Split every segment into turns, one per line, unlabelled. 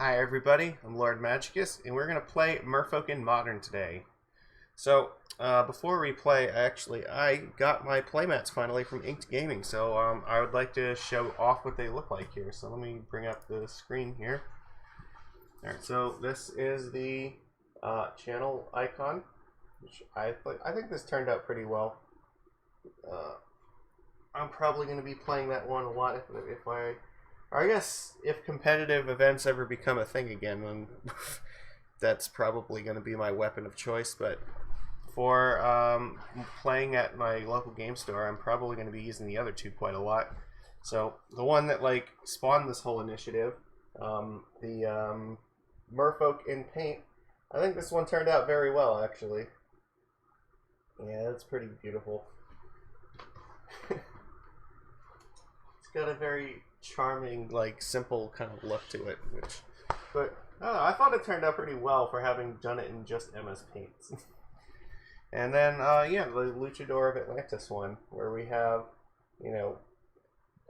Hi everybody, I'm Lord Magicus, and we're going to play Merfolk in Modern today. So, before we play, I got my playmats finally from Inked Gaming, so I would like to show off what they look like here. So let me bring up the screen here. Alright, so this is the channel icon, which I think this turned out pretty well. I'm probably going to be playing that one a lot I guess if competitive events ever become a thing again, then that's probably going to be my weapon of choice. But for playing at my local game store, I'm probably going to be using the other two quite a lot. So the one that spawned this whole initiative, the Merfolk in Paint, I think this one turned out very well actually. Yeah, it's pretty beautiful. It's got a very charming, simple kind of look to it, but I don't know, I thought it turned out pretty well for having done it in just MS Paints. And then, yeah, the Luchador of Atlantis one, where we have,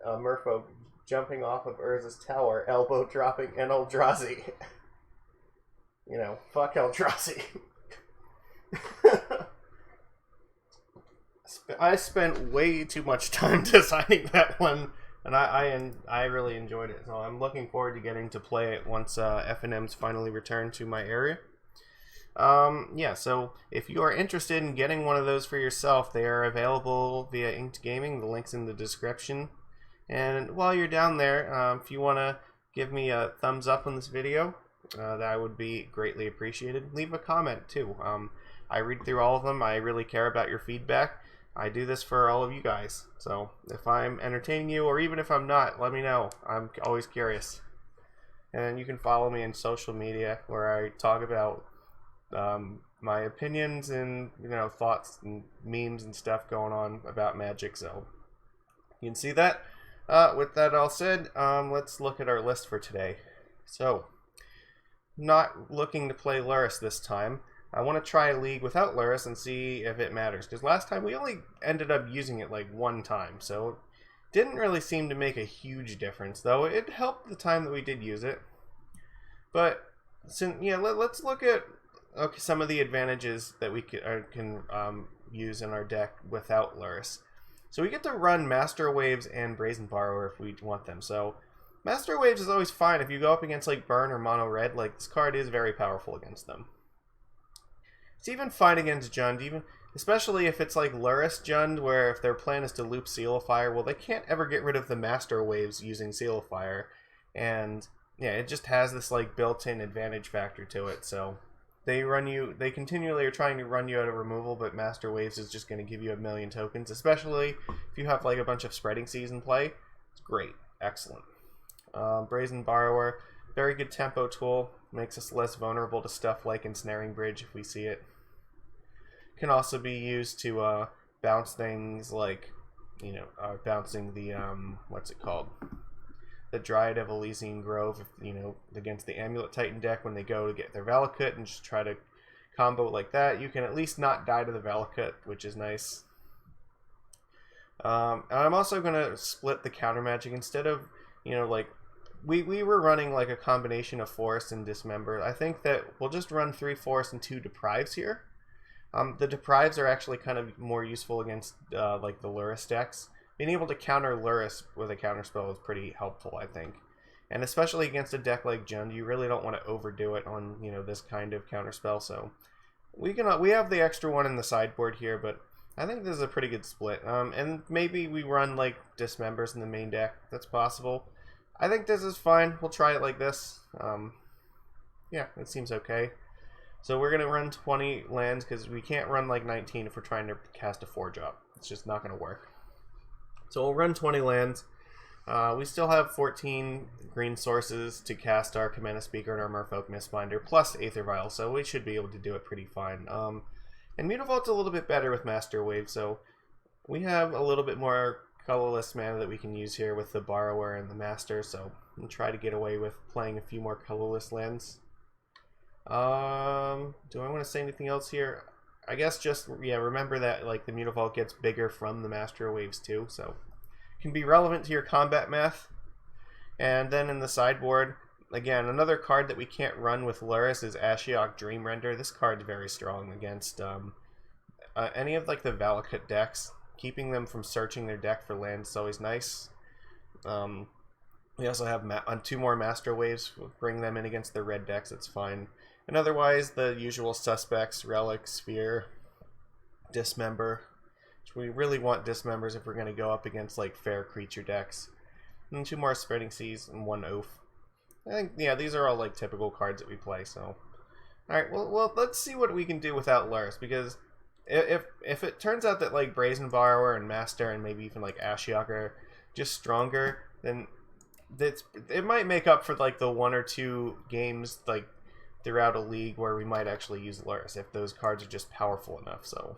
Merfolk jumping off of Urza's tower, elbow dropping an Eldrazi. Fuck Eldrazi. I spent way too much time designing that one. And I really enjoyed it, so I'm looking forward to getting to play it once F&M's finally returned to my area. Yeah, so if you are interested in getting one of those for yourself, they are available via Inked Gaming. The link's in the description. And while you're down there, if you want to give me a thumbs up on this video, that would be greatly appreciated. Leave a comment too. I read through all of them. I really care about your feedback. I do this for all of you guys, so if I'm entertaining you, or even if I'm not, let me know. I'm always curious. And you can follow me on social media, where I talk about my opinions and thoughts and memes and stuff going on about Magic. So you can see that. With that all said, let's look at our list for today. So, not looking to play Lurrus this time. I want to try a league without Lurrus and see if it matters, because last time we only ended up using it one time, so it didn't really seem to make a huge difference, though it helped the time that we did use it. But yeah, let's look at some of the advantages that we can use in our deck without Lurrus. So we get to run Master Waves and Brazen Borrower if we want them. So Master Waves is always fine if you go up against Burn or Mono Red. This card is very powerful against them. It's even fine against Jund, especially if it's Lurrus Jund, where if their plan is to loop Seal of Fire, well, they can't ever get rid of the Master Waves using Seal of Fire, and yeah, it just has this built-in advantage factor to it. So they continually are trying to run you out of removal, but Master Waves is just going to give you a million tokens, especially if you have a bunch of Spreading Seas in play. It's great, excellent. Brazen Borrower, very good tempo tool, makes us less vulnerable to stuff like Ensnaring Bridge if we see it. Can also be used to bounce things bouncing the what's it called? The Dryad of Elysian Grove, against the Amulet Titan deck when they go to get their Valakut and just try to combo like that. You can at least not die to the Valakut, which is nice. And I'm also gonna split the counter magic instead of we were running a combination of Force and Dismember. I think that we'll just run 3 Force and 2 Deprives here. The Deprives are actually kind of more useful against the Lurrus decks. Being able to counter Lurrus with a counterspell is pretty helpful, I think. And especially against a deck like Jund, you really don't want to overdo it on this kind of counterspell. So we have the extra one in the sideboard here, but I think this is a pretty good split. And maybe we run Dismembers in the main deck. That's possible. I think this is fine. We'll try it like this. Yeah, it seems okay. So we're going to run 20 lands because we can't run 19 if we're trying to cast a 4-drop. It's just not going to work. So we'll run 20 lands. We still have 14 green sources to cast our Commander Speaker and our Merfolk Mistbinder, plus Aether Vial, so we should be able to do it pretty fine. And Mutavault's a little bit better with Master Wave, so we have a little bit more colorless mana that we can use here with the Borrower and the Master, so we'll try to get away with playing a few more colorless lands. Do I want to say anything else here? I guess just, yeah, remember that the Mutavault gets bigger from the Master Waves too, so it can be relevant to your combat math. And then in the sideboard, again, another card that we can't run with Lurrus is Ashiok Dreamrender. This card's very strong against any of like the Valakut decks. Keeping them from searching their deck for lands is always nice. We also have two more Master Waves. We'll bring them in against the red decks. It's fine. And otherwise, the usual suspects: Relic, Sphere, Dismember. We really want Dismembers if we're going to go up against like fair creature decks. And 2 more Spreading Seas and 1 Oath. I think, yeah, these are all like typical cards that we play. So, all right, well, let's see what we can do without Lurrus, because if it turns out that like Brazen Borrower and Master and maybe even like Ashiok are just stronger, then it might make up for like the 1 or 2 games like throughout a league where we might actually use Lurrus if those cards are just powerful enough. So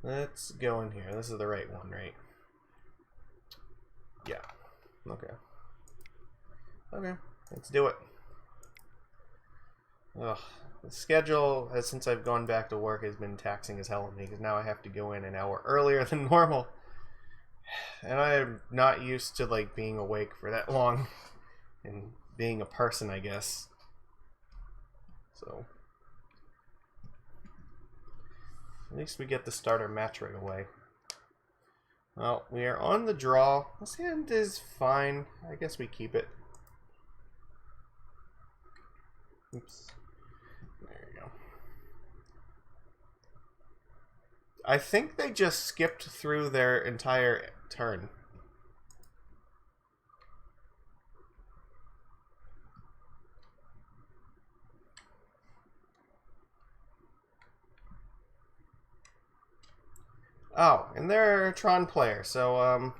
let's go in here. This is the right one, right? Yeah. Okay. Okay. Let's do it. Ugh. The schedule, since I've gone back to work, has been taxing as hell on me, because now I have to go in an hour earlier than normal. And I'm not used to like being awake for that long and being a person, I guess. So at least we get the starter match right away. Well, we are on the draw. This hand is fine. I guess we keep it. Oops. There you go. I think they just skipped through their entire turn. Oh, and they're a Tron player, so,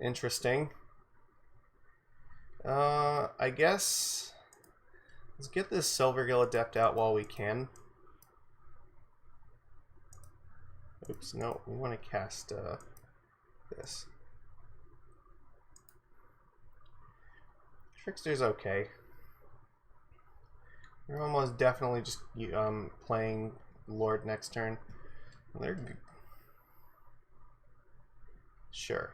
interesting. I guess let's get this Silvergill Adept out while we can. Oops, no, we want to cast, this. Trickster's okay. We're almost definitely just, playing Lord next turn. They're good. Sure.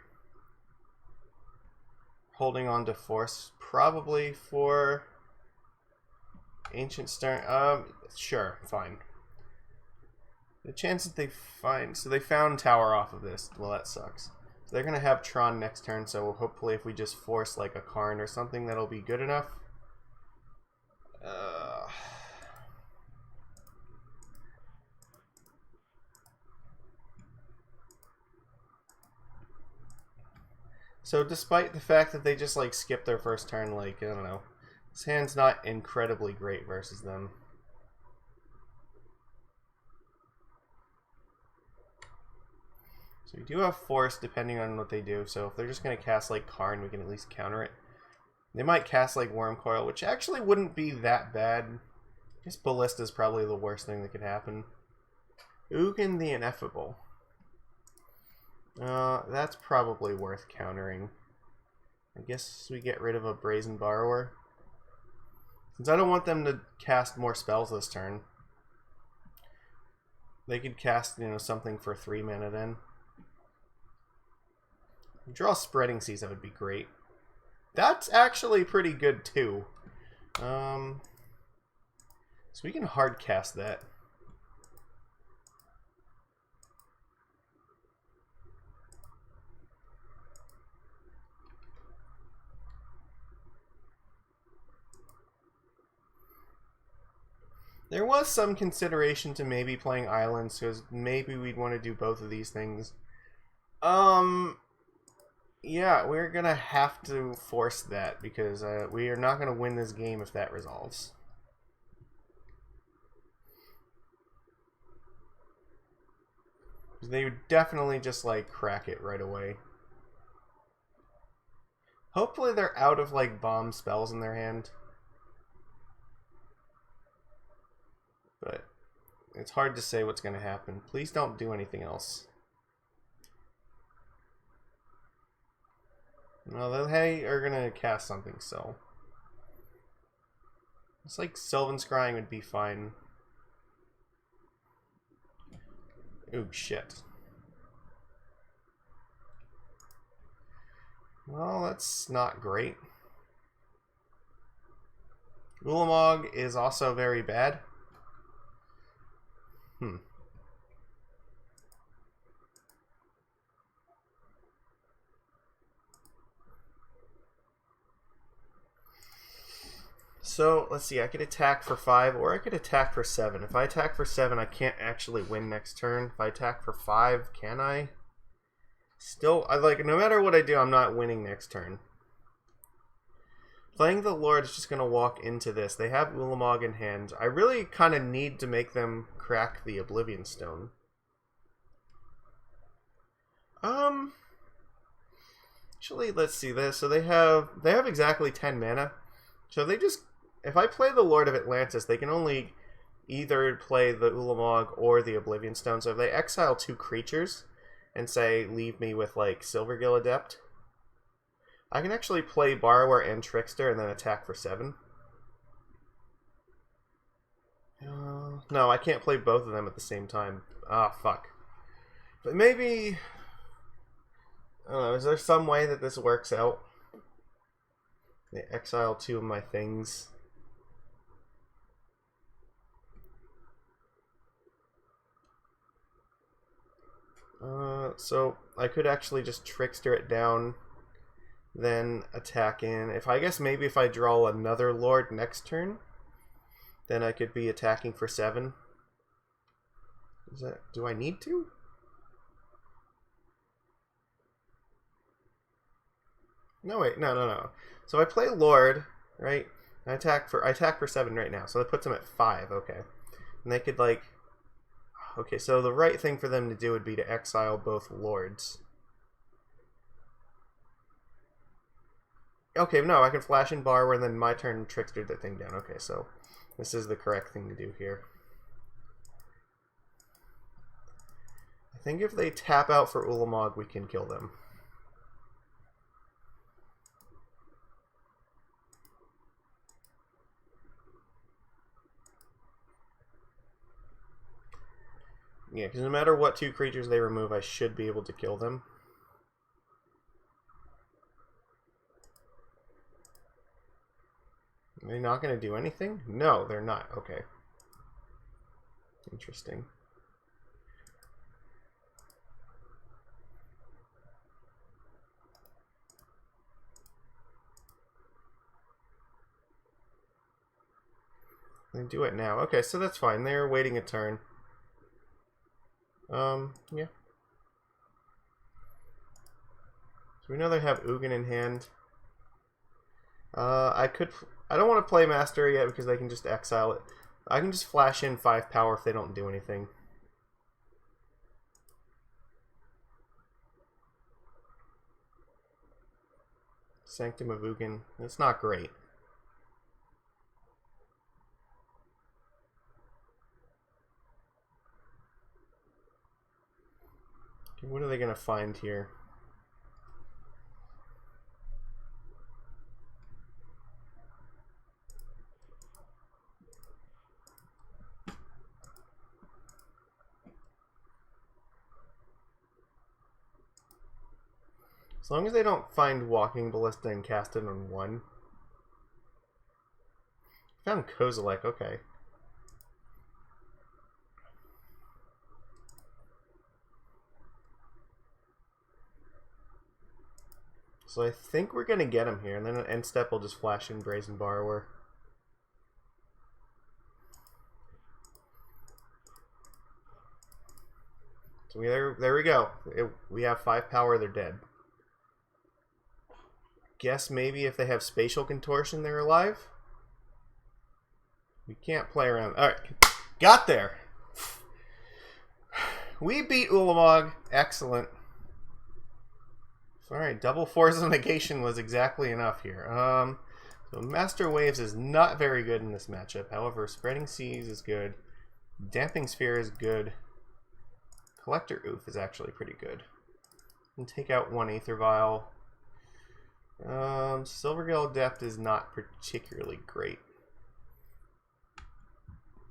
Holding on to Force, probably for Ancient Stern. Sure, fine. The chance that they find... So they found Tower off of this. Well, that sucks. So they're going to have Tron next turn, so hopefully if we just force like a Karn or something, that'll be good enough. So despite the fact that they just like skip their first turn, like, I don't know, this hand's not incredibly great versus them. So we do have Force depending on what they do, so if they're just going to cast like Karn, we can at least counter it. They might cast like Wormcoil, which actually wouldn't be that bad. I guess Ballista is probably the worst thing that could happen. Ugin the Ineffable. That's probably worth countering. I guess we get rid of a Brazen Borrower. Since I don't want them to cast more spells this turn. They could cast, you know, something for 3 mana then. Draw Spreading Seas, that would be great. That's actually pretty good too. So we can hard cast that. There was some consideration to maybe playing Islands, because maybe we'd want to do both of these things. Yeah, we're gonna have to force that, because we are not gonna win this game if that resolves. They would definitely just, like, crack it right away. Hopefully they're out of, like, bomb spells in their hand. But it's hard to say what's going to happen. Please don't do anything else. No, they are going to cast something, so... It's like Sylvan Scrying would be fine. Ooh, shit. Well, that's not great. Ulamog is also very bad. So, let's see, I could attack for 5, or I could attack for 7. If I attack for 7, I can't actually win next turn. If I attack for 5, can I? Still, no matter what I do, I'm not winning next turn. Playing the Lord is just going to walk into this. They have Ulamog in hand. I really kind of need to make them crack the Oblivion Stone. Actually, let's see this. So they have exactly 10 mana. So if I play the Lord of Atlantis, they can only either play the Ulamog or the Oblivion Stone. So if they exile 2 creatures and say, leave me with, like, Silvergill Adept, I can actually play Borrower and Trickster and then attack for 7. No, I can't play both of them at the same time. Ah, fuck. But maybe... I don't know, is there some way that this works out? They exile 2 of my things. So I could actually just Trickster it down, then attack in. I guess maybe if I draw another Lord next turn, then I could be attacking for 7. Do I need to? No, wait, no. So I play Lord, right? I attack for 7 right now, so that puts them at 5, okay. And they could, like... Okay, so the right thing for them to do would be to exile both Lords. Okay, no, I can flash in Borrower and then my turn Trickster that thing down. Okay, so this is the correct thing to do here. I think if they tap out for Ulamog, we can kill them. Yeah, because no matter what 2 creatures they remove, I should be able to kill them. Are they not going to do anything? No, they're not. Okay. Interesting. They do it now. Okay, so that's fine. They're waiting a turn. Yeah. So we know they have Ugin in hand. I don't want to play Master yet because they can just exile it. I can just flash in 5 power if they don't do anything. Sanctum of Ugin. It's not great. What are they going to find here? As long as they don't find Walking Ballista and cast it on 1. Found Kozilek, okay. So I think we're going to get him here, and then at end step we'll just flash in Brazen Borrower. So there we go. We have 5 power, they're dead. Guess maybe if they have Spatial Contortion, they're alive? We can't play around. Alright, got there! We beat Ulamog. Excellent. Alright, double Force of Negation was exactly enough here. So Master Waves is not very good in this matchup. However, Spreading Seas is good. Damping Sphere is good. Collector Oof is actually pretty good. And take out 1 Aether Vial. Silvergill Adept is not particularly great.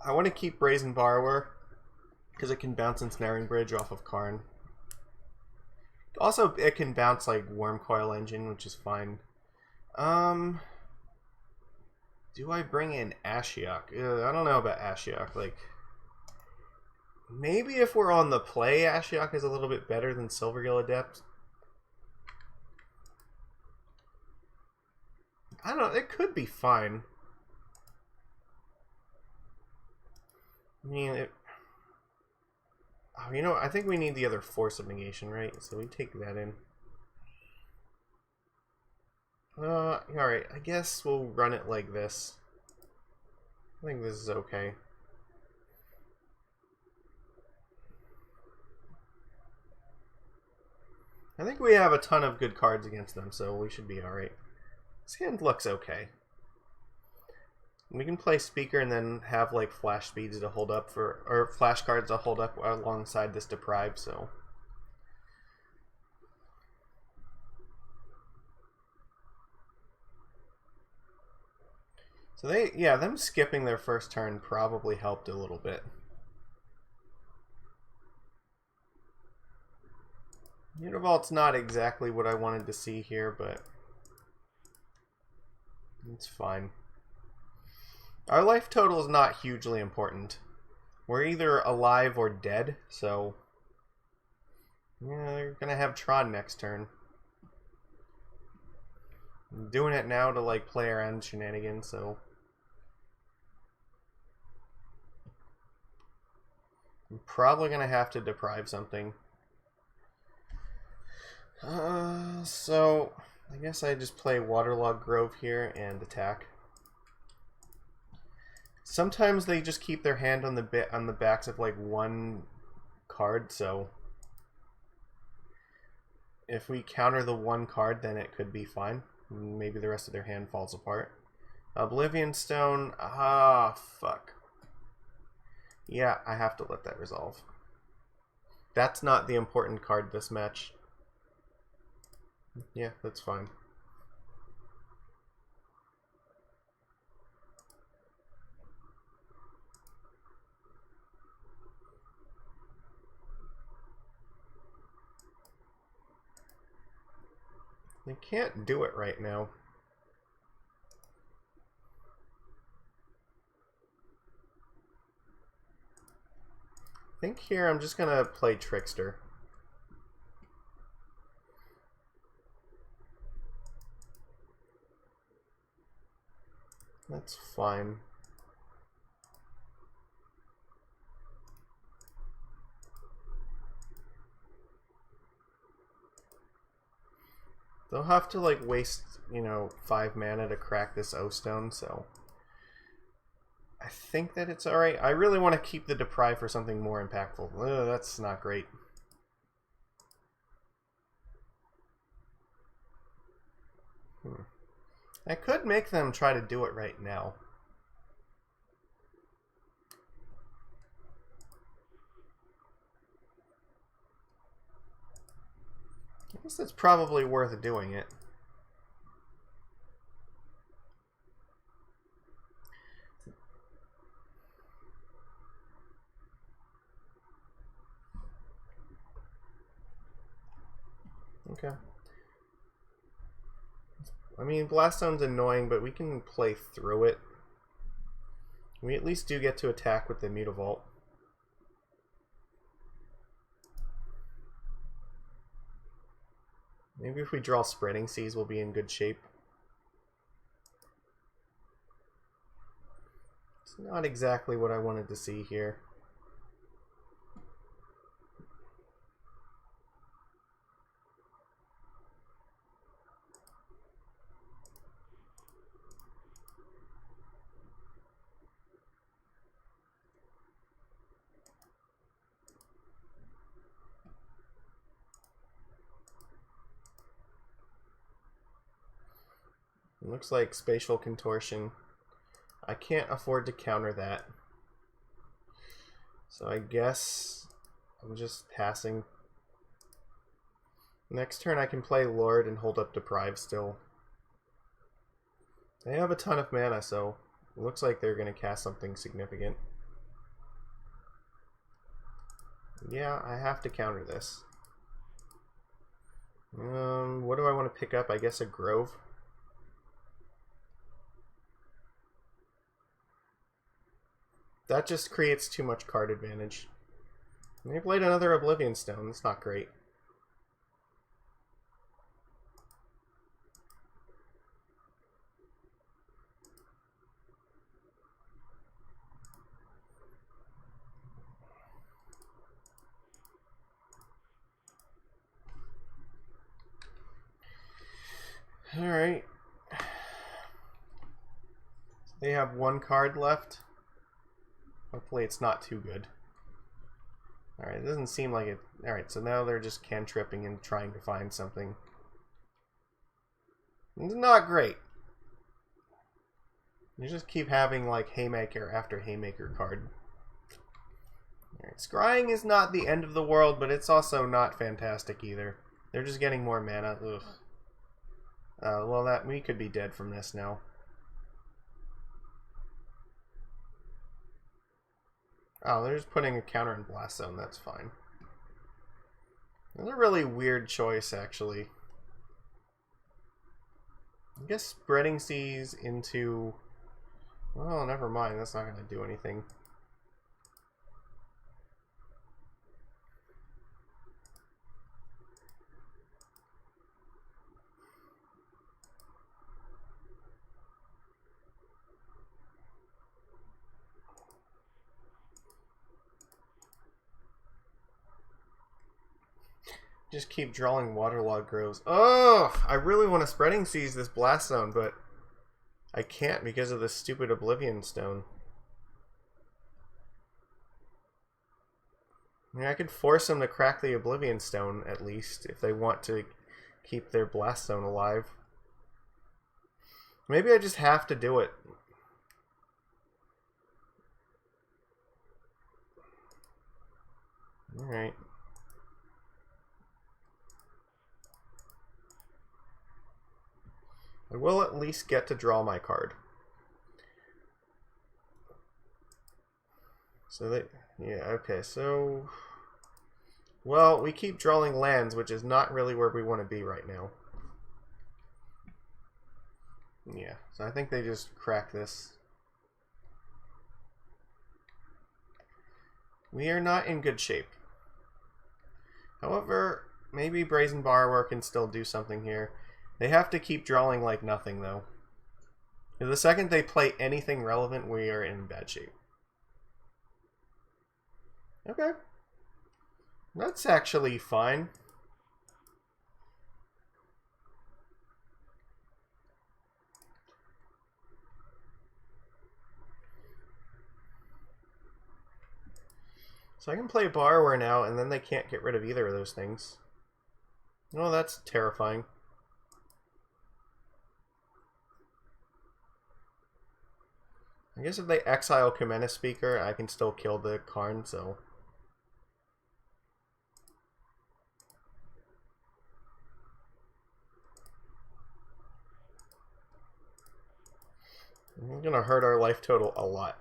I want to keep Brazen Borrower because it can bounce Ensnaring Bridge off of Karn. Also, it can bounce like Worm Coil Engine, which is fine. Do I bring in Ashiok? I don't know about Ashiok. Like, maybe if we're on the play, Ashiok is a little bit better than Silvergill Adept. I don't know. It could be fine. I mean, oh, you know, I think we need the other Force of Negation, right? So we take that in. Alright, I guess we'll run it like this. I think this is okay. I think we have a ton of good cards against them, so we should be alright. This hand looks okay. We can play Speaker and then have like flash speeds to hold up for, or flash cards to hold up alongside this Deprive, so. So them skipping their first turn probably helped a little bit. Univault's not exactly what I wanted to see here, but it's fine. Our life total is not hugely important. We're either alive or dead, so yeah, they're gonna have Tron next turn. I'm doing it now to like play around shenanigans, so I'm probably gonna have to deprive something. So I guess I just play Waterlogged Grove here and attack. Sometimes they just keep their hand on the backs of like one card, so if we counter the one card, then it could be fine. Maybe the rest of their hand falls apart. Oblivion Stone. Ah, fuck. Yeah, I have to let that resolve. That's not the important card this match. Yeah, that's fine. They can't do it right now. I think here I'm just gonna play Trickster. That's fine. They'll have to like waste, 5 mana to crack this O-Stone, so I think that it's alright. I really want to keep the Deprive for something more impactful. Ugh, that's not great. I could make them try to do it right now. I guess it's probably worth doing it. Okay. I mean, Blast Zone's annoying, but we can play through it. We at least do get to attack with the Mutavault. Maybe if we draw Spreading Seas, we'll be in good shape. It's not exactly what I wanted to see here. It looks like Spatial Contortion. I can't afford to counter that. So I guess I'm just passing. Next turn I can play Lord and hold up Deprive still. They have a ton of mana, so it looks like they're going to cast something significant. Yeah, I have to counter this. What do I want to pick up? I guess a Grove. That just creates too much card advantage. And they played another Oblivion Stone. That's not great. Alright. They have one card left. Hopefully it's not too good. Alright, it doesn't seem like it. Alright, so now they're just cantripping and trying to find something. It's not great. You just keep having like Haymaker after Haymaker card. Alright, scrying is not the end of the world, but it's also not fantastic either. They're just getting more mana. Ugh. Well, we could be dead from this now. Oh, they're just putting a counter in Blast Zone. That's fine. That's a really weird choice, actually. I guess Spreading Seas into... Well, never mind. That's not going to do anything. Just keep drawing Waterlogged Groves. Oh, I really want to Spreading Seas this Blast Zone, but I can't because of this stupid Oblivion Stone. I mean, I could force them to crack the Oblivion Stone, at least, if they want to keep their Blast Zone alive. Maybe I just have to do it. Alright. I will at least get to draw my card. So they... Yeah, okay, so... Well, we keep drawing lands, which is not really where we want to be right now. Yeah, so I think they just crack this. We are not in good shape. However, maybe Brazen Borrower can still do something here. They have to keep drawing like nothing, though. The second they play anything relevant, we are in bad shape. Okay. That's actually fine. So I can play Borrower now, and then they can't get rid of either of those things. Oh, that's terrifying. I guess if they exile Kamena Speaker, I can still kill the Karn, so... It's gonna hurt our life total a lot.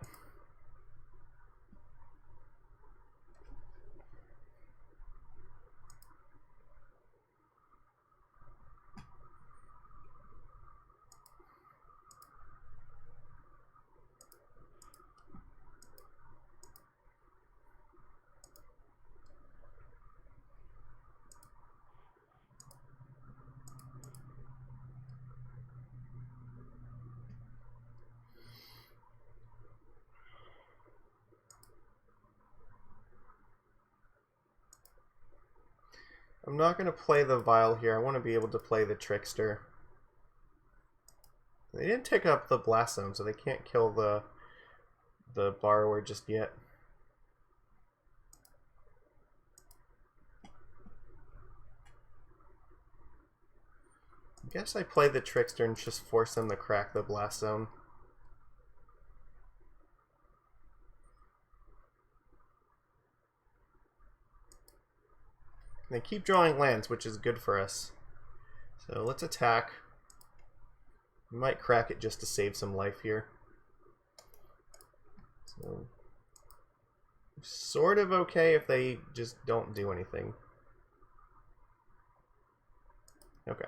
I'm not going to play the Vial here. I want to be able to play the Trickster. They didn't take up the Blast Zone, so they can't kill the Borrower just yet. I guess I play the Trickster and just force them to crack the Blast Zone. They keep drawing lands, which is good for us. So let's attack. We might crack it just to save some life here. So, sort of okay if they just don't do anything. Okay.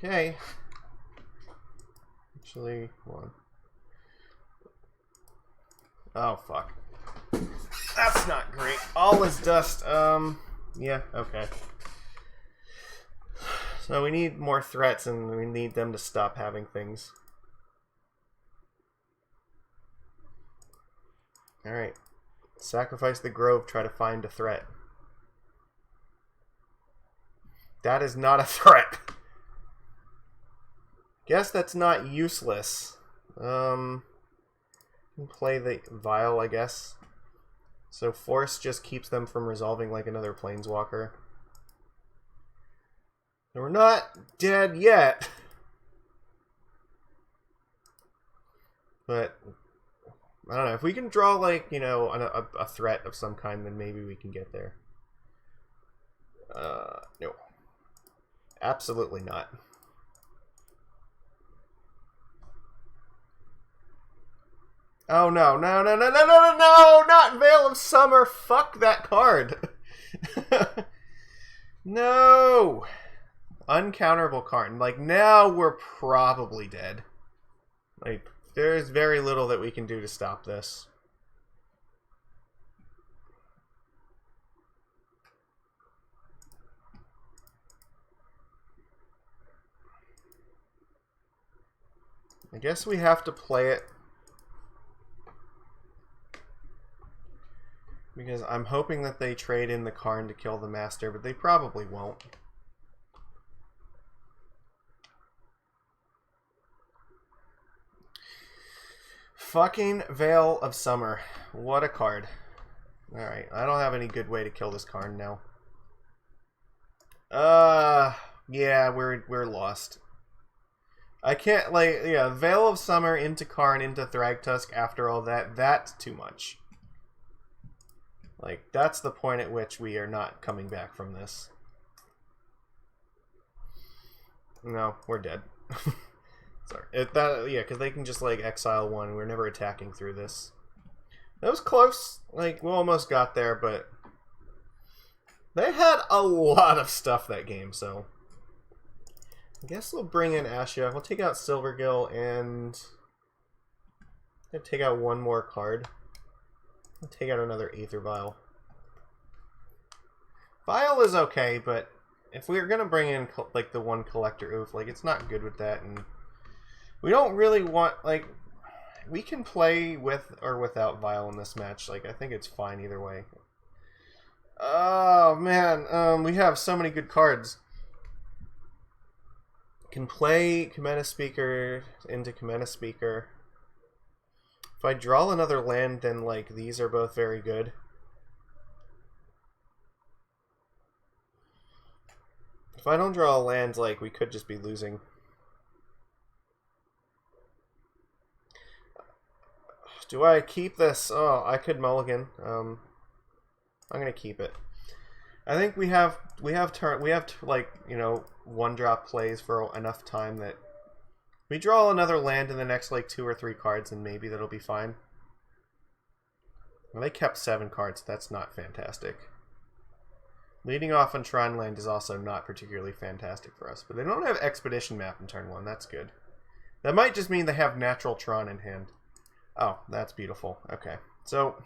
Okay. Actually, hold on. Oh, fuck. That's not great. All is dust. Yeah, okay. So we need more threats, and we need them to stop having things. Alright. Sacrifice the grove, try to find a threat. That is not a threat. Guess that's not useless. Can play the Vial, I guess. So Force just keeps them from resolving like another Planeswalker. We're not dead yet. But, I don't know. If we can draw, like, you know, a threat of some kind, then maybe we can get there. No. Absolutely not. Oh, no, no, no, no, no, no, no, no, not Veil of Summer. Fuck that card. No. Uncounterable card. Like, now we're probably dead. Like, there's very little that we can do to stop this. I guess we have to play it. Because I'm hoping that they trade in the Karn to kill the Master, but they probably won't. Fucking Veil of Summer. What a card. Alright, I don't have any good way to kill this Karn now. Yeah, we're lost. I can't, like, yeah, Veil of Summer into Karn into Thragtusk after all that, that's too much. Like, that's the point at which we are not coming back from this. No, we're dead. Sorry. Yeah, because they can just, like, exile one. We're never attacking through this. That was close. Like, we almost got there, but they had a lot of stuff that game, so I guess we'll bring in Asha. We'll take out Silvergill and take out one more card. I'll take out another Aether Vial. Vial is okay, but if we were going to bring in, like, the one Collector Oof, like, it's not good with that, and we don't really want, like, we can play with or without Vial in this match. Like, I think it's fine either way. Oh, man, we have so many good cards. Can play Cometa Speaker into Cometa Speaker. If I draw another land, then, like, these are both very good. If I don't draw a land, like, we could just be losing. Do I keep this? Oh, I could mulligan. I'm gonna keep it. I think we have like, you know, one drop plays for enough time that we draw another land in the next, like, 2 or 3 cards, and maybe that'll be fine. Well, they kept 7 cards. That's not fantastic. Leading off on Shrine Land is also not particularly fantastic for us, but they don't have Expedition Map in turn 1. That's good. That might just mean they have Natural Tron in hand. Oh, that's beautiful. Okay, so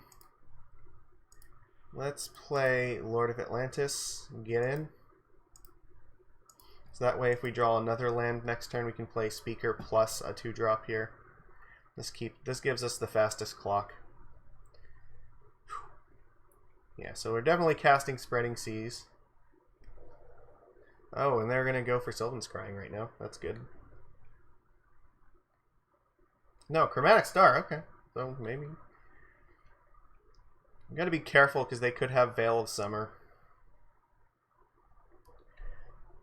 let's play Lord of Atlantis. Get in. So that way, if we draw another land next turn, we can play Speaker plus a 2-drop here. This gives us the fastest clock. Yeah, so we're definitely casting Spreading Seas. Oh, and they're gonna go for Sylvan's Crying right now. That's good. No, Chromatic Star. Okay, so maybe. You gotta be careful because they could have Veil of Summer.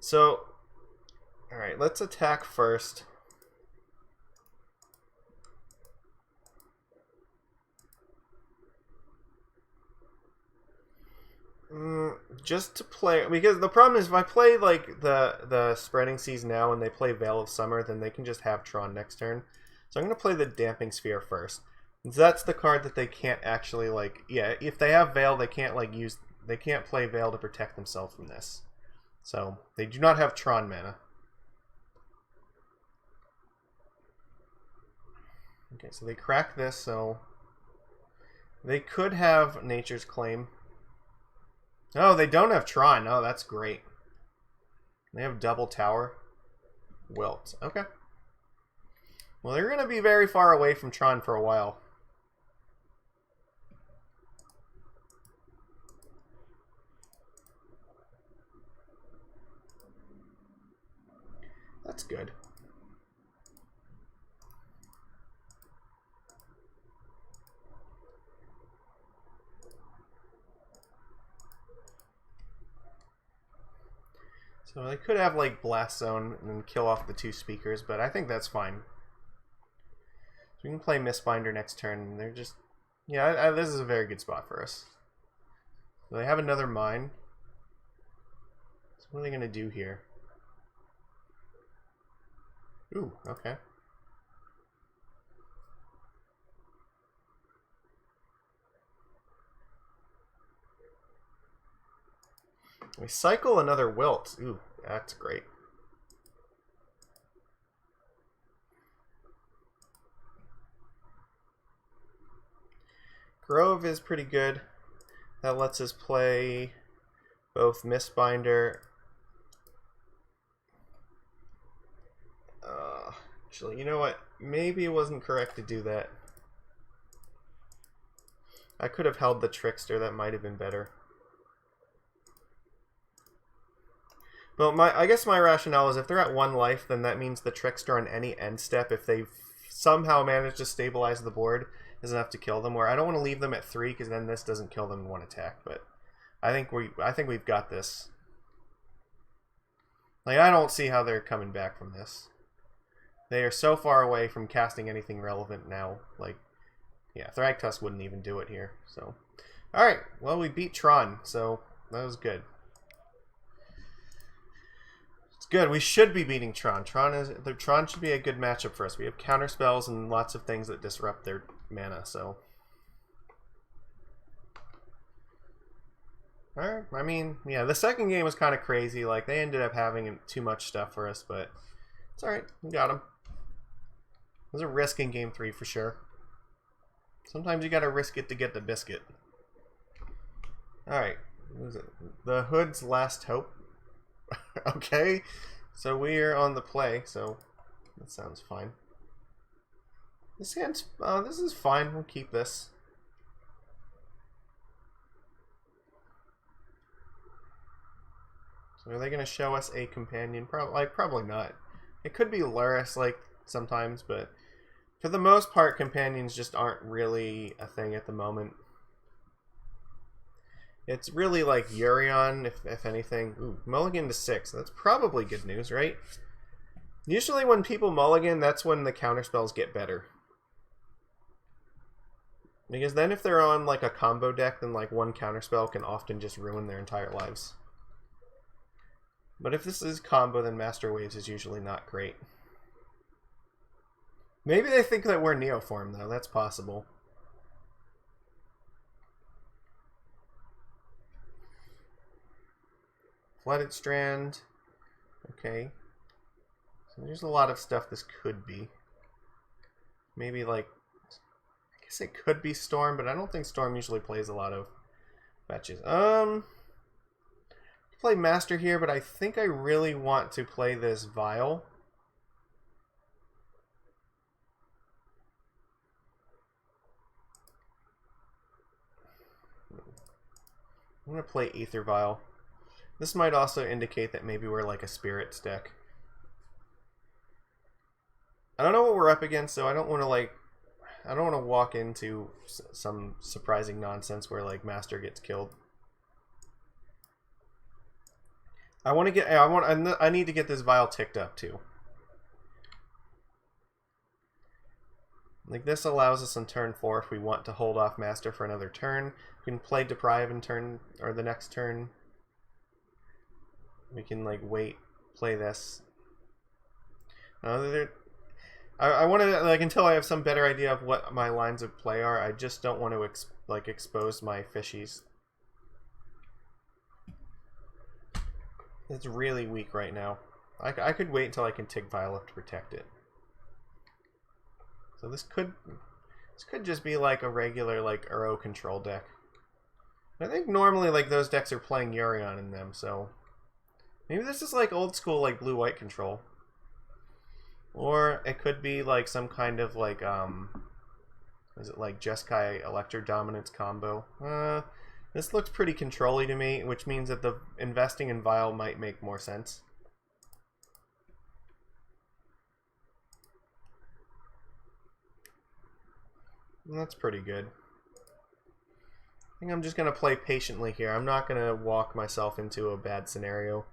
So, alright, let's attack first. Just to play, because the problem is if I play like the Spreading Seas now and they play Veil of Summer, then they can just have Tron next turn. So I'm going to play the Damping Sphere first. That's the card that they can't actually like. Yeah, if they have Veil, they can't like use. They can't play Veil to protect themselves from this. So they do not have Tron mana. Okay, so they crack this, so they could have Nature's Claim. Oh, they don't have Tron. Oh, that's great. They have Double Tower. Wilt. Okay. Well, they're going to be very far away from Tron for a while. That's good. So they could have like Blast Zone and then kill off the 2 speakers, but I think that's fine. So we can play Mistbinder next turn. And they're just, yeah, this is a very good spot for us. So they have another mine. So what are they going to do here? Ooh, okay. We cycle another Wilt. Ooh, that's great. Grove is pretty good. That lets us play both Mistbinder. Actually, you know what? Maybe it wasn't correct to do that. I could have held the Trickster. That might have been better. Well, I guess my rationale is if they're at 1 life, then that means the Trickster on any end step, if they somehow manage to stabilize the board, is enough to kill them. Where I don't want to leave them at 3 because then this doesn't kill them in 1 attack. But I think we've got this. Like, I don't see how they're coming back from this. They are so far away from casting anything relevant now. Like, yeah, Thragtusk wouldn't even do it here. So, all right. Well, we beat Tron, so that was good. It's good. We should be beating Tron. Tron should be a good matchup for us. We have counter spells and lots of things that disrupt their mana. So, all right. I mean, yeah, the second game was kind of crazy. Like, they ended up having too much stuff for us, but it's all right. We got them. It was a risk in game 3 for sure. Sometimes you gotta risk it to get the biscuit. Alright. What is it? The Hood's Last Hope. Okay. So we're on the play, so that sounds fine. This hand's this is fine. We'll keep this. So are they gonna show us a companion? Probably not. It could be Luris, like, sometimes, but for the most part, companions just aren't really a thing at the moment. It's really like Urion, if anything. Ooh, mulligan to 6. That's probably good news, right? Usually when people mulligan, that's when the counterspells get better. Because then if they're on like a combo deck, then like 1 counterspell can often just ruin their entire lives. But if this is combo, then Master Waves is usually not great. Maybe they think that we're Neoform, though. That's possible. Flooded Strand. Okay. So there's a lot of stuff this could be. Maybe, like, I guess it could be Storm, but I don't think Storm usually plays a lot of fetches. Play Master here, but I think I really want to play this Vial. I'm going to play Aether Vial. This might also indicate that maybe we're like a Spirits deck. I don't know what we're up against, so I don't want to like... I don't want to walk into some surprising nonsense where like Master gets killed. I need to get this Vial ticked up too. Like, this allows us on turn 4 if we want to hold off Master for another turn. We can play Deprive in turn, or the next turn. We can, like, wait, play this. I want to, like, until I have some better idea of what my lines of play are, I just don't want to, expose my fishies. It's really weak right now. I could wait until I can Tig Violet to protect it. So this could just be like a regular like Uro control deck. I think normally like those decks are playing Yorion in them, so maybe this is like old school like blue-white control. Or it could be like some kind of like is it like Jeskai Electro Dominance combo? This looks pretty control-y to me, which means that the investing in Vial might make more sense. And that's pretty good. I think I'm just going to play patiently here. I'm not going to walk myself into a bad scenario.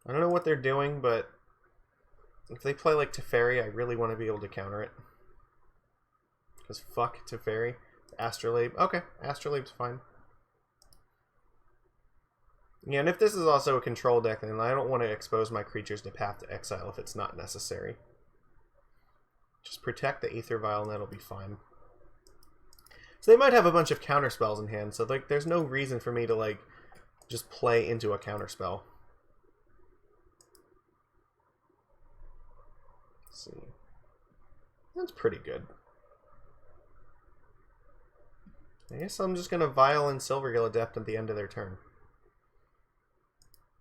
I don't know what they're doing, but if they play like Teferi, I really want to be able to counter it. Because fuck Teferi. Astrolabe. Okay, Astrolabe's fine. Yeah, and if this is also a control deck, then I don't want to expose my creatures to Path to Exile if it's not necessary. Just protect the Aether Vial and that'll be fine. So they might have a bunch of counter spells in hand, so like there's no reason for me to like just play into a counter spell. Let's see. That's pretty good. I guess I'm just gonna Vial and Silvergill Adept at the end of their turn.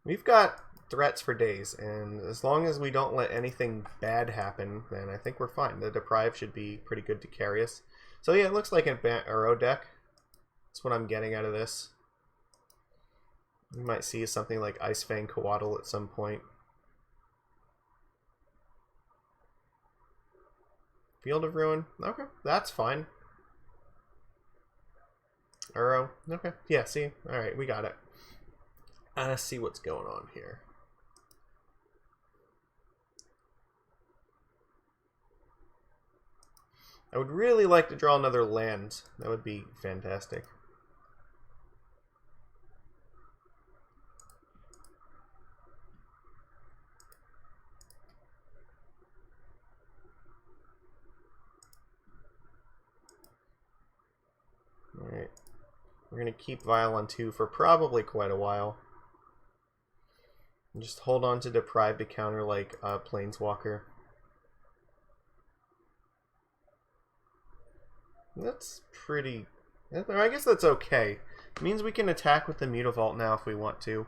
We've got threats for days, and as long as we don't let anything bad happen, then I think we're fine. The Deprive should be pretty good to carry us. So yeah, it looks like an Uro deck. That's what I'm getting out of this. You might see something like Ice Fang Coatl at some point. Field of Ruin. Okay, that's fine. Uro. Okay, yeah, see? Alright, we got it. Let's see what's going on here. I would really like to draw another land. That would be fantastic. Alright. We're going to keep Vial on 2 for probably quite a while. And just hold on to Deprive to counter like Planeswalker. That's pretty... I guess that's okay. It means we can attack with the Mutavault now if we want to.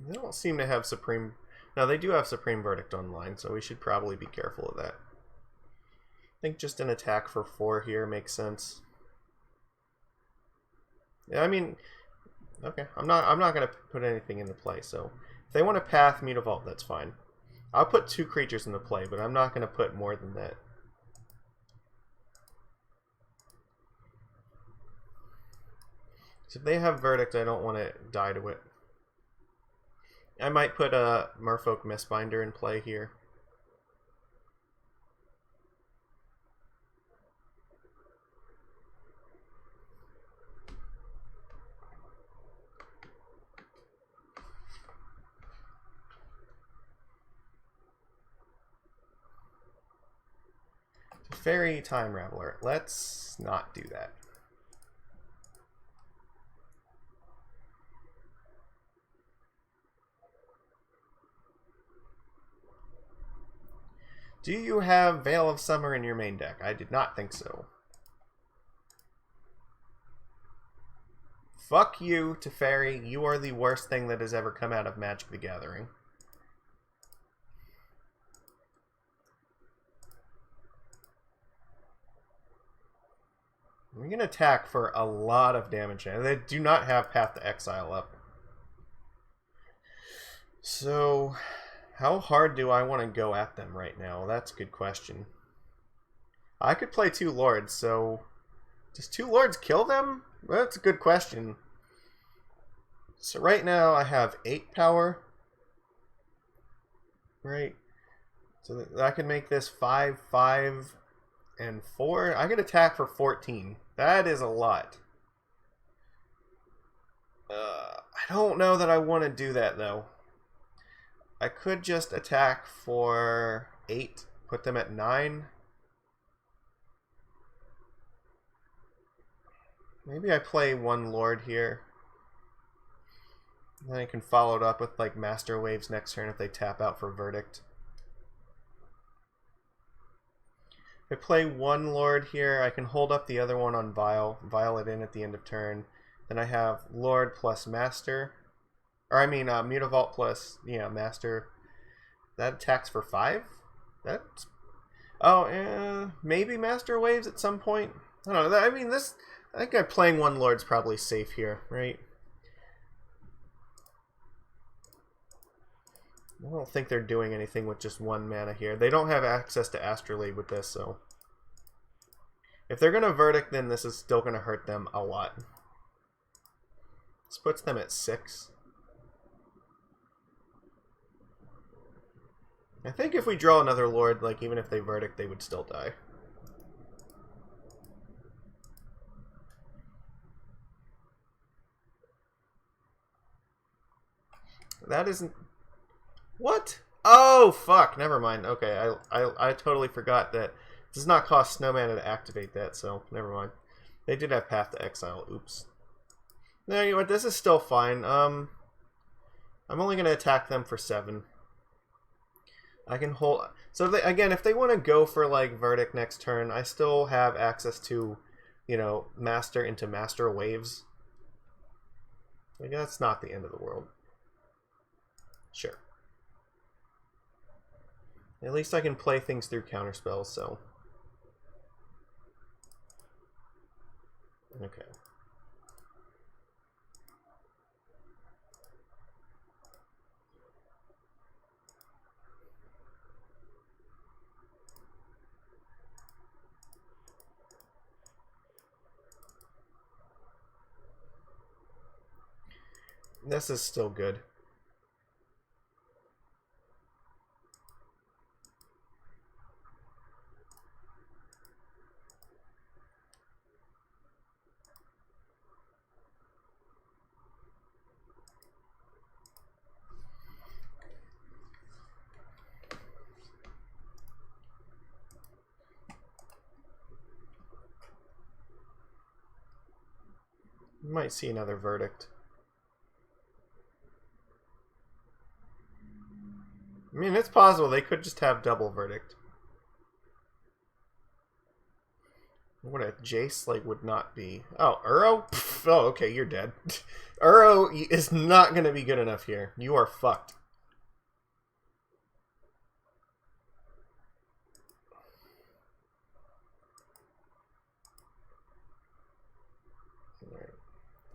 They don't seem to have Supreme... No, they do have Supreme Verdict online, so we should probably be careful of that. I think just an attack for 4 here makes sense. Yeah, I mean... Okay, I'm not going to put anything into play, so... If they want to path Mutavault, that's fine. I'll put 2 creatures into play, but I'm not going to put more than that. So if they have Verdict, I don't want to die to it. I might put a Merfolk Mistbinder in play here. Fairy Time Raveler. Let's not do that. Do you have Veil of Summer in your main deck? I did not think so. Fuck you, Teferi. You are the worst thing that has ever come out of Magic the Gathering. can attack for a lot of damage, and they do not have Path to Exile up. So, how hard do I want to go at them right now? That's a good question. I could play 2 Lords, so does 2 Lords kill them? Well, that's a good question. So right now I have 8 power. Right. So I can make this 5, 5, and 4. I can attack for 14. That is a lot. I don't know that I want to do that, though. I could just attack for 8, put them at 9. Maybe I play 1 Lord here. Then I can follow it up with like Master Waves next turn if they tap out for Verdict. If I play 1 Lord here, I can hold up the other one on Vial it in at the end of turn. Then I have Lord plus Master. Or I mean Mutavault plus, Master. That attacks for 5? That's... Oh, maybe Master Waves at some point? I don't know. I mean, I think playing 1 Lord's probably safe here, right? I don't think they're doing anything with just 1 mana here. They don't have access to Astrolabe with this, so... If they're going to Verdict, then this is still going to hurt them a lot. This puts them at 6. I think if we draw another Lord, like even if they Verdict, they would still die. That isn't... What? Oh, fuck. Never mind. Okay, I totally forgot that it does not cost snow mana to activate that, so never mind. They did have Path to Exile. Oops. No, you know what? This is still fine. I'm only going to attack them for 7. I can hold... So, again, if they want to go for, like, Verdict next turn, I still have access to, Master into Master Waves. Like, that's not the end of the world. Sure. At least I can play things through counterspells, so... Okay. This is still good. You might see another Verdict. I mean, it's possible they could just have double Verdict. What a Jace, like, would not be... Oh, Uro? Pff, oh, okay, you're dead. Uro is not going to be good enough here. You are fucked.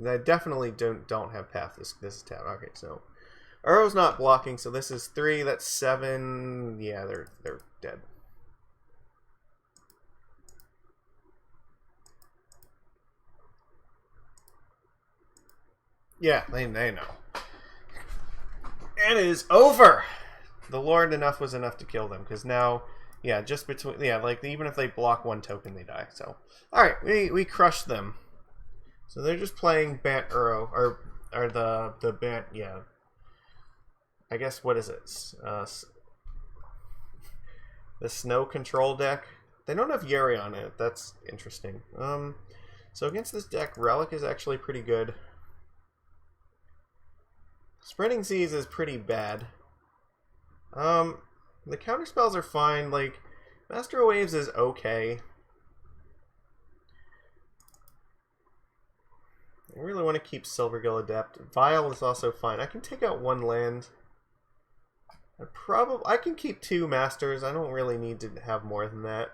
I definitely don't have Path this tab. Okay, so Uro's not blocking, so this is 3, that's 7. Yeah, they're dead. Yeah, they know. It is over! The Lord enough was enough to kill them, because now, yeah, just between, yeah, like, even if they block 1 token, they die, so. Alright, we crushed them. So they're just playing Bant Uro, or the Bant, yeah. I guess, what is it? The Snow Control deck. They don't have Yuri on it. That's interesting. So against this deck, Relic is actually pretty good. Spreading Seas is pretty bad. The counterspells are fine. Like, Master Waves is okay. I really want to keep Silvergill Adept. Vial is also fine. I can take out 1 land. I can keep 2 Masters. I don't really need to have more than that.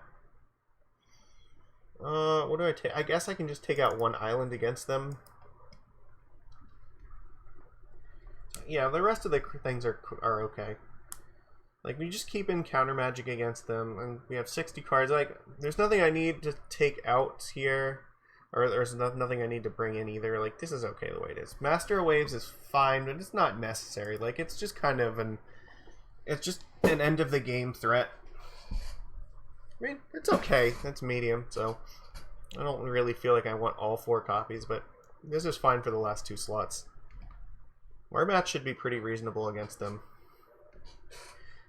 What do I take? I guess I can just take out one island against them. Yeah, the rest of the things are okay. Like, we just keep in counter magic against them, and we have 60 cards. Like, there's nothing I need to take out here, or there's nothing I need to bring in either. Like, this is okay the way it is. Master of Waves is fine, but it's not necessary. Like, it's just kind of it's just an end of the game threat. I mean, it's okay. It's medium, so I don't really feel like I want all 4 copies, but this is fine for the last 2 slots. Our match should be pretty reasonable against them.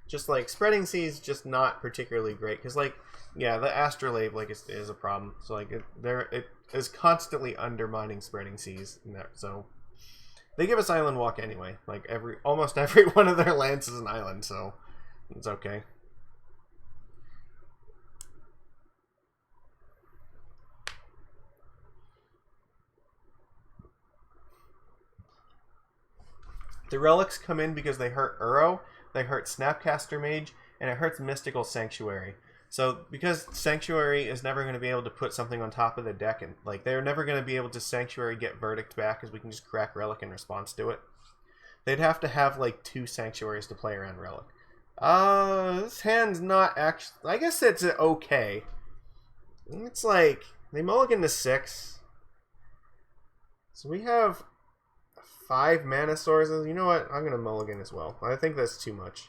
Just like Spreading Seas, just not particularly great because, like, yeah, the Astrolabe like is a problem. So like it is constantly undermining Spreading Seas. So they give us Island Walk anyway. Like almost every one of their lands is an island, so it's okay. The relics come in because they hurt Uro, they hurt Snapcaster Mage, and it hurts Mystical Sanctuary. So because Sanctuary is never going to be able to put something on top of the deck, and like they're never going to be able to Sanctuary get Verdict back because we can just crack Relic in response to it. They'd have to have like 2 Sanctuaries to play around Relic. This hand's not actually... I guess it's okay. It's like, they mulligan to 6. So we have 5 mana sources. You know what? I'm going to mulligan as well. I think that's too much.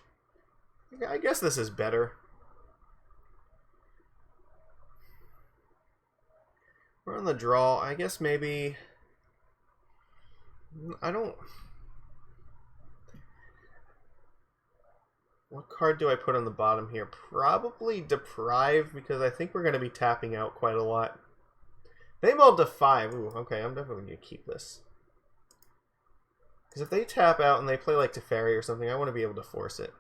I guess this is better. We're on the draw. I guess maybe... I don't... What card do I put on the bottom here? Probably Deprive, because I think we're going to be tapping out quite a lot. They mulled to 5. Ooh, okay, I'm definitely going to keep this. Because if they tap out and they play like Teferi or something, I want to be able to force it.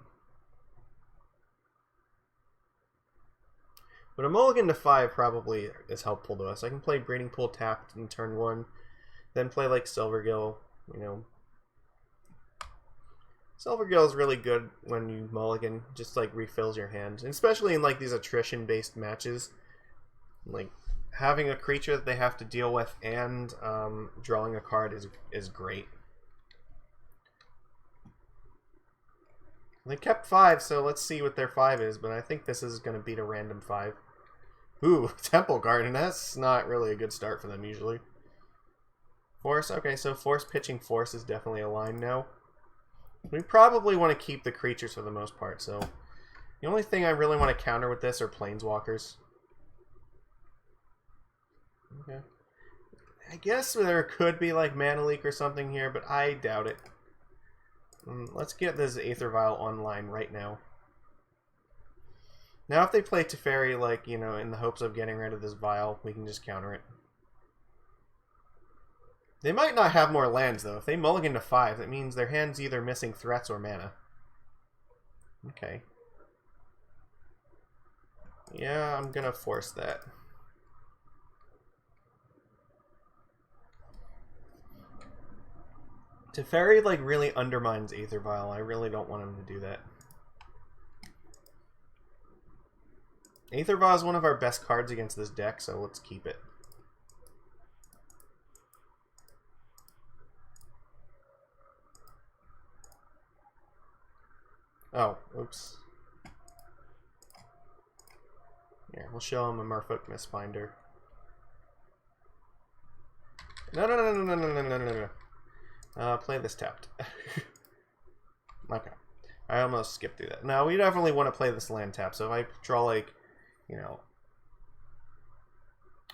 But a mulligan to 5 probably is helpful to us. I can play Breeding Pool tapped in turn 1, then play like Silvergill, you know. Silvergill is really good when you mulligan, just like refills your hand. And especially in like these attrition-based matches. Like, having a creature that they have to deal with and drawing a card is great. They kept 5, so let's see what their 5 is, but I think this is going to beat a random 5. Ooh, Temple Garden. That's not really a good start for them, usually. Force. Okay, so Force pitching Force is definitely a line now. We probably want to keep the creatures for the most part, so... The only thing I really want to counter with this are Planeswalkers. Okay. I guess there could be, like, Mana Leak or something here, but I doubt it. Let's get this Aether Vial online right now. Now if they play Teferi, like, you know, in the hopes of getting rid of this Vial, we can just counter it. They might not have more lands, though. If they mulligan to 5, that means their hand's either missing threats or mana. Okay. Yeah, I'm gonna force that. Teferi, like, really undermines Aether Vial. I really don't want him to do that. Aether Vial is one of our best cards against this deck, so let's keep it. Oh, oops. Yeah, we'll show him a Merfolk Mistbinder. No. Play this tapped. Okay. I almost skipped through that. Now, we definitely want to play this land tap, so if I draw, like, you know...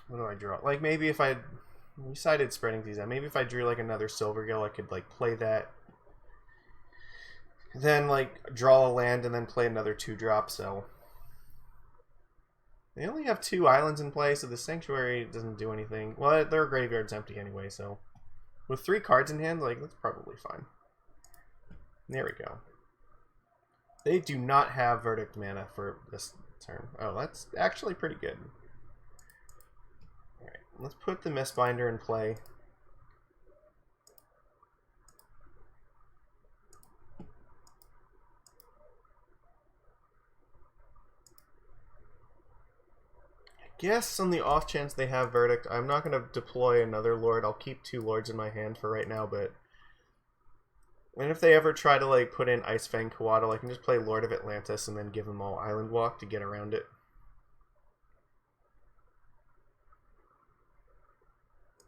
What do I draw? Like, maybe if I... We sided Spreading Seas out. Maybe if I drew, like, another Silvergill, I could, like, play that. Then, like, draw a land and then play another 2-drop, so... They only have 2 islands in play, so the Sanctuary doesn't do anything. Well, their graveyard's empty anyway, so... With 3 cards in hand, like, that's probably fine. There we go. They do not have Verdict mana for this turn. Oh, that's actually pretty good. Alright, let's put the Mistbinder in play. I guess on the off chance they have Verdict, I'm not going to deploy another Lord. I'll keep 2 Lords in my hand for right now, but... And if they ever try to, like, put in Ice Fang Coatl, I can just play Lord of Atlantis and then give them all Island Walk to get around it.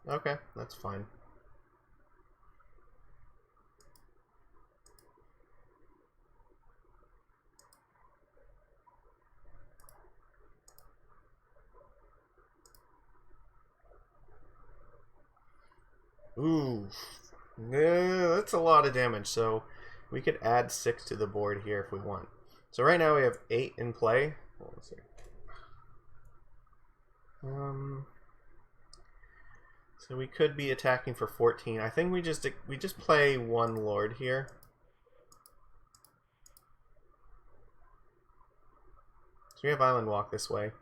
Okay, that's fine. Ooh. Yeah, that's a lot of damage, so we could add 6 to the board here if we want. So right now we have 8 in play. Let's see. So we could be attacking for 14. I think we just play 1 Lord here. So we have Island Walk this way.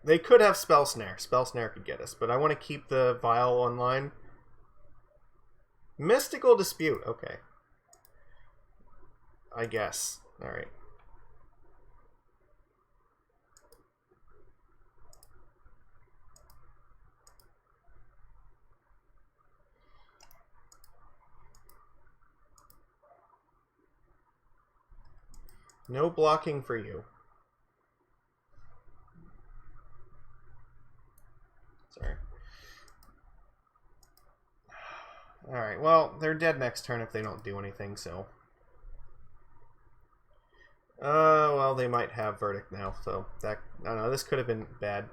They could have Spell Snare. Spell Snare could get us, but I want to keep the Vial online. Mystical Dispute. Okay. I guess. Alright. No blocking for you. Sorry. Alright, well, they're dead next turn if they don't do anything, so... well, they might have Verdict now, so that... I don't know, this could have been bad.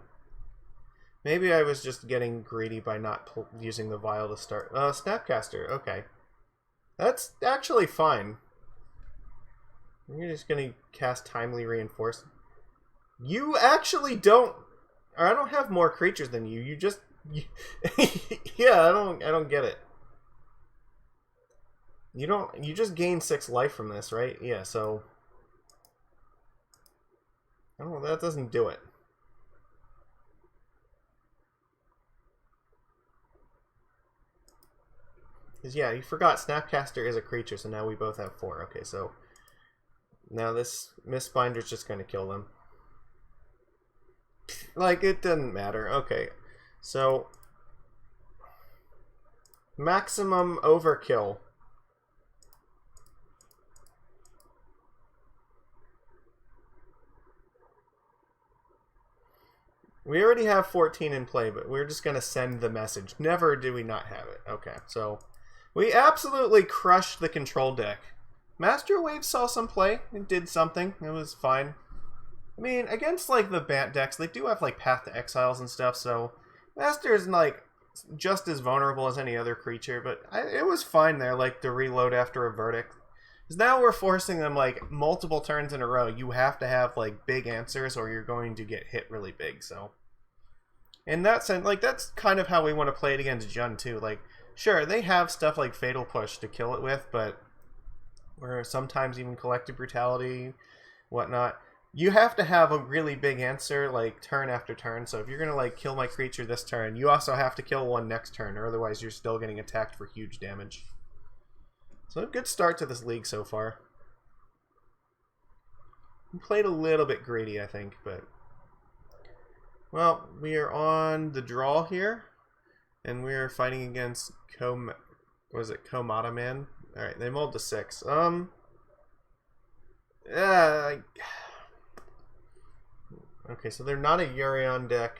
Maybe I was just getting greedy by not using the Vial to start... Snapcaster, okay. That's actually fine. You're just gonna cast Timely Reinforce. You actually don't... Or I don't have more creatures than you. You just... yeah, I don't get it. You just gain 6 life from this, right? Yeah, so... Oh, that doesn't do it. Because, yeah, you forgot Snapcaster is a creature, so now we both have 4. Okay, so... Now this Mistbinder's just going to kill them. Like, it doesn't matter. Okay, so... Maximum overkill. We already have 14 in play, but we're just going to send the message. Never do we not have it. Okay, so we absolutely crushed the control deck. Master Wave saw some play. It did something. It was fine. I mean, against, like, the Bant decks, they do have, like, Path to Exiles and stuff, so Master is, like, just as vulnerable as any other creature, but it was fine there, like, to reload after a Verdict. Because now we're forcing them, like, multiple turns in a row. You have to have, like, big answers or you're going to get hit really big, so... In that sense, like, that's kind of how we want to play it against Jund, too. Like, sure, they have stuff like Fatal Push to kill it with, but... Or sometimes even Collective Brutality, whatnot. You have to have a really big answer, like, turn after turn. So if you're going to, like, kill my creature this turn, you also have to kill one next turn, or otherwise you're still getting attacked for huge damage. So a good start to this league so far. We played a little bit greedy, I think, but... Well, we are on the draw here, and we are fighting against Komata Man? Alright, they mulled to 6. Yeah, okay, so they're not a Urion deck.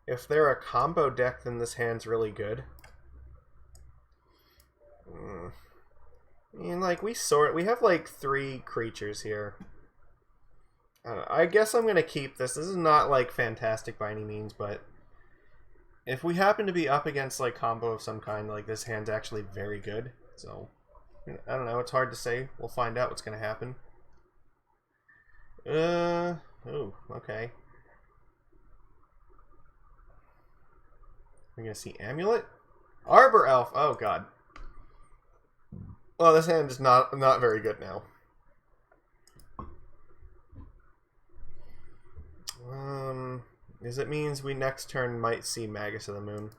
If they're a combo deck, then this hand's really good. I mean, like, we have, like, 3 creatures here. I don't know, I guess I'm gonna keep this. This is not, like, fantastic by any means, but if we happen to be up against, like, combo of some kind, like, this hand's actually very good. So, I don't know, it's hard to say. We'll find out what's gonna happen. Oh, okay. We're gonna see Amulet? Arbor Elf! Oh, God. Well, this hand is not very good now. Because it means we next turn might see Magus of the Moon.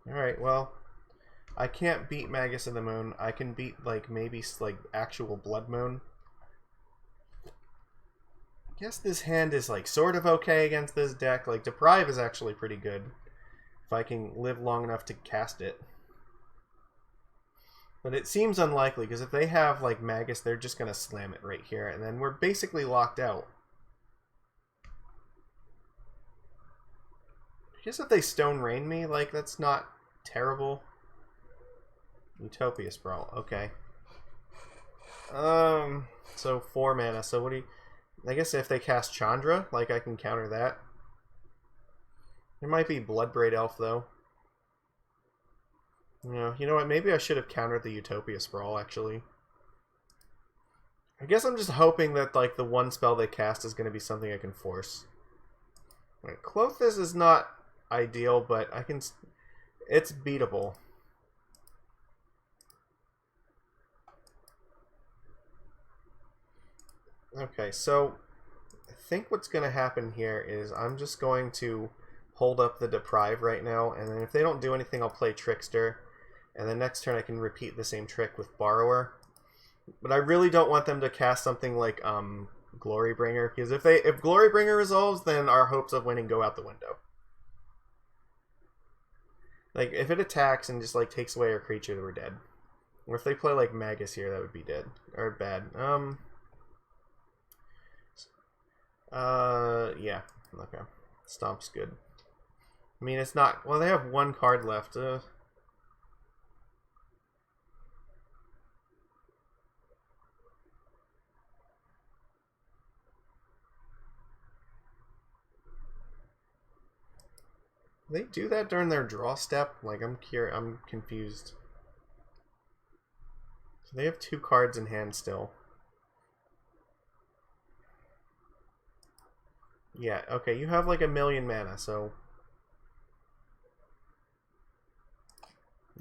Alright, well, I can't beat Magus of the Moon. I can beat, like, maybe, like, actual Blood Moon. guess this hand is like sort of okay against this deck. Like Deprive is actually pretty good if I can live long enough to cast it. But it seems unlikely because if they have like Magus, they're just gonna slam it right here, and then we're basically locked out. I guess if they Stone Rain me, like that's not terrible. Utopia Sprawl, okay. So 4 mana. So what do you? I guess if they cast Chandra, like I can counter that. There might be Bloodbraid Elf though. You know what? Maybe I should have countered the Utopia Sprawl actually. I guess I'm just hoping that like the one spell they cast is going to be something I can force. Right, Clothis is not ideal, but I can. It's beatable. Okay, so I think what's going to happen here is I'm just going to hold up the Deprive right now, and then if they don't do anything, I'll play Trickster, and the next turn I can repeat the same trick with Borrower. But I really don't want them to cast something like Glorybringer, because if Glorybringer resolves, then our hopes of winning go out the window. Like, if it attacks and just like takes away our creature, then we're dead. Or if they play like Magus here, that would be dead. Or bad. Yeah. Okay. Stomp's good. I mean, it's not... Well, they have one card left. They do that during their draw step? Like, I'm confused. So they have 2 cards in hand still. Yeah, okay, you have like 1,000,000 mana, so...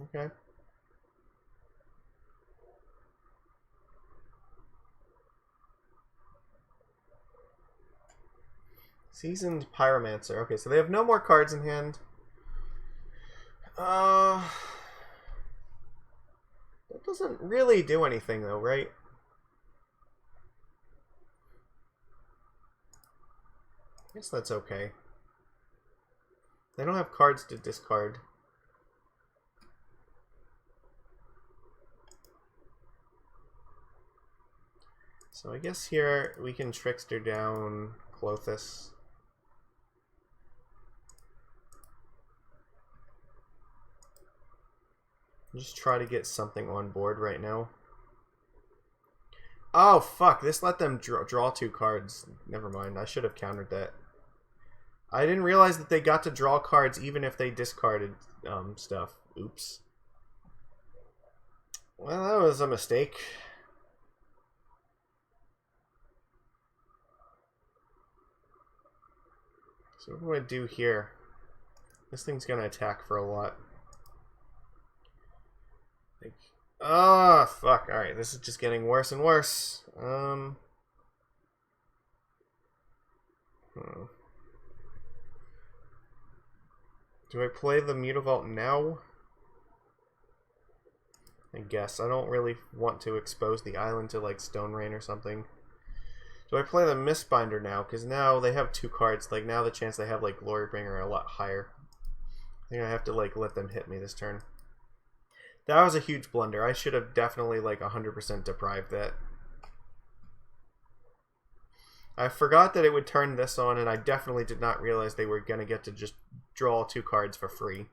Okay. Seasoned Pyromancer. Okay, so they have no more cards in hand. That doesn't really do anything though, right? I guess that's okay. They don't have cards to discard. So I guess here we can Trickster down Clothis. Just try to get something on board right now. Oh, fuck. This let them draw 2 cards. Never mind. I should have countered that. I didn't realize that they got to draw cards even if they discarded stuff. Oops. Well, that was a mistake. So what do I do here? This thing's gonna attack for a lot. Oh, fuck. Alright, this is just getting worse and worse. Do I play the Mutavault now? I guess. I don't really want to expose the island to, like, Stone Rain or something. Do I play the Mistbinder now? Because now they have 2 cards. Like, now the chance they have, like, Glorybringer are a lot higher. I think I have to, like, let them hit me this turn. That was a huge blunder. I should have definitely, like, 100% deprived that. I forgot that it would turn this on, and I definitely did not realize they were going to get to just draw 2 cards for free.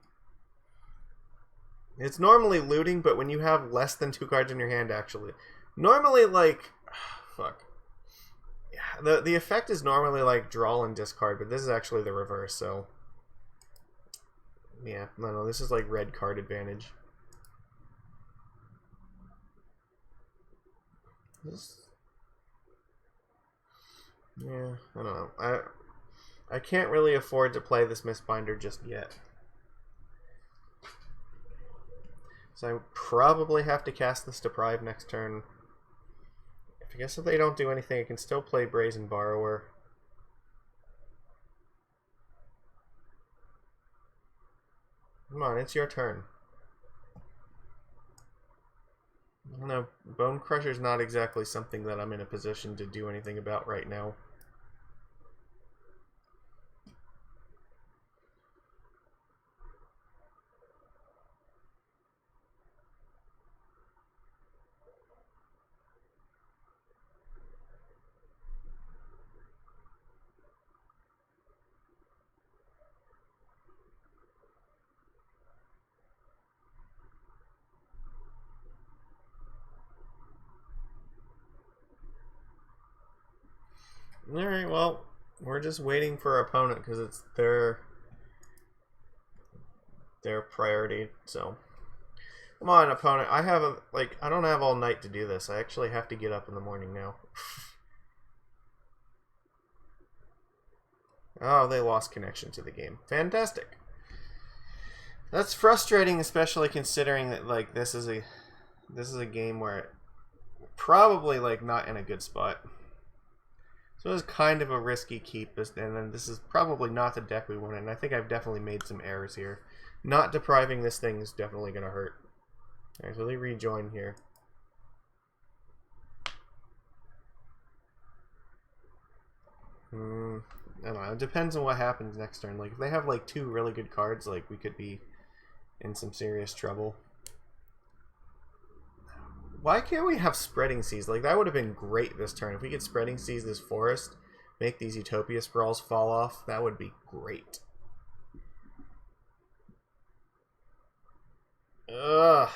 It's normally looting, but when you have less than 2 cards in your hand, actually... Normally, like... Fuck. Yeah, the effect is normally, like, draw and discard, but this is actually the reverse, so... Yeah, no, this is, like, red card advantage. Yeah, I don't know. I can't really afford to play this Mistbinder just yet. So I probably have to cast this Deprive next turn. I guess if they don't do anything, I can still play Brazen Borrower. Come on, it's your turn. No, Bone Crusher's not exactly something that I'm in a position to do anything about right now. Alright, well, we're just waiting for our opponent because it's their priority, so. Come on, opponent. I don't have all night to do this. I actually have to get up in the morning now. Oh, they lost connection to the game. Fantastic. That's frustrating, especially considering that like this is a game where probably like not in a good spot. So it was kind of a risky keep, and then this is probably not the deck we wanted, and I think I've definitely made some errors here. Not depriving this thing is definitely going to hurt. Alright, so they rejoin here. I don't know, it depends on what happens next turn. Like, if they have like 2 really good cards, like, we could be in some serious trouble. Why can't we have Spreading Seas? Like, that would have been great this turn. If we could Spreading Seas this forest, make these Utopia Sprawls fall off, that would be great. Ugh.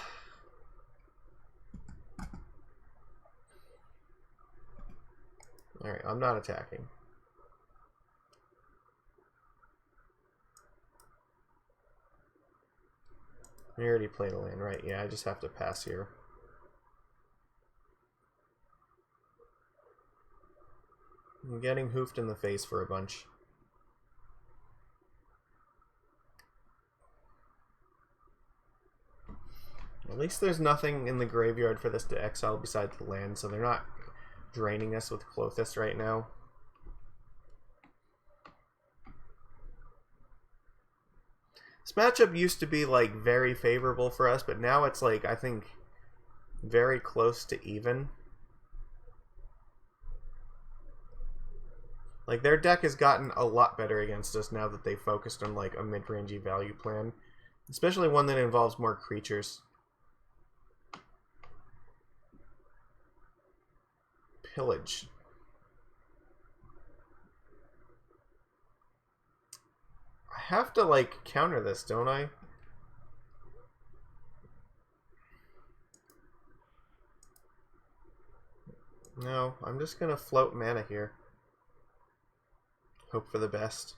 Alright, I'm not attacking. We already played a land, right? Yeah, I just have to pass here. I'm getting hoofed in the face for a bunch. At least there's nothing in the graveyard for this to exile besides the land, so they're not draining us with Klothys right now. This matchup used to be like very favorable for us, but now it's like, I think, very close to even. Like, their deck has gotten a lot better against us now that they focused on like a mid-rangey value plan, especially one that involves more creatures. Pillage. I have to like counter this, don't I? No, I'm just gonna float mana here. Hope for the best.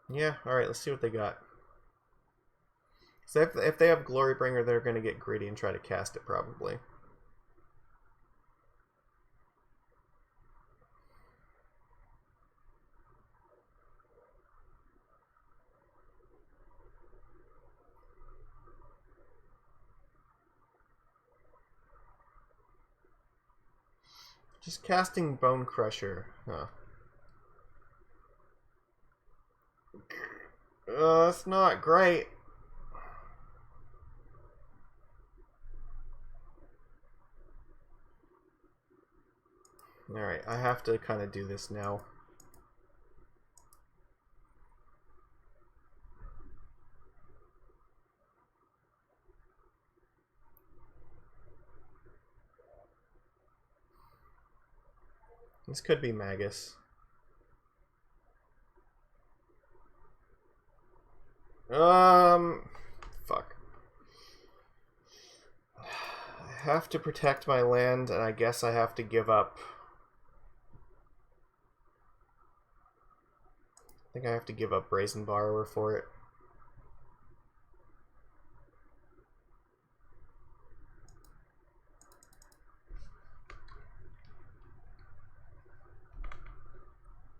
Yeah, alright, let's see what they got. So if they have Glorybringer, they're going to get greedy and try to cast it, probably. Just casting Bone Crusher. Huh. That's not great. Alright, I have to kind of do this now. This could be Magus. Fuck. I have to protect my land, and I guess I have to give up. I think I have to give up Brazen Borrower for it.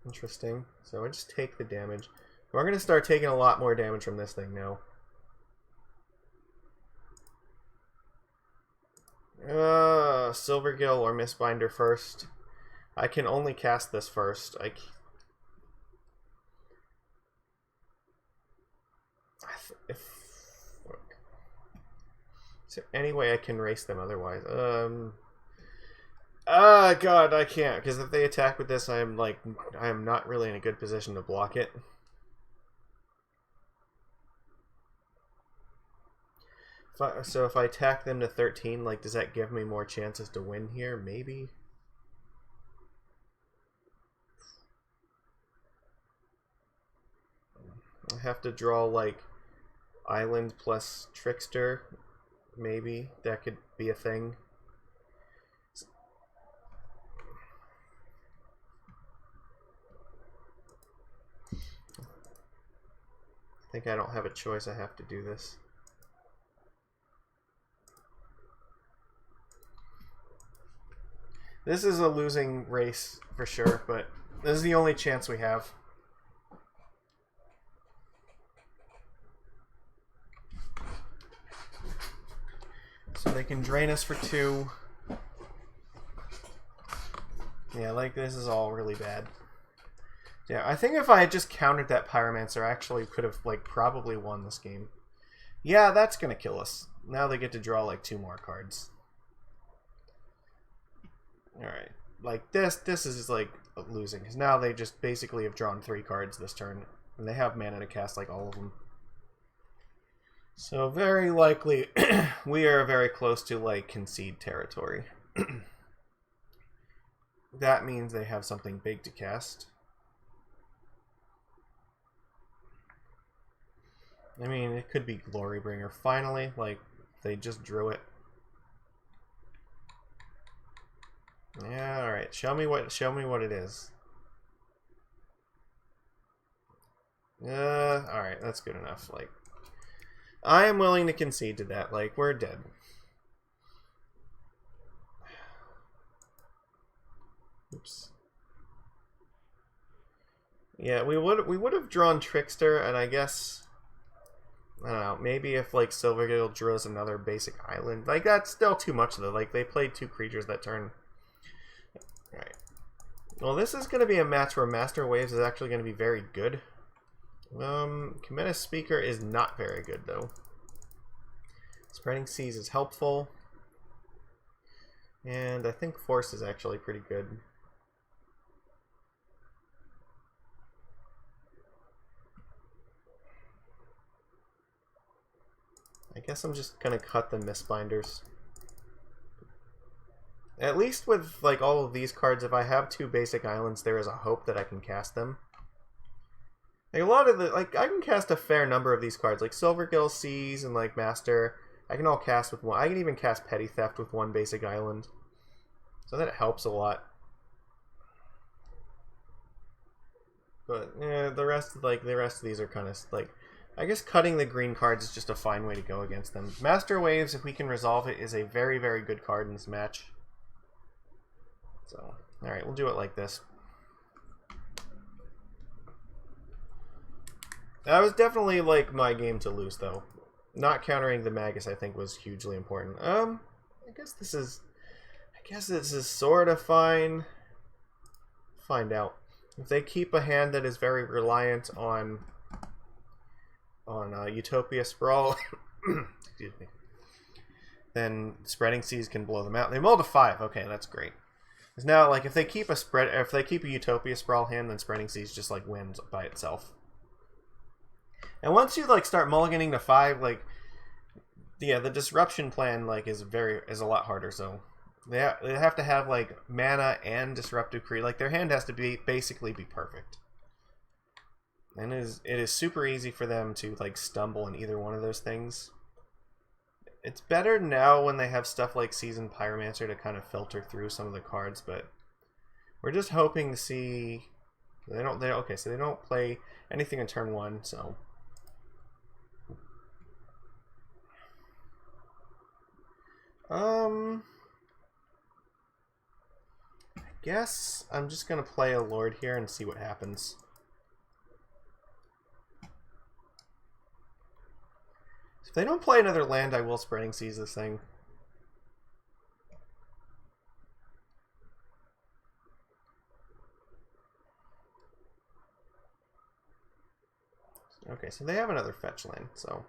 Interesting. So I just take the damage. We're going to start taking a lot more damage from this thing now. Silvergill or Mistbinder first. I can only cast this first. Is there any way I can race them otherwise? God, I can't, because if they attack with this, I am not really in a good position to block it. So if I attack them to 13, like, does that give me more chances to win here? Maybe. I have to draw like Island plus Trickster, maybe that could be a thing. I think I don't have a choice. I have to do this. This is a losing race for sure, but this is the only chance we have. So they can drain us for 2. Yeah, like this is all really bad. Yeah, I think if I had just countered that Pyromancer, I actually could have like probably won this game. Yeah, that's gonna kill us. Now they get to draw like 2 more cards. Alright. Like this is just like losing. Because now they just basically have drawn 3 cards this turn. And they have mana to cast like all of them. So very likely we are very close to like concede territory. That means they have something big to cast. I mean, it could be Glorybringer. Finally, like, they just drew it. Yeah, alright. Show me what it is. Alright, that's good enough. Like, I am willing to concede to that. Like, we're dead. Oops. Yeah, we would have drawn Trickster, and I guess I don't know, maybe if like Silvergill draws another basic island. Like that's still too much though. Like they played 2 creatures that turn. Alright. Well, this is gonna be a match where Master Waves is actually gonna be very good. Cometa Speaker is not very good though. Spreading Seas is helpful. And I think Force is actually pretty good. I guess I'm just gonna cut the Mistbinders. At least with like all of these cards, if I have 2 basic islands, there is a hope that I can cast them. Like a lot of the I can cast a fair number of these cards, like Silvergill, Seas, and like Master. I can all cast with 1. I can even cast Petty Theft with 1 basic island, so that helps a lot. But yeah, the rest of these are kind of like. I guess cutting the green cards is just a fine way to go against them. Master Waves, if we can resolve it, is a very, very good card in this match. So, alright, we'll do it like this. That was definitely, like, my game to lose, though. Not countering the Magus, I think, was hugely important. I guess this is sort of fine. Find out. If they keep a hand that is very reliant on Utopia Sprawl, excuse me, then Spreading Seas can blow them out. They mulled to 5. Okay, that's great. Because now, like, if they keep a Utopia Sprawl hand, then Spreading Seas just like wins by itself. And once you like start mulliganing to 5, like, yeah, the disruption plan like is a lot harder. So they have to have like mana and disruptive create. Like their hand has to basically be perfect. And it is super easy for them to like stumble in either one of those things. It's better now when they have stuff like Seasoned Pyromancer to kind of filter through some of the cards, but we're just hoping to see so they don't play anything in turn 1, so I guess I'm just gonna play a Lord here and see what happens. If they don't play another land, I will Spreading Seas this thing. Okay, so they have another fetch land, so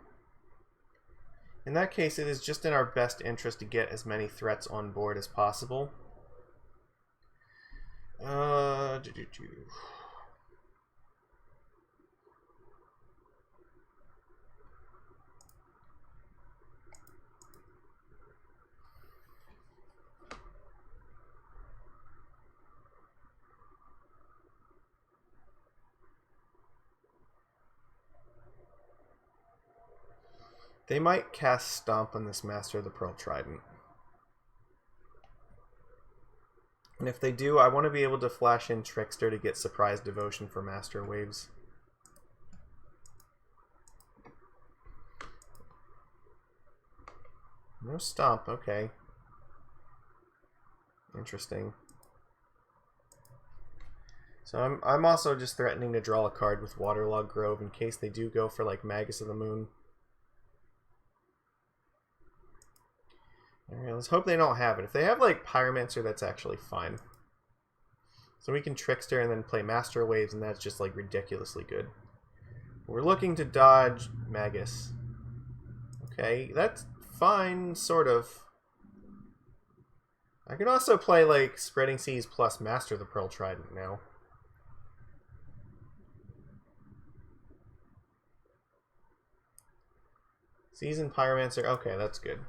in that case, it is just in our best interest to get as many threats on board as possible. They might cast Stomp on this Master of the Pearl Trident. And if they do, I want to be able to flash in Trickster to get Surprise Devotion for Master Waves. No Stomp, okay. Interesting. So I'm also just threatening to draw a card with Waterlogged Grove in case they do go for like Magus of the Moon. Alright, let's hope they don't have it. If they have like Pyromancer, that's actually fine. So we can Trickster and then play Master Waves, and that's just like ridiculously good. We're looking to dodge Magus. Okay, that's fine, sort of. I can also play like Spreading Seas plus Master the Pearl Trident now. Seasoned Pyromancer, okay, that's good.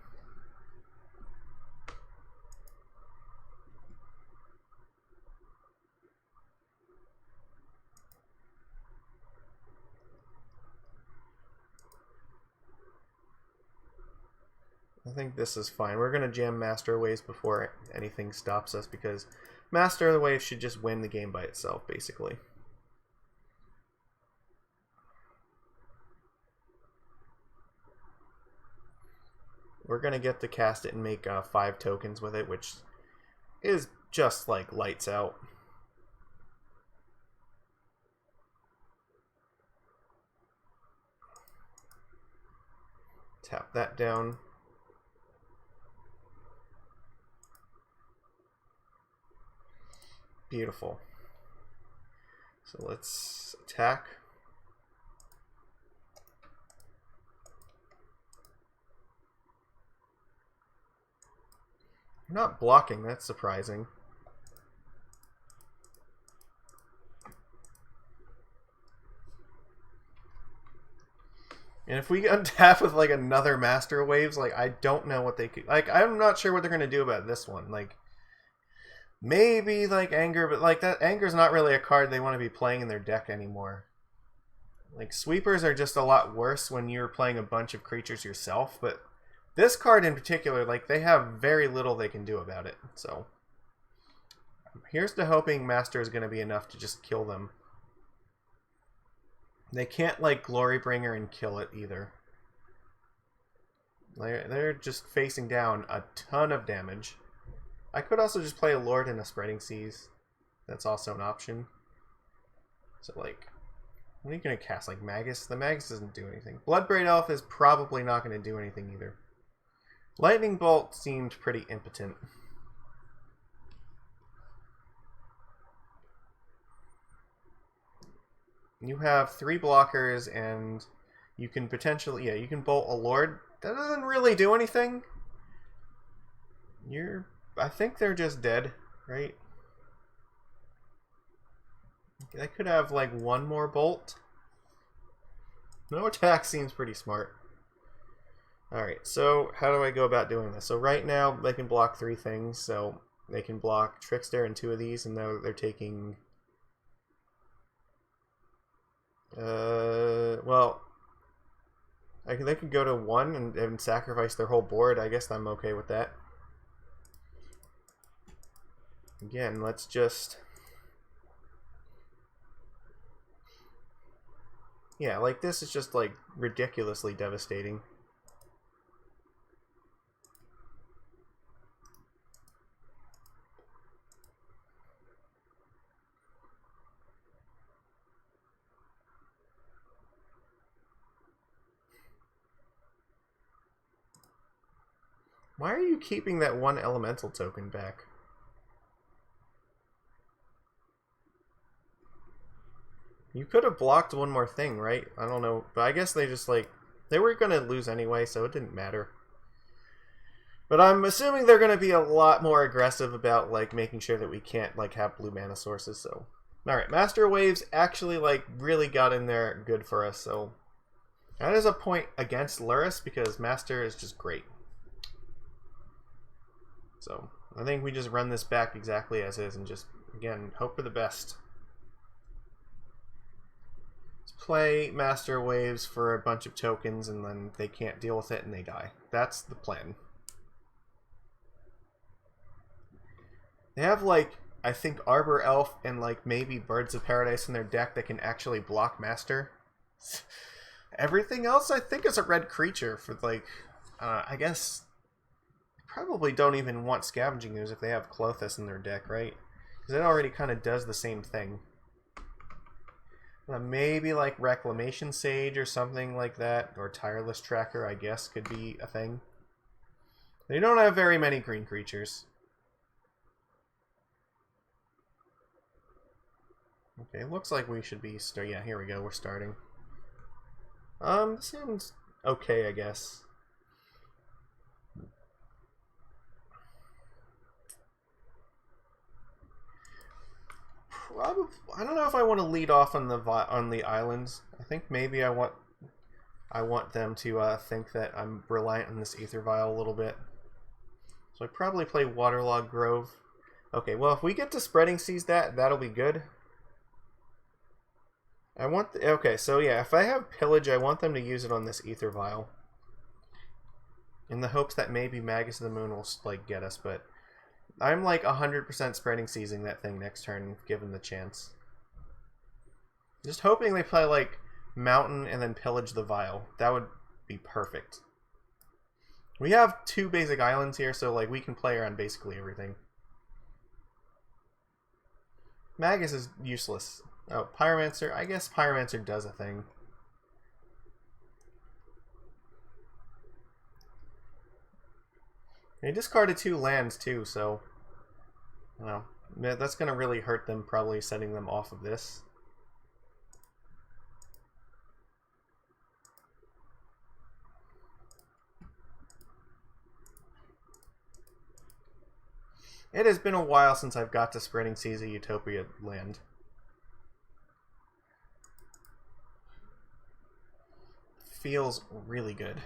I think this is fine. We're going to jam Master Waves before anything stops us because Master of the Waves should just win the game by itself, basically. We're going to get to cast it and make 5 tokens with it, which is just like lights out. Tap that down. Beautiful. So let's attack. You're not blocking, that's surprising. And if we untap with like another Master Waves, like I don't know what they could, like I'm not sure what they're gonna do about this one. Like maybe like Anger, but like that Anger's not really a card they want to be playing in their deck anymore. Like Sweepers are just a lot worse when you're playing a bunch of creatures yourself, but this card in particular, like they have very little they can do about it. So here's to hoping Master is going to be enough to just kill them. They can't like Glorybringer and kill it either. They're just facing down a ton of damage. I could also just play a Lord and a Spreading Seas. That's also an option. So like, what are you going to cast? Like Magus? The Magus doesn't do anything. Bloodbraid Elf is probably not going to do anything either. Lightning Bolt seemed pretty impotent. You have 3 blockers and you can potentially, yeah, you can bolt a Lord. That doesn't really do anything. I think they're just dead, right? I could have like 1 more bolt. No attack seems pretty smart. Alright, so how do I go about doing this? So right now they can block 3 things. So they can block Trickster and 2 of these, and they're taking... well, they could go to 1 and sacrifice their whole board. I guess I'm okay with that. Again, let's just... yeah, like this is just like ridiculously devastating. Why are you keeping that 1 elemental token back? You could have blocked 1 more thing, right? I don't know. But I guess they just like... they were going to lose anyway, so it didn't matter. But I'm assuming they're going to be a lot more aggressive about like making sure that we can't like have blue mana sources, so... Alright, Master Waves actually like really got in there good for us, so... that is a point against Lurrus because Master is just great. So, I think we just run this back exactly as is and just, again, hope for the best. Let's play Master Waves for a bunch of tokens, and then they can't deal with it and they die. That's the plan. They have, like, I think Arbor Elf and, like, maybe Birds of Paradise in their deck that can actually block Master. Everything else, I think, is a red creature for, like, I guess... Probably don't even want Scavenging Ooze if they have Klothys in their deck, right? Because it already kind of does the same thing. Maybe like Reclamation Sage or something like that, or Tireless Tracker, I guess, could be a thing. They don't have very many green creatures. Okay, looks like we should be yeah, here we go, we're starting. This seems okay, I guess. Probably, I don't know if I want to lead off on the islands. I think maybe I want them to think that I'm reliant on this Aether Vial a little bit. So I probably play Waterlogged Grove. Okay, well if we get to Spreading Seas that'll be good. I want okay, so yeah, if I have Pillage, I want them to use it on this Aether Vial. In the hopes that maybe Magus of the Moon will like get us, but I'm like 100% Spreading Seasing that thing next turn, given the chance. Just hoping they play like Mountain and then Pillage the Vial. That would be perfect. We have 2 basic islands here, so like we can play around basically everything. Magus is useless. Oh, Pyromancer. I guess Pyromancer does a thing. They discarded 2 lands too, so you know that's gonna really hurt them. Probably setting them off of this. It has been a while since I've got to Spreading Seas a Utopia land. Feels really good.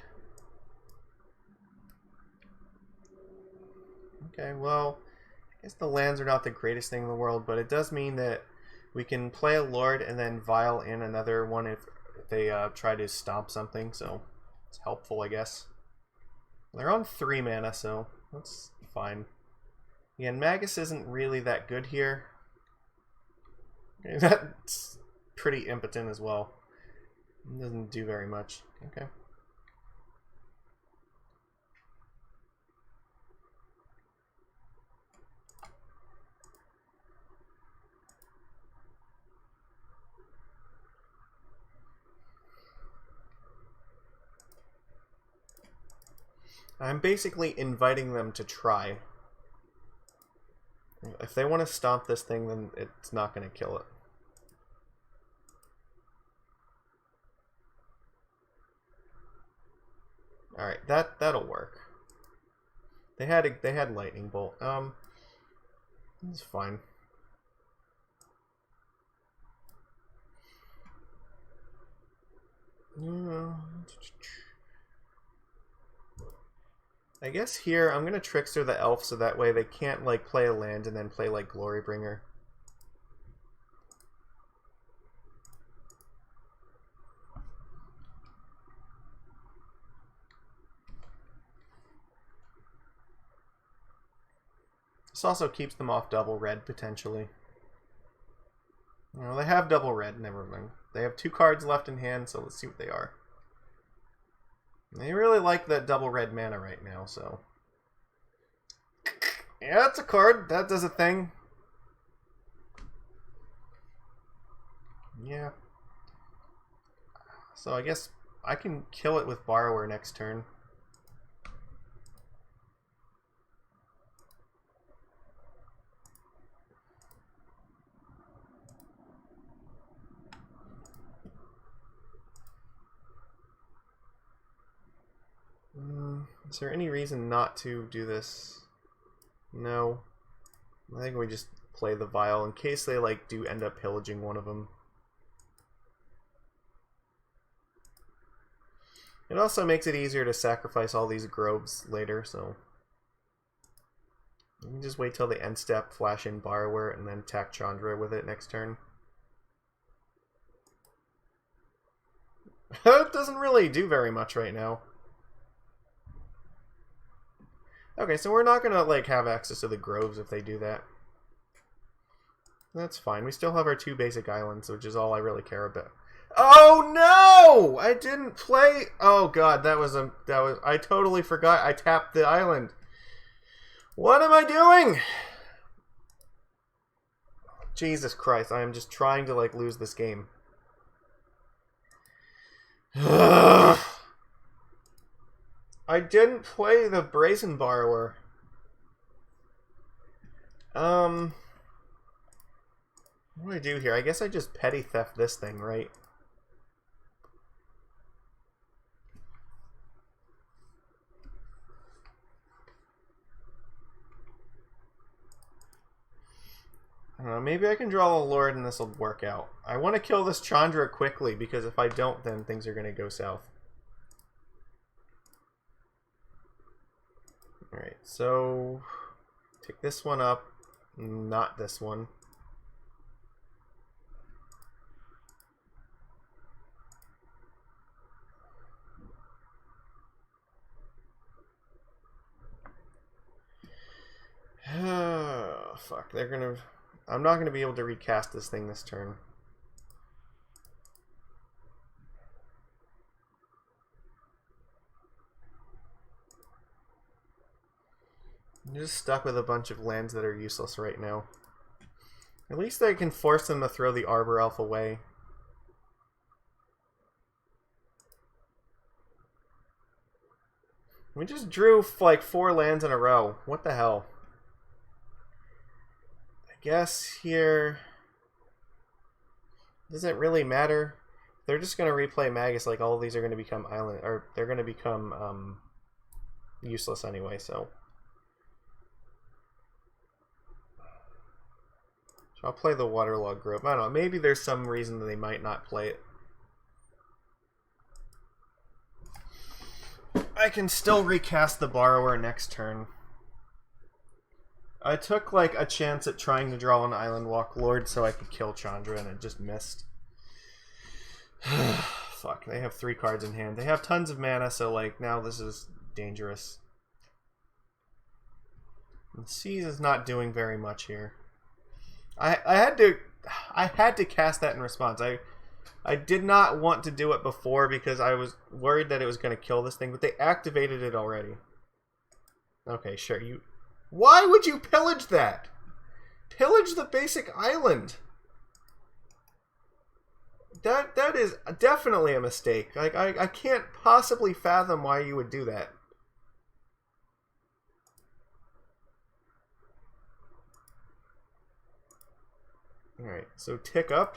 Okay, well, I guess the lands are not the greatest thing in the world, but it does mean that we can play a Lord and then Vial in another one if they try to stomp something, so it's helpful, I guess. They're on 3 mana, so that's fine. Yeah, and Magus isn't really that good here. Okay, that's pretty impotent as well. It doesn't do very much. Okay. I'm basically inviting them to try. If they want to stomp this thing, then it's not going to kill it. All right, that'll work. They had Lightning Bolt. It's fine. I guess here I'm gonna Trickster the Elf so that way they can't like play a land and then play like Glorybringer. This also keeps them off double red potentially. Well, they have double red, never mind. They have 2 cards left in hand, so let's see what they are. They really like that double red mana right now, so... Yeah, that's a card. That does a thing. Yeah. So I guess I can kill it with Borrower next turn. Is there any reason not to do this? No. I think we just play the Vial in case they like do end up pillaging one of them. It also makes it easier to sacrifice all these groves later, so you can just wait till the end step, flash in Borrower, and then attack Chandra with it next turn. It doesn't really do very much right now. Okay, so we're not gonna like have access to the groves if they do that. That's fine. We still have our 2 basic islands, which is all I really care about. Oh no! I didn't play. Oh god, that was I totally forgot. I tapped the island. What am I doing? Jesus Christ! I am just trying to like lose this game. I didn't play the Brazen Borrower. What do I do here? I guess I just petty theft this thing, right? I don't know, maybe I can draw a Lord and this will work out. I want to kill this Chandra quickly because if I don't, then things are going to go south. Alright, so take this one up, not this one. Oh, fuck, they're gonna... I'm not gonna be able to recast this thing this turn. I'm just stuck with a bunch of lands that are useless right now. At least I can force them to throw the Arbor Elf away. We just drew like 4 lands in a row. What the hell? I guess here... Does it really matter? They're just going to replay Magus, like all of these are going to become island, or they're going to become useless anyway, so... So I'll play the Waterlog Grove. I don't know, maybe there's some reason that they might not play it. I can still recast the Borrower next turn. I took like a chance at trying to draw an Island Walk Lord so I could kill Chandra and it just missed. Fuck, they have 3 cards in hand. They have tons of mana, so like now this is dangerous. And Seas is not doing very much here. I had to cast that in response. I did not want to do it before because I was worried that it was going to kill this thing, but they activated it already. Okay, sure. Why would you pillage that? Pillage the basic island. That is definitely a mistake. Like I can't possibly fathom why you would do that. Alright, so tick up.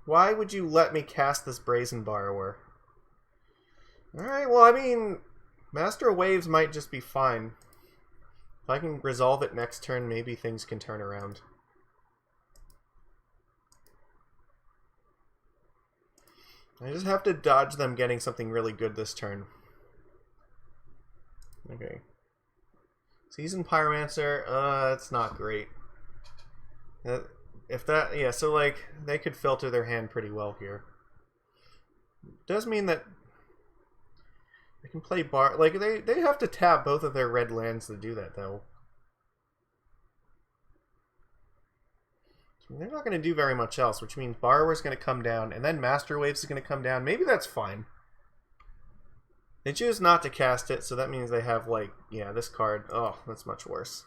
Why would you let me cast this Brazen Borrower? Alright, well, I mean, Master of Waves might just be fine. If I can resolve it next turn, maybe things can turn around. I just have to dodge them getting something really good this turn. Okay. Seasoned Pyromancer, that's not great. If that, yeah, so like, they could filter their hand pretty well here. Does mean that they can play like, they have to tap both of their red lands to do that, though. So they're not going to do very much else, which means Borrower's going to come down, and then Master Waves is going to come down. Maybe that's fine. They choose not to cast it, so that means they have, like, yeah, this card. Oh, that's much worse.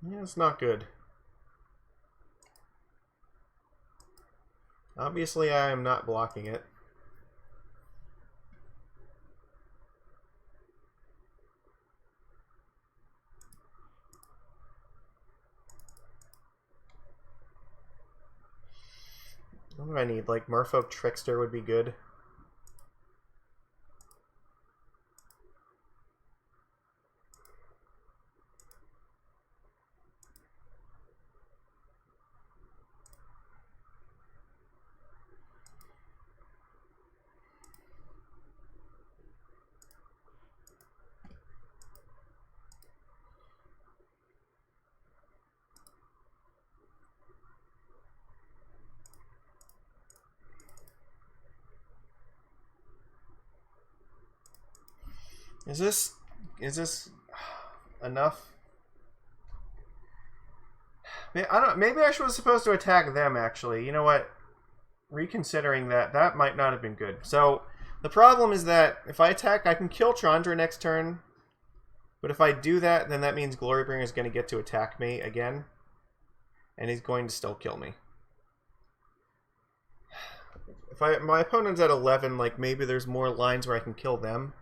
Yeah, it's not good. Obviously, I am not blocking it. What do I need? Like, Merfolk Trickster would be good. Is this enough? I don't. Maybe I was supposed to attack them. Actually, you know what? Reconsidering that might not have been good. So the problem is that if I attack, I can kill Chandra next turn. But if I do that, then that means Glorybringer is going to get to attack me again, and he's going to still kill me. If my opponent's at 11, like maybe there's more lines where I can kill them.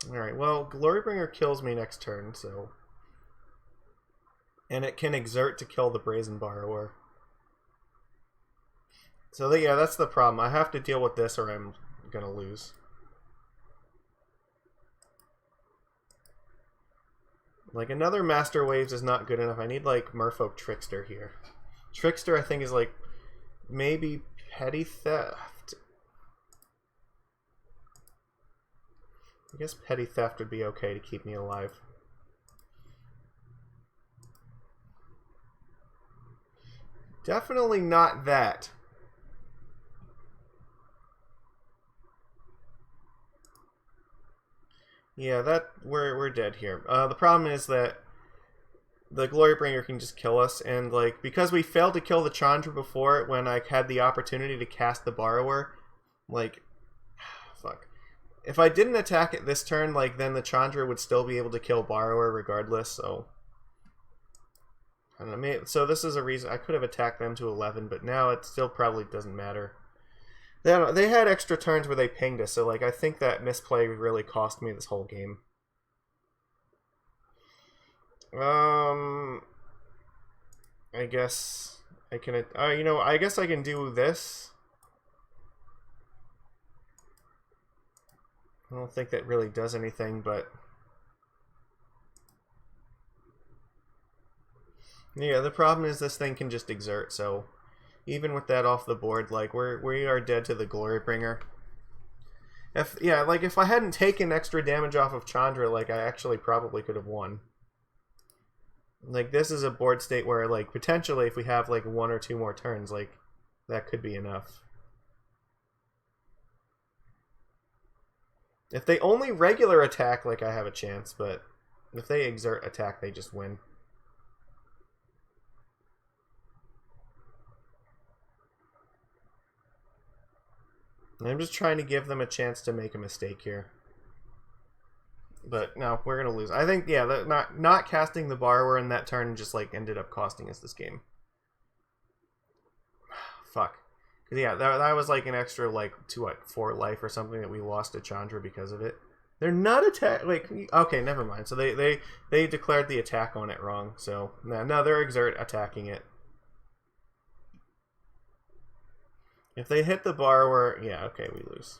Alright, well, Glorybringer kills me next turn, so... And it can exert to kill the Brazen Borrower. So, yeah, that's the problem. I have to deal with this or I'm gonna lose. Like, another Master Waves is not good enough. I need, like, Merfolk Trickster here. Trickster, I think, is, like, maybe Petty Theft. I guess Petty Theft would be okay to keep me alive. Definitely not that. Yeah, we're dead here. The problem is that the Glorybringer can just kill us, and like because we failed to kill the Chandra before when I had the opportunity to cast the Borrower, like fuck. If I didn't attack it this turn, like then the Chandra would still be able to kill Borrower regardless, so I don't know, so this is a reason I could have attacked them to 11, but now it still probably doesn't matter. They had extra turns where they pinged us, so like I think that misplay really cost me this whole game. I guess I can. You know, I guess I can do this. I don't think that really does anything, but yeah, the problem is this thing can just exert, so even with that off the board, like we are dead to the Glorybringer. If I hadn't taken extra damage off of Chandra, like I actually probably could have won. Like this is a board state where like potentially if we have like 1 or 2 more turns, like that could be enough. If they only regular attack, like I have a chance, but if they exert attack, they just win. I'm just trying to give them a chance to make a mistake here. But no, we're gonna lose. I think yeah, not casting the Borrower in that turn just like ended up costing us this game. Fuck. Yeah, that was like an extra like 4 life or something that we lost to Chandra because of it. They're not attack like okay, never mind. So they declared the attack on it wrong. So no, they're exert attacking it. If they hit the Borrower, yeah, okay, we lose.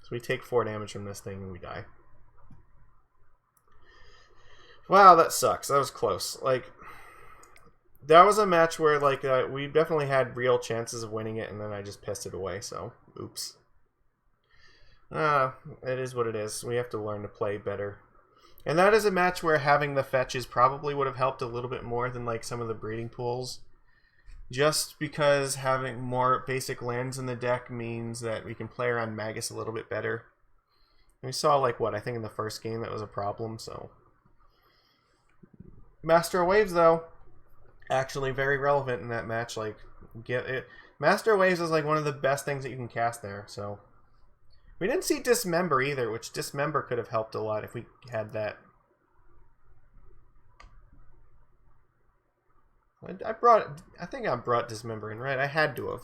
So we take 4 damage from this thing and we die. Wow, that sucks. That was close. Like, that was a match where, like, we definitely had real chances of winning it, and then I just pissed it away, so, oops. It is what it is. We have to learn to play better. And that is a match where having the fetches probably would have helped a little bit more than, like, some of the breeding pools. Just because having more basic lands in the deck means that we can play around Magus a little bit better. And we saw, like, what, I think in the first game that was a problem, so... Master of Waves, though, actually very relevant in that match. Like, get it. Master of Waves is like one of the best things that you can cast there. So we didn't see Dismember either, which Dismember could have helped a lot if we had that. I think I brought Dismember in, right? I had to have.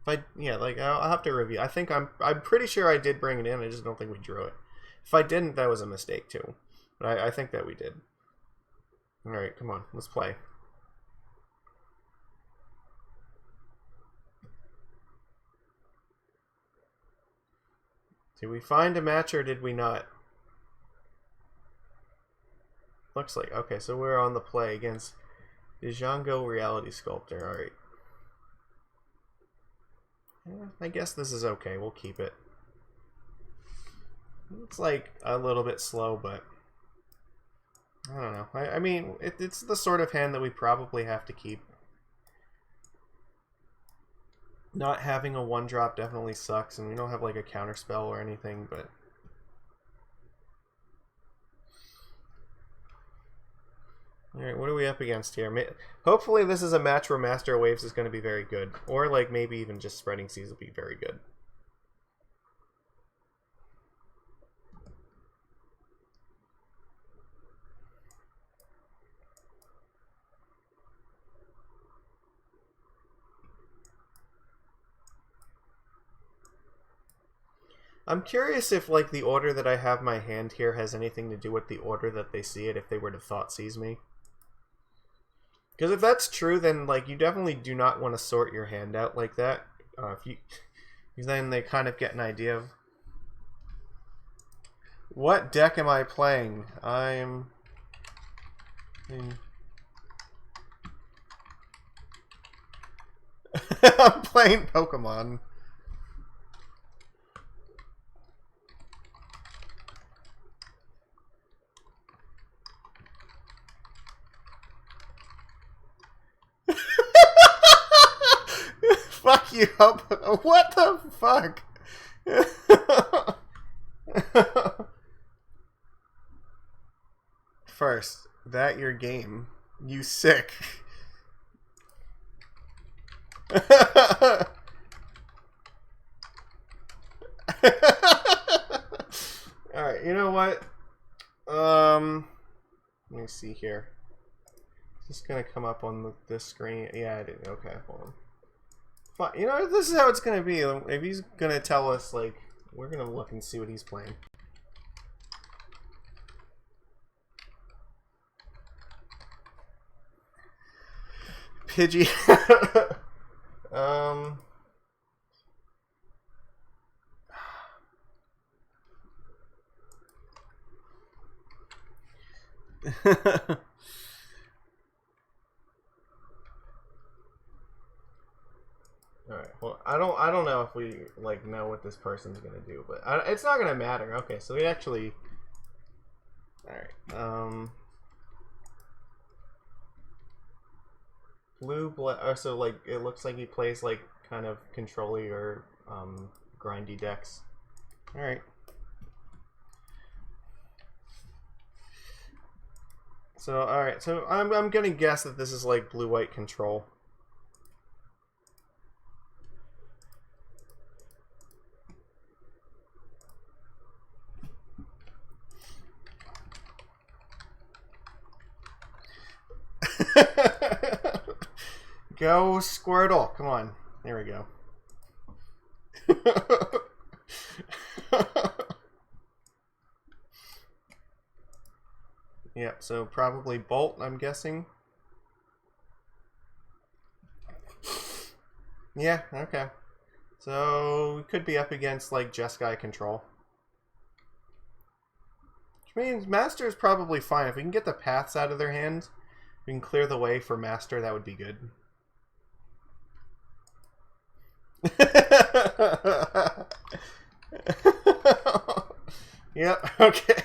I'll have to review. I'm pretty sure I did bring it in. I just don't think we drew it. If I didn't, that was a mistake too. But I think that we did. Alright, come on, let's play. Did we find a match or did we not? Looks like, okay, so we're on the play against Django Reality Sculptor, alright. I guess this is okay, we'll keep it. It's like a little bit slow, but I don't know. I mean, it's the sort of hand that we probably have to keep. Not having a 1-drop definitely sucks, and we don't have like a counter spell or anything, but... Alright, what are we up against here? Hopefully this is a match where Master of Waves is going to be very good. Or like maybe even just Spreading Seas will be very good. I'm curious if like the order that I have my hand here has anything to do with the order that they see it if they were to Thought Seize me. Because if that's true, then like you definitely do not want to sort your hand out like that. Then they kind of get an idea of what deck am I playing. I'm playing Pokemon. Fuck you up. What the fuck? First, that your game. You sick. Alright, you know what? Let me see here. Is this gonna come up on this screen? Yeah, I did. Okay, hold on. Fine. You know, this is how it's gonna be. If he's gonna tell us, like, we're gonna look and see what he's playing. Pidgey. Alright, well, I don't know if we, like, know what this person's gonna do, but it's not gonna matter. Okay, so we actually... Alright, so, like, it looks like he plays, like, kind of control-y or, grindy decks. Alright. So, alright, so I'm gonna guess that this is, like, blue-white control. Go Squirtle. Come on. There we go. Yep, so probably Bolt, I'm guessing. Yeah, okay. So we could be up against like Jeskai Control. Which means Master is probably fine. If we can get the paths out of their hand, we can clear the way for Master, that would be good. Yep, okay.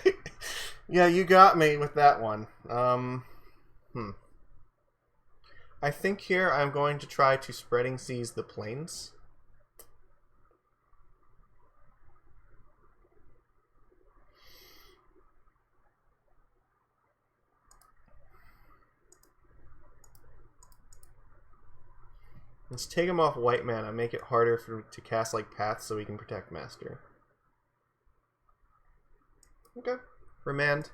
Yeah, you got me with that one. I think here I'm going to try to Spreading Seas the plains. Let's take him off white mana, make it harder to cast like paths so we can protect Master. Okay. Remand.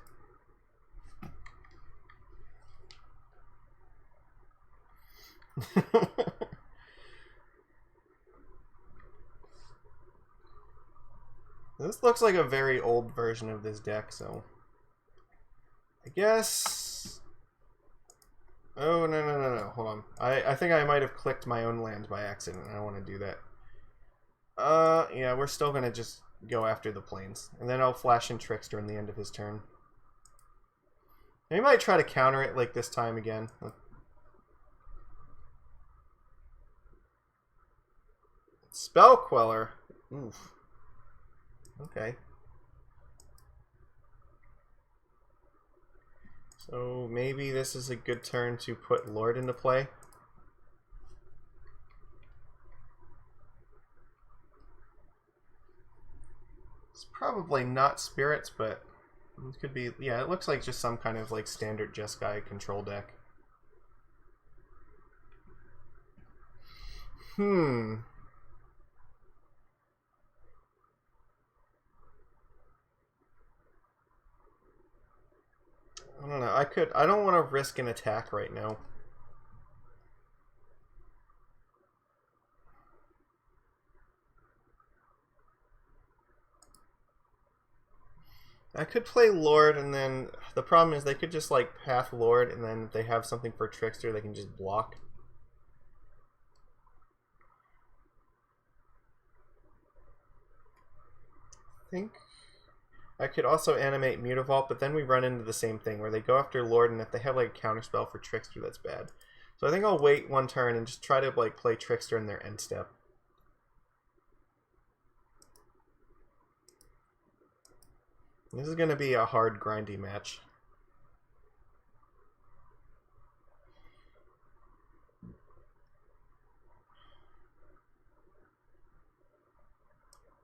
This looks like a very old version of this deck, so I guess... Oh, no. Hold on. I think I might have clicked my own land by accident. I don't want to do that. Yeah, we're still going to just go after the plains. And then I'll flash in Trickster in the end of his turn. He might try to counter it like this time again. Spell Queller. Oof. Okay. So maybe this is a good turn to put Lord into play. It's probably not Spirits, but it could be. Yeah, it looks like just some kind of like standard Jeskai control deck. I don't know. I don't want to risk an attack right now. I could play Lord, and then the problem is they could just like path Lord, and then if they have something for Trickster, they can just block. I think I could also animate Mutavault, but then we run into the same thing where they go after Lord, and if they have like a counterspell for Trickster, that's bad. So I think I'll wait one turn and just try to like play Trickster in their end step. This is going to be a hard, grindy match.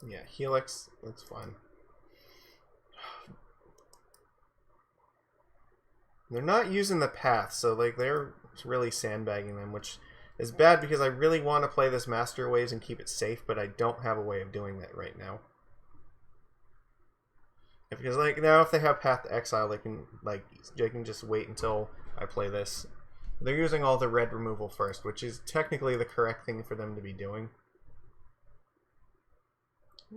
Yeah, Helix, that's fine. They're not using the path, so like they're really sandbagging them, which is bad because I really want to play this Master Waves and keep it safe, but I don't have a way of doing that right now. Because like now, if they have Path to Exile, they can just wait until I play this. They're using all the red removal first, which is technically the correct thing for them to be doing.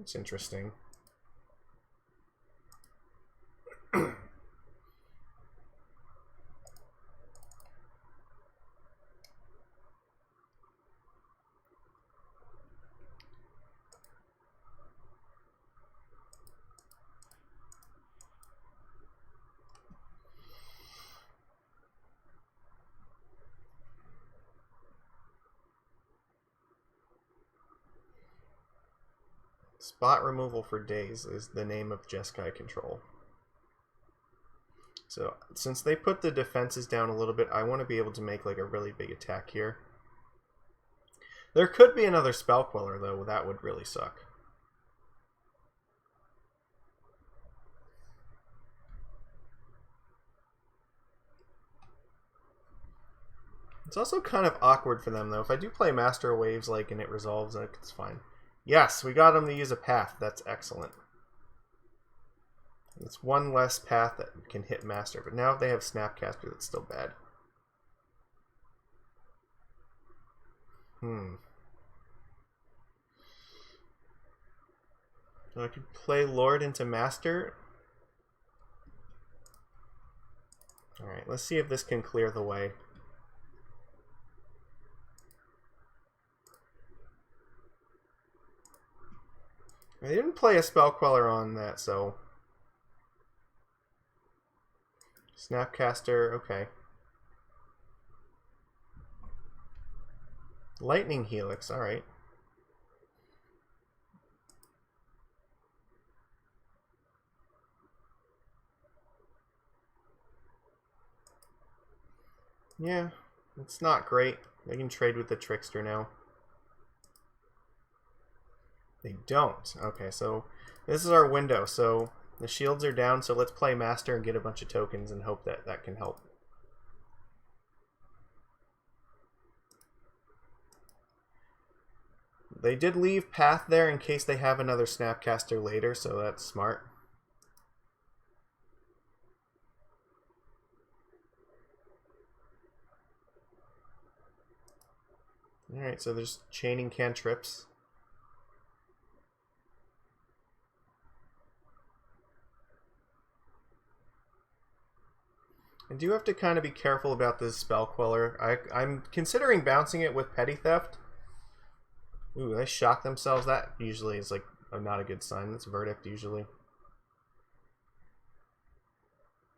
It's interesting. Spot removal for days is the name of Jeskai Control. So since they put the defenses down a little bit, I want to be able to make like a really big attack here. There could be another Spell Queller though, that would really suck. It's also kind of awkward for them though. If I do play Master Waves like and it resolves, it's fine. Yes, we got them to use a path. That's excellent. It's one less path that can hit Master, but now if they have Snapcaster, that's still bad. So I could play Lord into Master. Alright, let's see if this can clear the way. They didn't play a Spell Queller on that, so... Snapcaster, okay. Lightning Helix, alright. Yeah, it's not great. They can trade with the Trickster now. They don't. Okay, so this is our window. So the shields are down, so let's play Master and get a bunch of tokens and hope that that can help. They did leave Path there in case they have another Snapcaster later, so that's smart. Alright, so there's chaining cantrips. I do have to kind of be careful about this Spell Queller. I'm considering bouncing it with Petty Theft. Ooh, they shock themselves. That usually is like not a good sign. That's Verdict usually.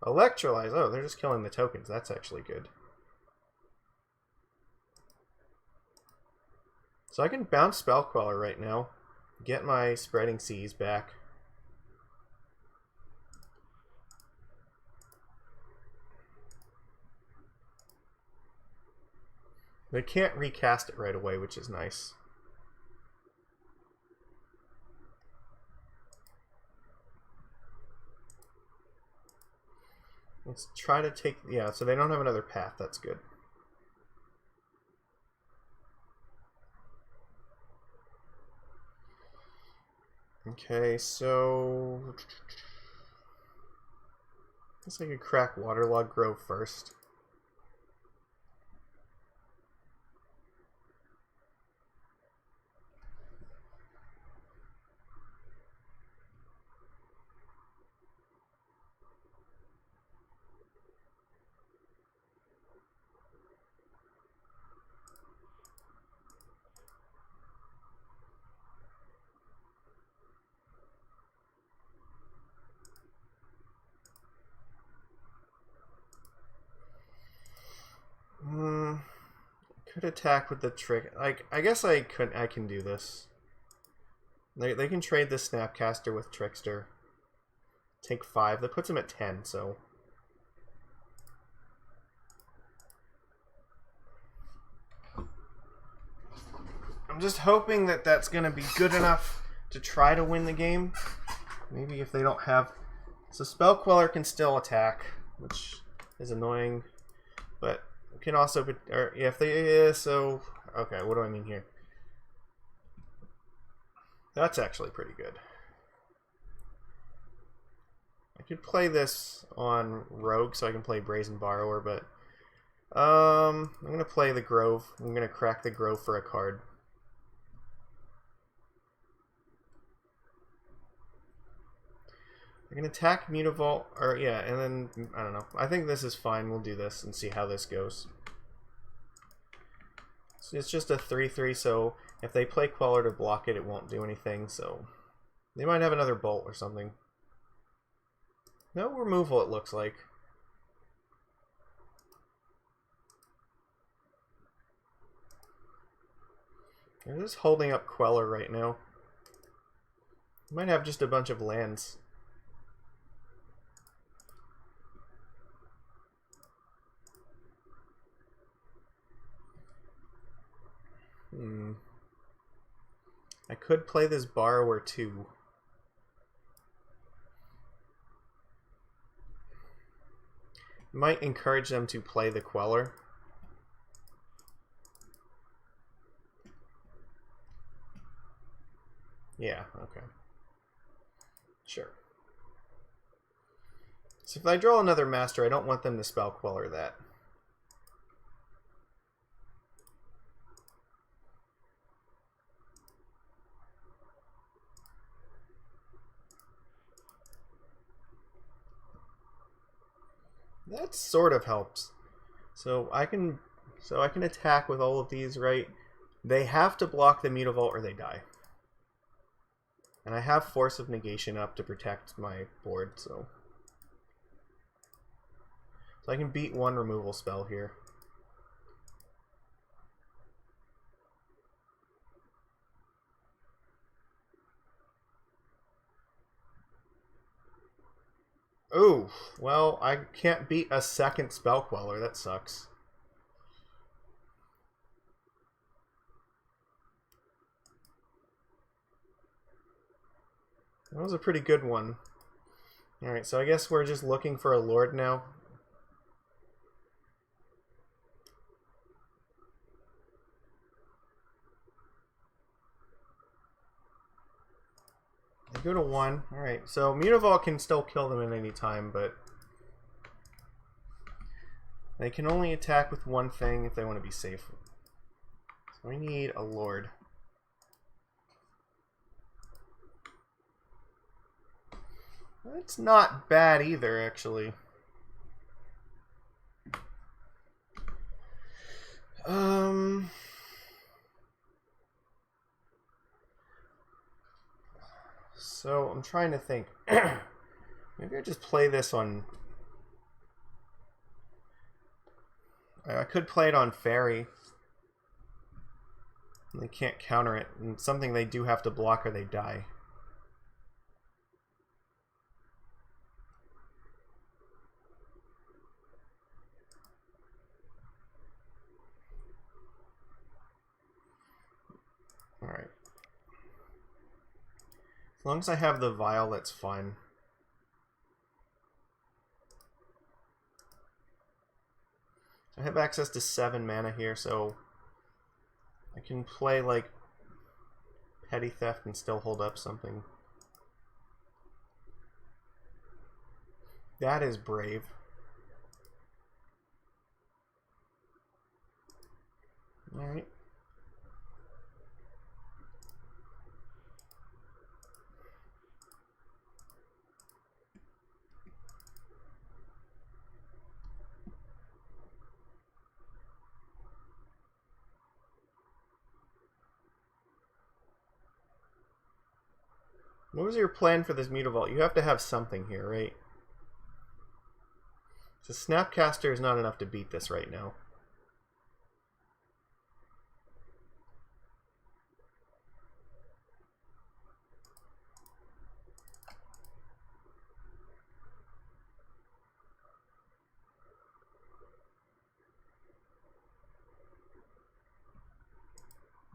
Electrolyze. Oh, they're just killing the tokens. That's actually good. So I can bounce Spell Queller right now. Get my Spreading Seas back. They can't recast it right away, which is nice. Let's try to take... Yeah, so they don't have another path. That's good. Okay, so... I guess I could crack Waterlogged Grove first. Could attack with the trick. Like, I guess I can do this. They can trade the Snapcaster with Trickster. Take 5. That puts him at 10, so... I'm just hoping that that's going to be good enough to try to win the game. Maybe if they don't have... So Spell Queller can still attack, which is annoying. But can also... Or if they... so... Okay, what do I mean here? That's actually pretty good. I could play this on Rogue so I can play Brazen Borrower, but... I'm going to play the Grove. I'm going to crack the Grove for a card. I can attack Mutavault, or yeah, and then, I don't know. I think this is fine. We'll do this and see how this goes. So it's just a 3/3, so if they play Queller to block it, it won't do anything, so... They might have another Bolt or something. No removal, it looks like. They're just holding up Queller right now. Might have just a bunch of lands. I could play this Borrower too. Might encourage them to play the Queller. Yeah, okay. Sure. So if I draw another Master, I don't want them to Spell Queller that. That sort of helps. So I can attack with all of these, right? They have to block the Mutavault or they die. And I have Force of Negation up to protect my board, so I can beat one removal spell here. Ooh, well, I can't beat a second Spell Queller. That sucks. That was a pretty good one. Alright, so I guess we're just looking for a Lord now. They go to 1. Alright, so Mutavault can still kill them at any time, but they can only attack with one thing if they want to be safe. So we need a Lord. That's not bad either, actually. So I'm trying to think. Maybe I just play this on... I could play it on Fairy. They can't counter it. And it's something they do have to block or they die. Alright. As long as I have the vial, that's fine. I have access to 7 mana here, so I can play like Petty Theft and still hold up something. That is brave. Alright. What was your plan for this Mutavault? You have to have something here, right? So Snapcaster is not enough to beat this right now.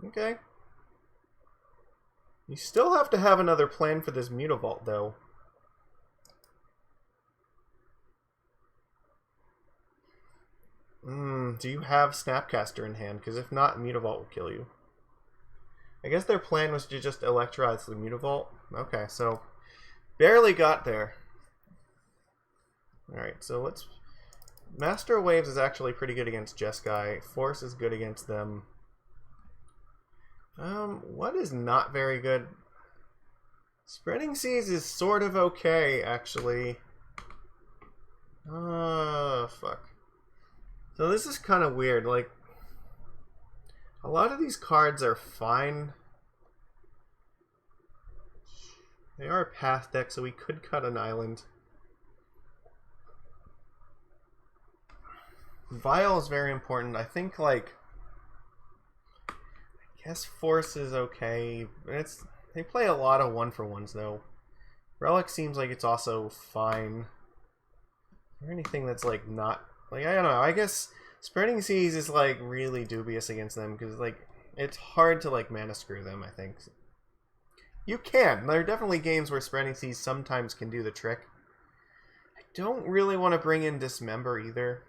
Okay. You still have to have another plan for this Mutavault, though. Do you have Snapcaster in hand? Because if not, Mutavault will kill you. I guess their plan was to just electrolyze the Mutavault. Okay, so barely got there. Alright, so let's... Master Waves is actually pretty good against Jeskai. Force is good against them. What is not very good? Spreading Seas is sort of okay, actually. Fuck. So this is kind of weird, like... A lot of these cards are fine. They are a path deck, so we could cut an island. Vial is very important. I think, like... I guess Force is okay. They play a lot of 1-for-1s, though. Relic seems like it's also fine. Is there anything that's, like, not... Like, I don't know. I guess Spreading Seas is, like, really dubious against them, because, like, it's hard to, like, mana screw them, I think. You can. There are definitely games where Spreading Seas sometimes can do the trick. I don't really want to bring in Dismember, either.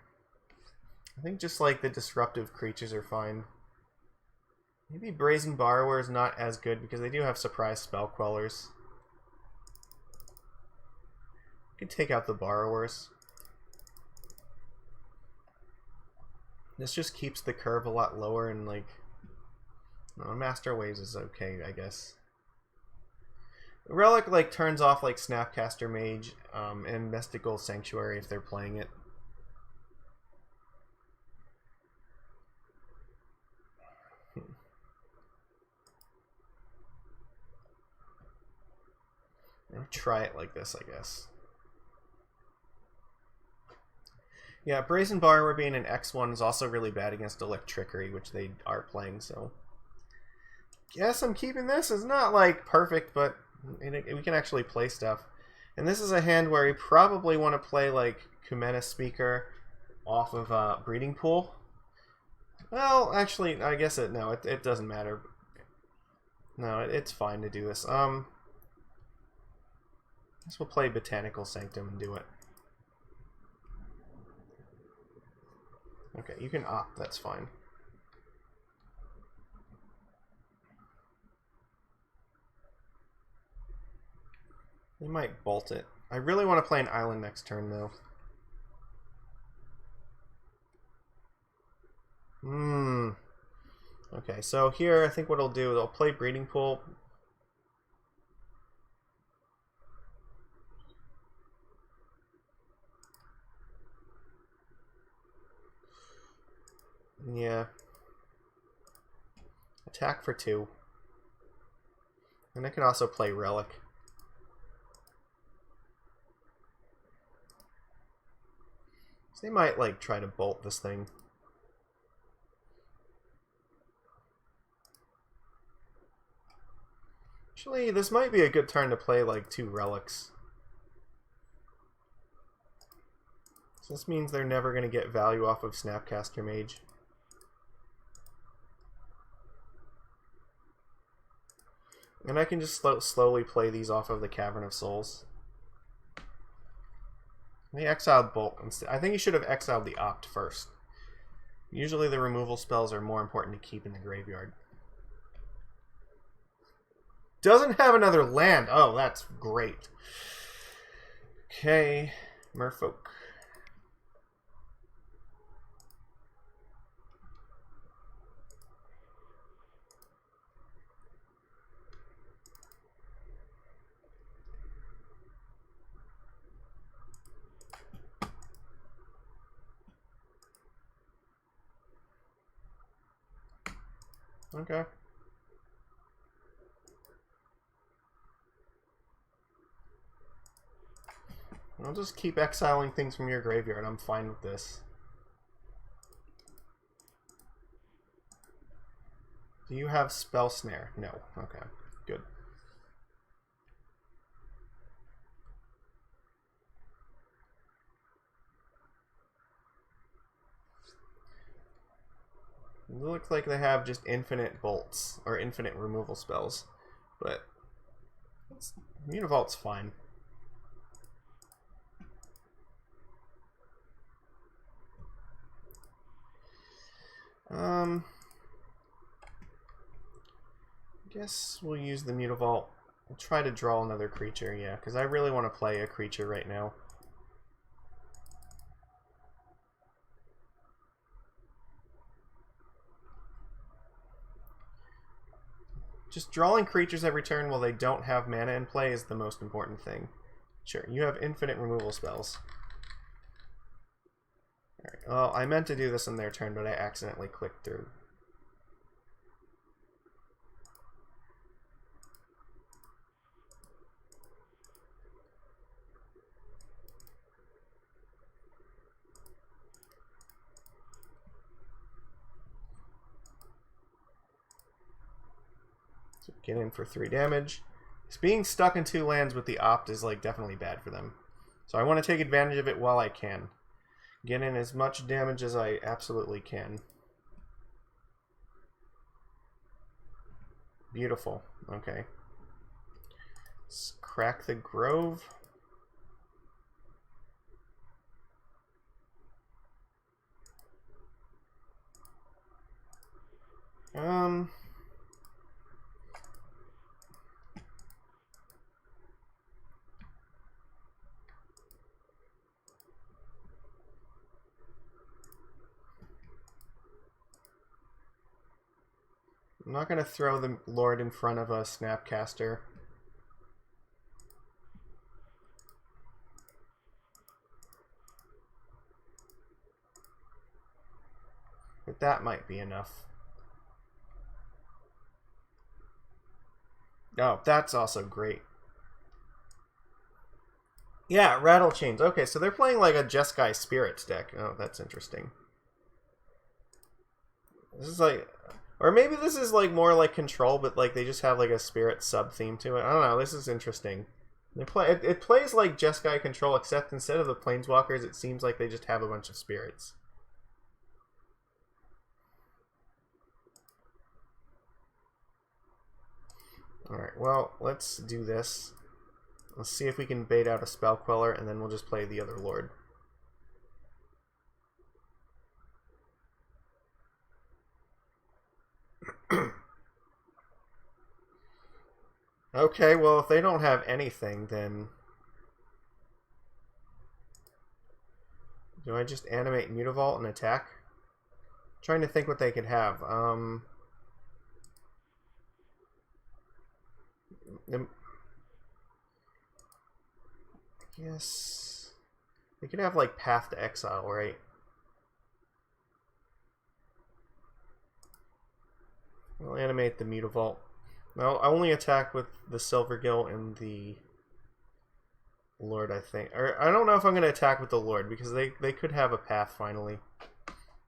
I think just, like, the disruptive creatures are fine. Maybe Brazen Borrower is not as good because they do have surprise spell Quellers. Could take out the Borrowers. This just keeps the curve a lot lower and like... No, Master Waves is okay, I guess. Relic like turns off like Snapcaster Mage and Mystical Sanctuary if they're playing it. I'll try it like this, I guess. Yeah, Brazen Borrower being an X1 is also really bad against Electrickery, which they are playing, so... Guess I'm keeping this. It's not, like, perfect, but we can actually play stuff. And this is a hand where you probably want to play, like, Kumena Speaker off of Breeding Pool. Well, actually, I guess it doesn't matter. No, it's fine to do this. I guess we'll play Botanical Sanctum and do it. Okay, you can opt, that's fine. They might bolt it. I really want to play an island next turn, though. Okay, so here, I think what I'll do is I'll play Breeding Pool. Yeah. Attack for 2. And I can also play Relic. So they might, like, try to bolt this thing. Actually, this might be a good turn to play, like, 2 Relics. So this means they're never going to get value off of Snapcaster Mage. And I can just slowly play these off of the Cavern of Souls. He exiled Bolt instead. I think he should have exiled the Opt first. Usually the removal spells are more important to keep in the graveyard. Doesn't have another land. Oh, that's great. Okay, Merfolk. Okay. I'll just keep exiling things from your graveyard. I'm fine with this. Do you have Spell Snare? No. Okay. Good. It looks like they have just infinite bolts, or infinite removal spells. But Mutavault's fine. I guess we'll use the Mutavault. We'll try to draw another creature, yeah, because I really want to play a creature right now. Just drawing creatures every turn while they don't have mana in play is the most important thing. Sure, you have infinite removal spells. Alright, well, I meant to do this on their turn, but I accidentally clicked through. So get in for 3 damage. Being stuck in 2 lands with the Opt is like definitely bad for them. So I want to take advantage of it while I can. Get in as much damage as I absolutely can. Beautiful. Okay. Let's crack the Grove. I'm not going to throw the Lord in front of a Snapcaster. But that might be enough. Oh, that's also great. Yeah, Rattle Chains. Okay, so they're playing like a Jeskai Spirits deck. Oh, that's interesting. This is like... Or maybe this is like more like Control, but like they just have like a Spirit sub-theme to it. I don't know, this is interesting. It plays like Jeskai Control, except instead of the Planeswalkers, it seems like they just have a bunch of Spirits. Alright, well, let's do this. Let's see if we can bait out a Spell Queller, and then we'll just play the other Lord. Okay, well, if they don't have anything, then... Do I just animate Mutavault and attack? I'm trying to think what they could have. Yes. They could have, like, Path to Exile, right? I'll animate the Mutavault. No, I only attack with the Silvergill and the Lord, I think. Or I don't know if I'm going to attack with the Lord, because they could have a path finally.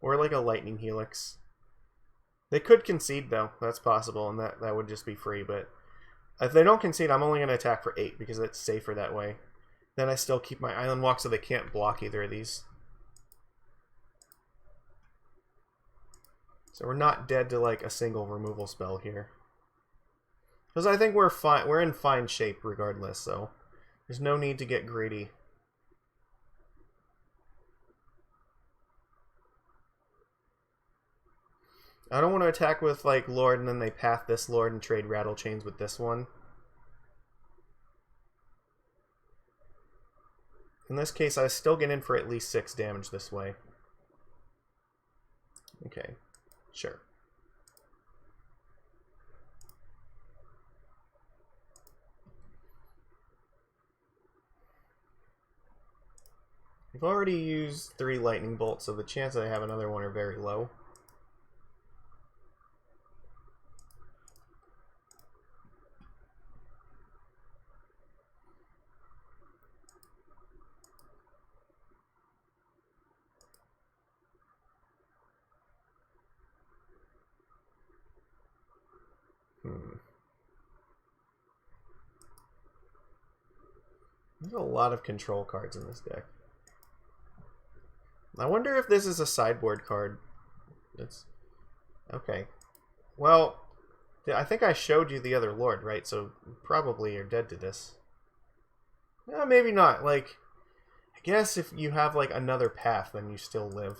Or like a Lightning Helix. They could concede, though. That's possible, and that would just be free. But if they don't concede, I'm only going to attack for 8, because it's safer that way. Then I still keep my Island Walk, so they can't block either of these. So we're not dead to like a single removal spell here. Because I think we're fine. We're in fine shape regardless, so there's no need to get greedy. I don't want to attack with, like, Lord, and then they path this Lord and trade Rattle Chains with this one. In this case, I still get in for at least 6 damage this way. Okay, sure. I've already used 3 Lightning Bolts, so the chance that I have another one are very low. There's a lot of control cards in this deck. I wonder if this is a sideboard card. It's okay. Well, I think I showed you the other Lord, right? So probably you're dead to this. No, maybe not. Like, I guess if you have like another path, then you still live.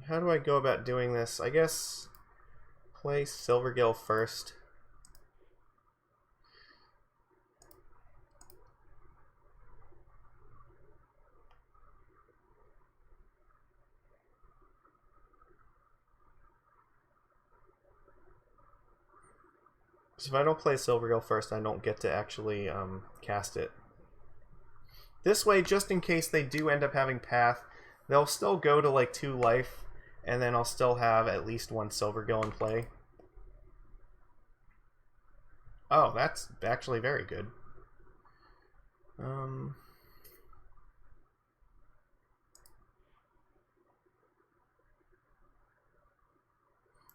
How do I go about doing this? I guess play Silvergill first. So if I don't play Silvergill first, I don't get to actually cast it. This way, just in case they do end up having Path, they'll still go to like 2 life, and then I'll still have at least 1 Silvergill in play. Oh, that's actually very good.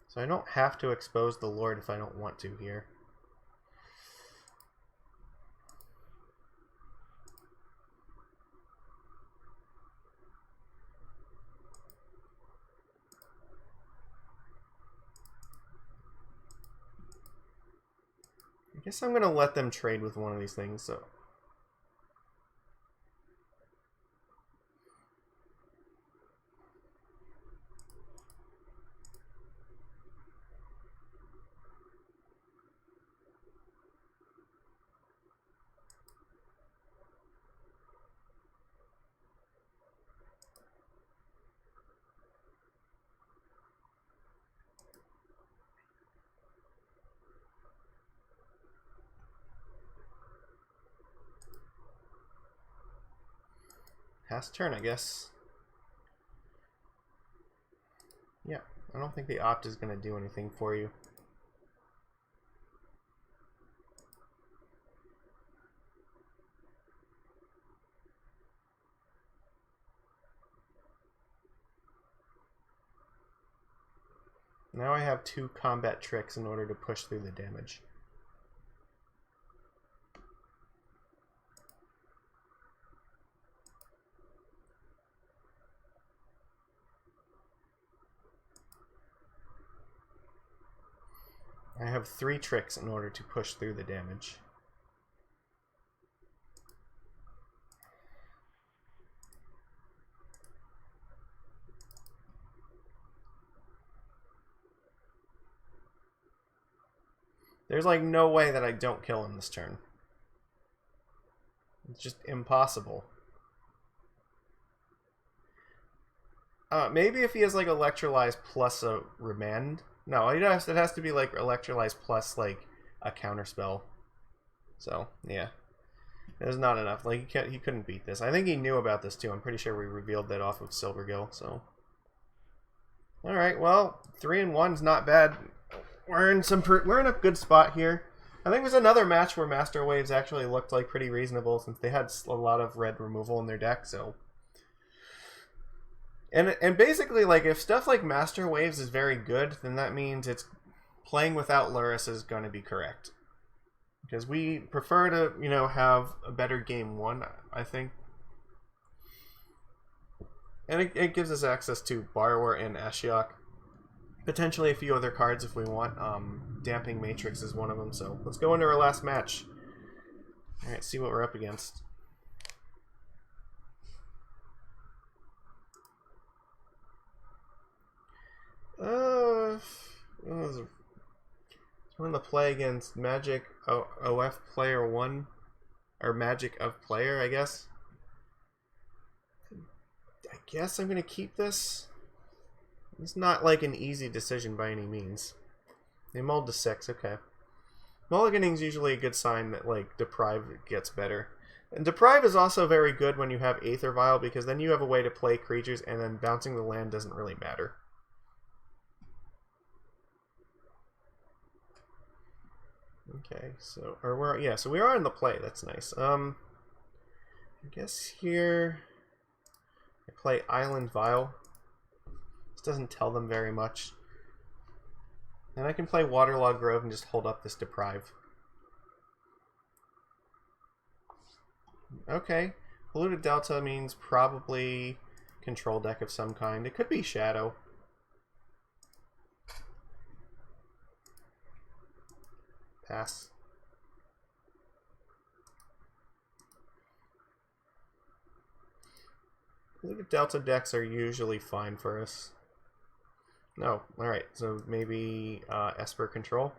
So I don't have to expose the Lord if I don't want to here. I guess I'm going to let them trade with one of these things, so... Pass turn, I guess. Yeah, I don't think the Opt is going to do anything for you. Now I have 2 combat tricks in order to push through the damage. I have 3 tricks in order to push through the damage. There's like no way that I don't kill him this turn. It's just impossible. Maybe if he has like Electrolyze plus a Remand. No, it has to be like Electrolyze plus like a counterspell. So, yeah. There's not enough. Like, he couldn't beat this. I think he knew about this too. I'm pretty sure we revealed that off of Silvergill, so. Alright, well, 3-1's not bad. We're in a good spot here. I think there's another match where Master Waves actually looked like pretty reasonable since they had a lot of red removal in their deck, so. And basically, like, if stuff like Master Waves is very good, then that means it's playing without Lurrus is going to be correct. Because we prefer to, you know, have a better game 1, I think. And it gives us access to Borrower and Ashiok. Potentially a few other cards if we want. Damping Matrix is one of them, so let's go into our last match. Alright, see what we're up against. I'm going to play against Magic OF Player 1. Or Magic of Player, I guess. I guess I'm going to keep this. It's not like an easy decision by any means. They mulled to 6, okay. Mulliganing is usually a good sign that like Deprive gets better. And Deprive is also very good when you have Aether Vial because then you have a way to play creatures and then bouncing the land doesn't really matter. Okay, so so we are in the play. That's nice. I guess here I play Island Vial. This doesn't tell them very much. And I can play Waterlogged Grove and just hold up this Deprive. Okay, Polluted Delta means probably control deck of some kind. It could be Shadow. Pass. Polluted Delta decks are usually fine for us. No, alright, so maybe Esper Control.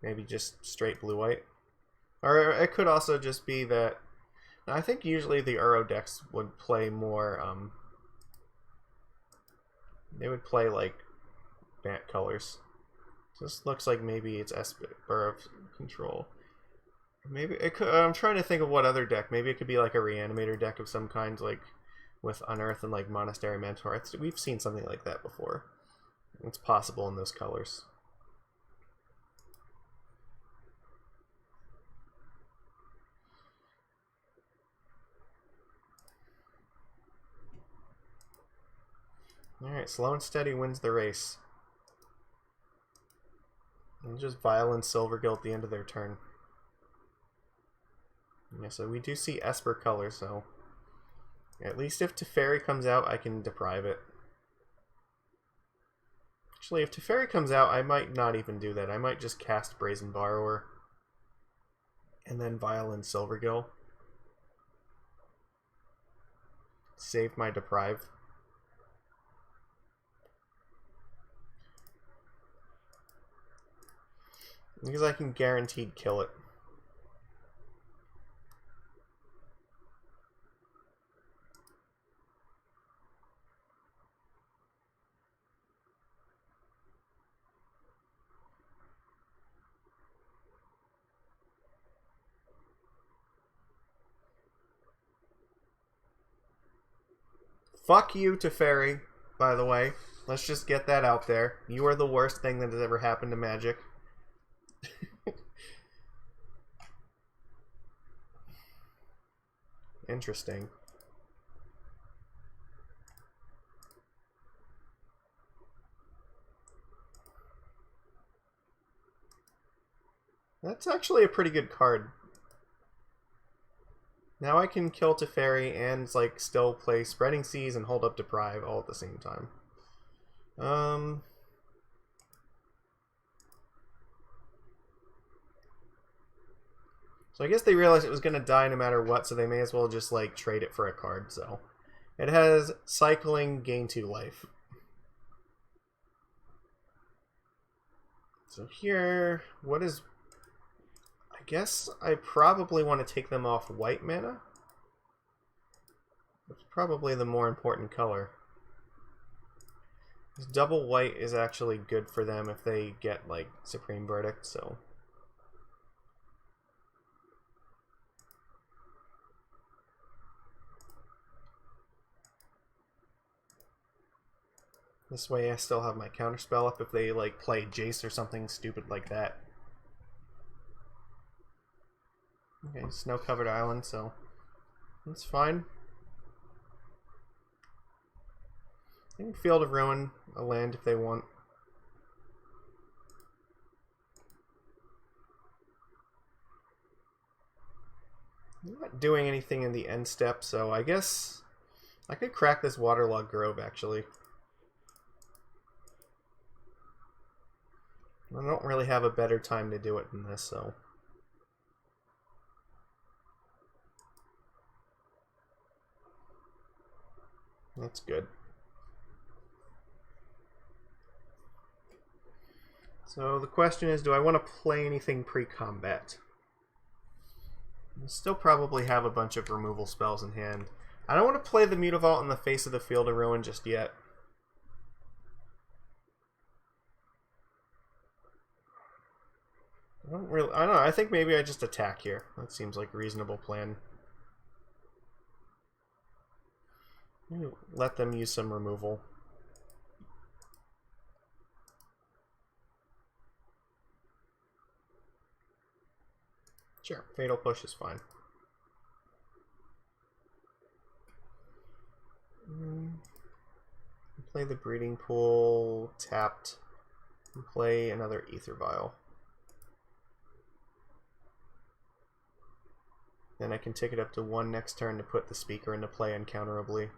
Maybe just straight blue-white. Or it could also just be that... I think usually the Uro decks would play more... they would play, like, Bant colors. So this looks like maybe it's Esper Control. Maybe it could... I'm trying to think of what other deck. Maybe it could be like a Reanimator deck of some kind, like with Unearth and like Monastery Mentor. We've seen something like that before. It's possible in those colors. Alright, Slow and Steady wins the race. And just Violent Silvergill at the end of their turn. Yeah, so we do see Esper color, so at least if Teferi comes out, I can Deprive it. Actually, if Teferi comes out, I might not even do that. I might just cast Brazen Borrower. And then Violent Silvergill. Save my Deprive. Because I can guaranteed kill it. Fuck you, Teferi, by the way. Let's just get that out there. You are the worst thing that has ever happened to Magic. Interesting. That's actually a pretty good card. Now I can kill Teferi and like still play Spreading Seas and hold up Deprive all at the same time. So I guess they realized it was going to die no matter what, so they may as well just like trade it for a card. So it has Cycling, gain 2 life. So here, what is... I guess I probably want to take them off white mana. It's probably the more important color. This double white is actually good for them if they get like Supreme Verdict, so... This way I still have my counterspell up if they like play Jace or something stupid like that. Okay, snow-covered island, so that's fine. I think Field of Ruin, a land if they want. I'm not doing anything in the end step, so I guess I could crack this Waterlogged Grove, actually. I don't really have a better time to do it than this, so... That's good. So the question is, do I want to play anything pre-combat? I still probably have a bunch of removal spells in hand. I don't want to play the Mutavault in the Face of the Field of Ruin just yet. I don't know. I think maybe I just attack here. That seems like a reasonable plan. Let them use some removal. Sure, Fatal Push is fine. Play the Breeding Pool, tapped, and play another Ether Vial. Then I can take it up to 1 next turn to put the Speaker into play uncounterably.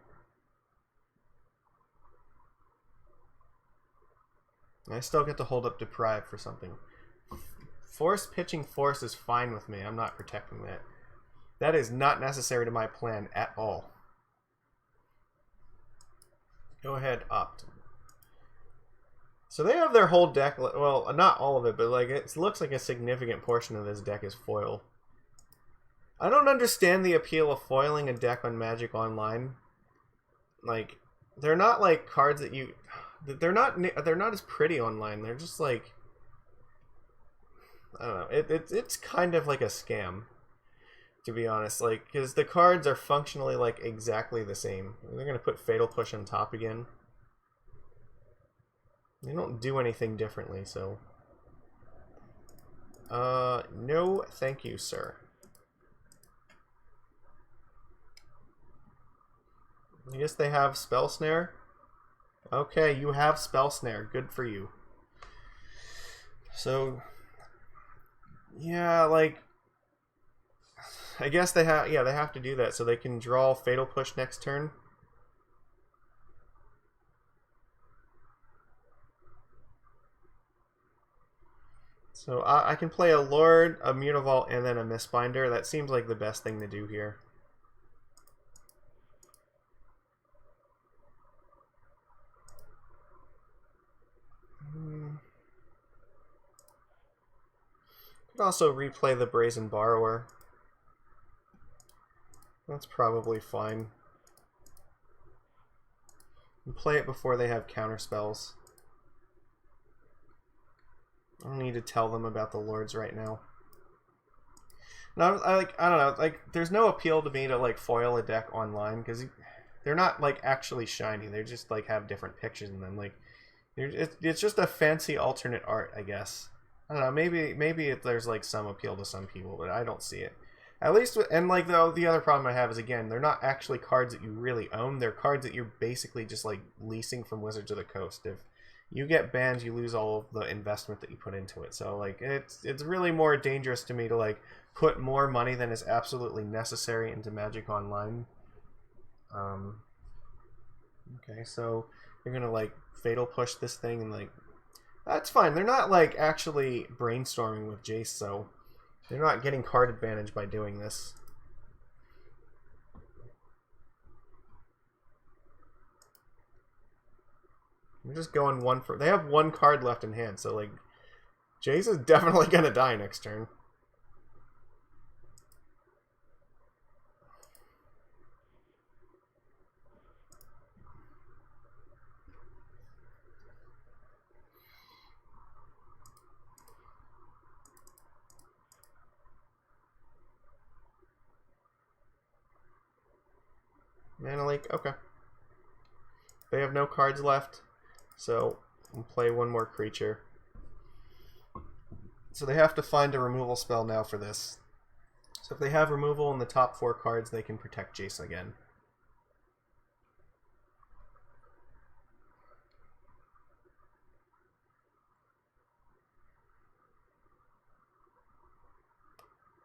I still get to hold up Deprive for something. Pitching Force is fine with me. I'm not protecting that. That is not necessary to my plan at all. Go ahead, opt. So they have their whole deck, well, not all of it, but like it looks like a significant portion of this deck is foil. I don't understand the appeal of foiling a deck on Magic Online. Like, they're not like cards that you... They're not as pretty online. They're just like... I don't know. It's kind of like a scam, to be honest. Like, because the cards are functionally like exactly the same. They're gonna put Fatal Push on top again. They don't do anything differently, so. No, thank you, sir. I guess they have Spell Snare. Okay, you have Spell Snare. Good for you. So. Yeah, like, I guess they have. Yeah, they have to do that so they can draw Fatal Push next turn. So I can play a Lord, a Mutavault, and then a Mistbinder. That seems like the best thing to do here. Could also replay the Brazen Borrower. That's probably fine. And play it before they have counterspells. I don't need to tell them about the Lords right now. No, I don't know, like there's no appeal to me to like foil a deck online because they're not like actually shiny. They just like have different pictures in them. Like it's just a fancy alternate art, I guess. I don't know. Maybe there's like some appeal to some people, but I don't see it. At least, and like the other problem I have is again, they're not actually cards that you really own. They're cards that you're basically just like leasing from Wizards of the Coast. If you get banned, you lose all of the investment that you put into it. So like it's really more dangerous to me to like put more money than is absolutely necessary into Magic Online. Okay, so you're gonna like Fatal Push this thing and like. That's fine. They're not, like, actually brainstorming with Jace, so they're not getting card advantage by doing this. I'm just going one for... They have one card left in hand, so, like, Jace is definitely going to die next turn. Mana Leak, okay. They have no cards left, so we'll play one more creature. So they have to find a removal spell now for this. So if they have removal in the top 4 cards, they can protect Jace again.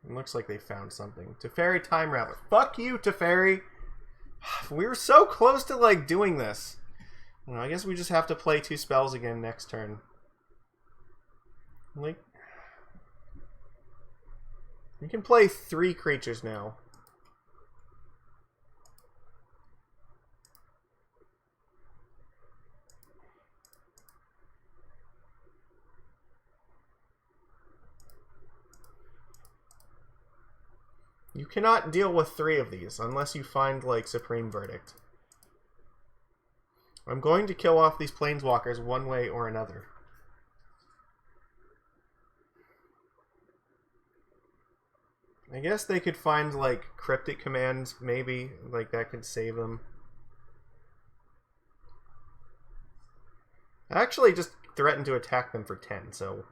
It looks like they found something. Teferi Time Rattler. Fuck you, Teferi! We were so close to, like, doing this. You know, I guess we just have to play 2 spells again next turn. Like, we can play 3 creatures now. You cannot deal with 3 of these unless you find, like, Supreme Verdict. I'm going to kill off these planeswalkers one way or another. I guess they could find, like, cryptic commands, maybe. Like, that could save them. I actually just threatened to attack them for 10, so...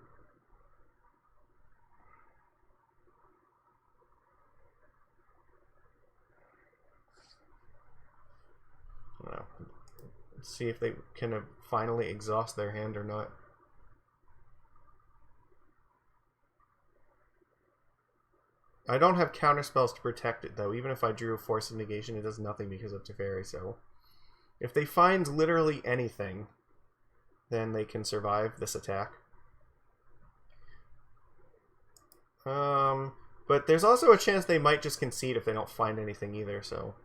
Well, let's see if they can finally exhaust their hand or not. I don't have counter spells to protect it, though. Even if I drew a Force of Negation, it does nothing because of Teferi, so... If they find literally anything, then they can survive this attack. But there's also a chance they might just concede if they don't find anything either, so...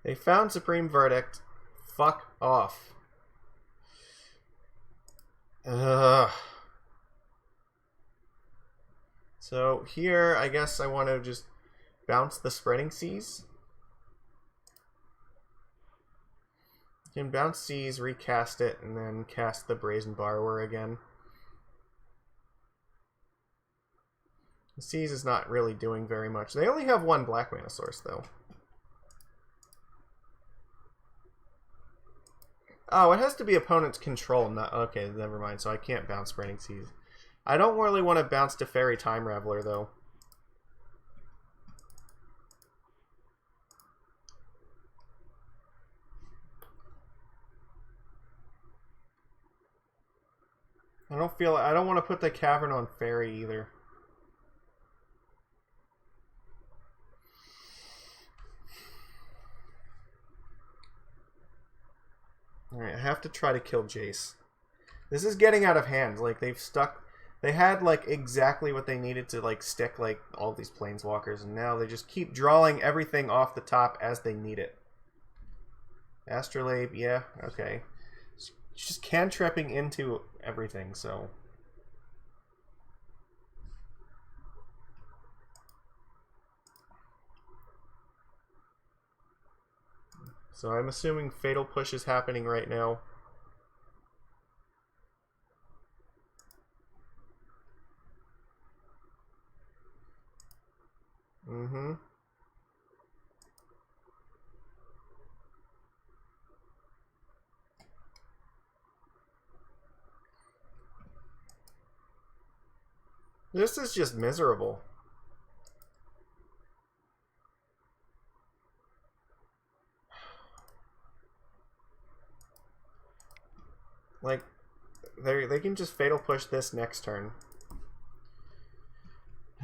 They found Supreme Verdict. Fuck off. Ugh. So here, I guess I want to just bounce the Spreading Seas. You can bounce Seas, recast it, and then cast the Brazen Borrower again. The Seas is not really doing very much. They only have 1 black mana source, though. Oh, it has to be opponent's control. Not okay, never mind. So I can't bounce Spreading Seas. I don't really want to bounce Teferi Time Raveler, though. I don't want to put the Cavern on Fairy either. Alright, I have to try to kill Jace. This is getting out of hand. Like, they had, like, exactly what they needed to, like, stick, like, all these planeswalkers, and now they just keep drawing everything off the top as they need it. Astrolabe, yeah, okay. It's just cantripping into everything, so... So I'm assuming Fatal Push is happening right now. Mm-hmm. This is just miserable. Like, they can just Fatal Push this next turn.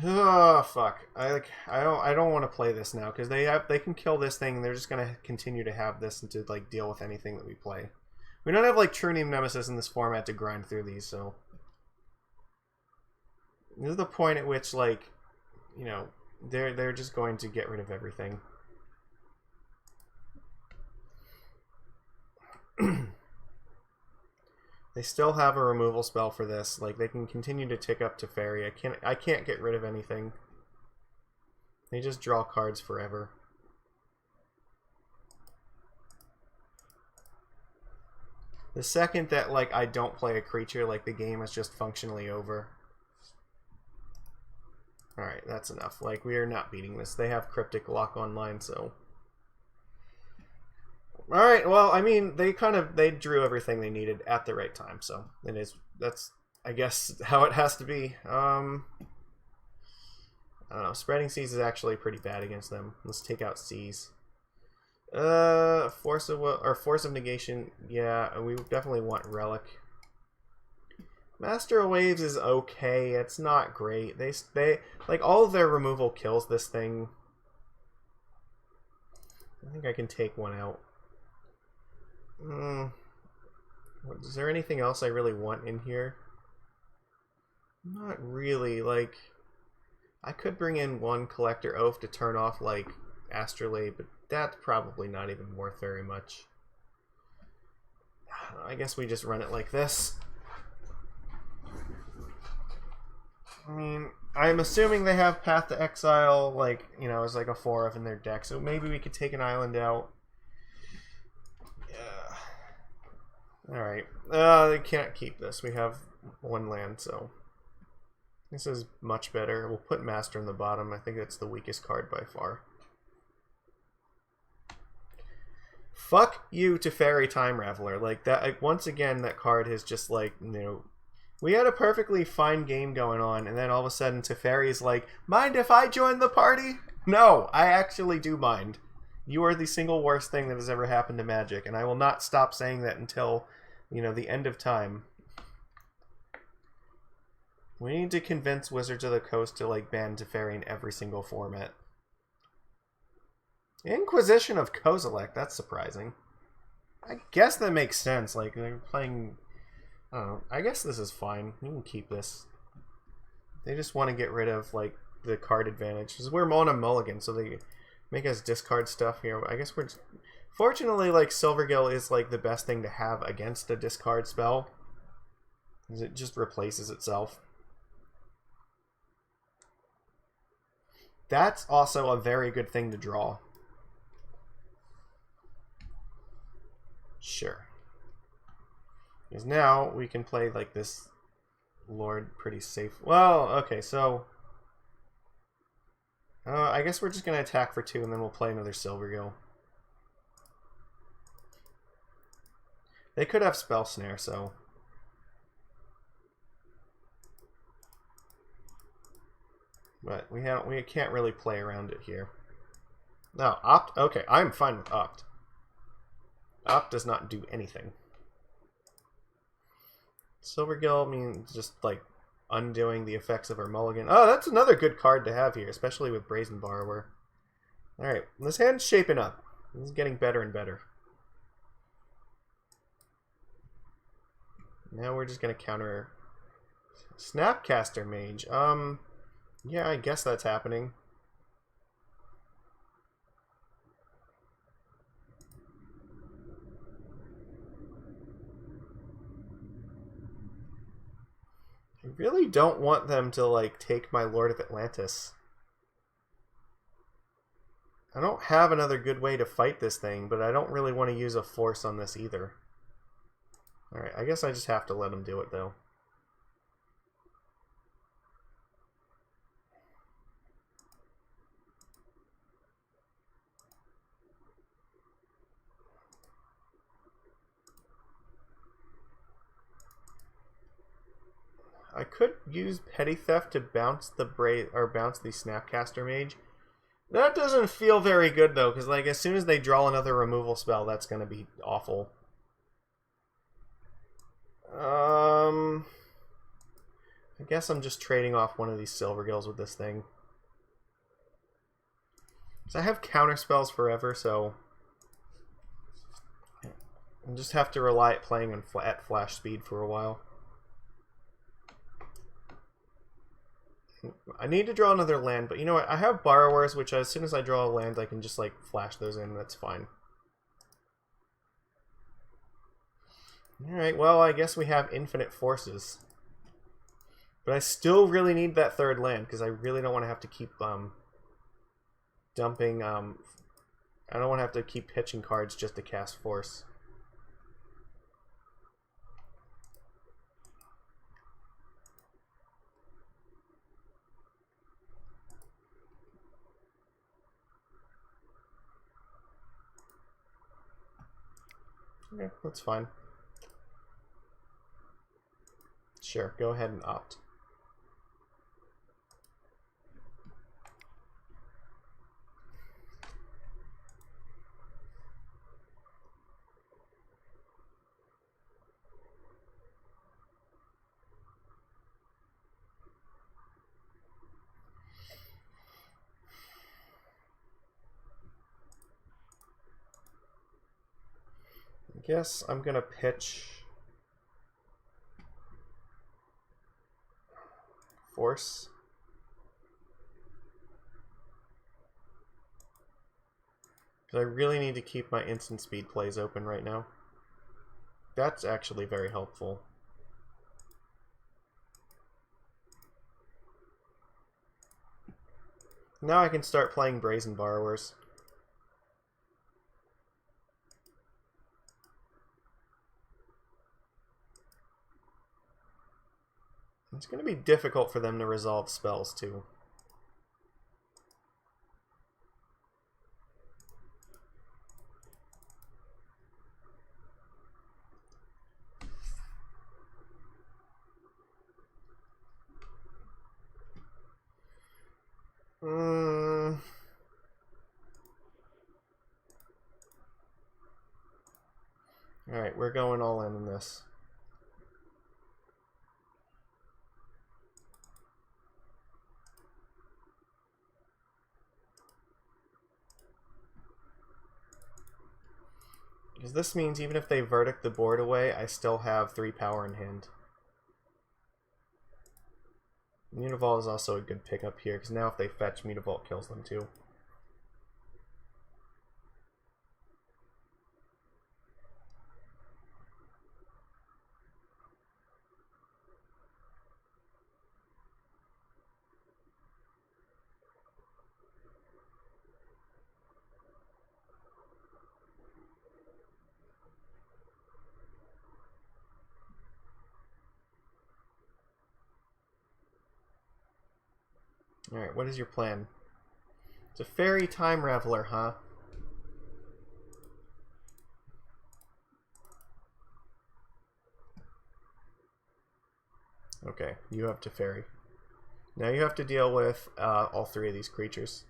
Oh fuck! I don't want to play this now because they can kill this thing. And they're just gonna continue to have this and to like deal with anything that we play. We don't have like True Name Nemesis in this format to grind through these, so this is the point at which, like, you know, they're just going to get rid of everything. They still have a removal spell for this. Like, they can continue to tick up to Fairy. I can't get rid of anything. They just draw cards forever. The second that, like, I don't play a creature, like, the game is just functionally over. Alright, that's enough. Like, we are not beating this. They have Cryptic Lock online, so... Alright, well, I mean, they drew everything they needed at the right time, so that's, I guess, how it has to be. I don't know, Spreading Seas is actually pretty bad against them. Let's take out Seas. Force of Will, or Force of Negation. Yeah, we definitely want Relic. Master of Waves is okay. It's not great. They like all of their removal kills this thing. I think I can take one out. Is there anything else I really want in here? Not really. Like, I could bring in one Collector Oath to turn off like Astrolabe, but that's probably not even worth very much. I guess we just run it like this. I mean, I'm assuming they have Path to Exile, like, you know, as like a 4-of in their deck, so maybe we could take an island out. Yeah. Alright. They can't keep this. We have one land, so this is much better. We'll put Master in the bottom. I think that's the weakest card by far. Fuck you to Fairy Time Raveler. Like, that, like, once again, that card has just, like, you know, we had a perfectly fine game going on, and then all of a sudden Teferi's like, mind if I join the party? No, I actually do mind. You are the single worst thing that has ever happened to Magic, and I will not stop saying that until, you know, the end of time. We need to convince Wizards of the Coast to, like, ban Teferi in every single format. Inquisition of Kozilek, that's surprising. I guess that makes sense, like, they're playing... I don't know. I guess this is fine. You can keep this. They just want to get rid of, like, the card advantage. Because we're on a mulligan, so they make us discard stuff here. I guess we're just... Fortunately, like, Silvergill is, like, the best thing to have against a discard spell. Because it just replaces itself. That's also a very good thing to draw. Sure. Because now we can play like this Lord pretty safe. Well, okay, so I guess we're just going to attack for 2 and then we'll play another Silvergill. They could have Spell Snare, so... But we can't really play around it here. No, Opt. Okay, I'm fine with Opt. Opt does not do anything. Silvergill means just like undoing the effects of our mulligan. Oh, that's another good card to have here, especially with Brazen Borrower. Alright, this hand's shaping up. This is getting better and better. Now we're just gonna counter Snapcaster Mage. Yeah, I guess that's happening. I really don't want them to, like, take my Lord of Atlantis. I don't have another good way to fight this thing, but I don't really want to use a force on this either. Alright, I guess I just have to let them do it, though. I could use Petty Theft to bounce the Snapcaster Mage. That doesn't feel very good though, because like as soon as they draw another removal spell, that's gonna be awful. I guess I'm just trading off one of these Silvergills with this thing. So I have counter spells forever, so I just have to rely at playing at flash speed for a while. I need to draw another land, but you know what? I have Borrowers, which as soon as I draw a land, I can just like flash those in. That's fine. Alright, well, I guess we have infinite forces. But I still really need that third land, because I really don't want to have to keep dumping... I don't want to have to keep pitching cards just to cast force. Okay, that's fine. Sure, go ahead and opt. guess I'm gonna pitch Force. Because I really need to keep my instant speed plays open right now. That's actually very helpful. Now I can start playing Brazen Borrowers. It's going to be difficult for them to resolve spells, too. Alright, we're going all in on this. Because this means even if they verdict the board away, I still have 3 power in hand. Mutavault is also a good pickup here, because now if they fetch, Mutavault kills them too. Alright, what is your plan? It's a fairy time raveler, huh? Okay, you have Teferi. Now you have to deal with all 3 of these creatures.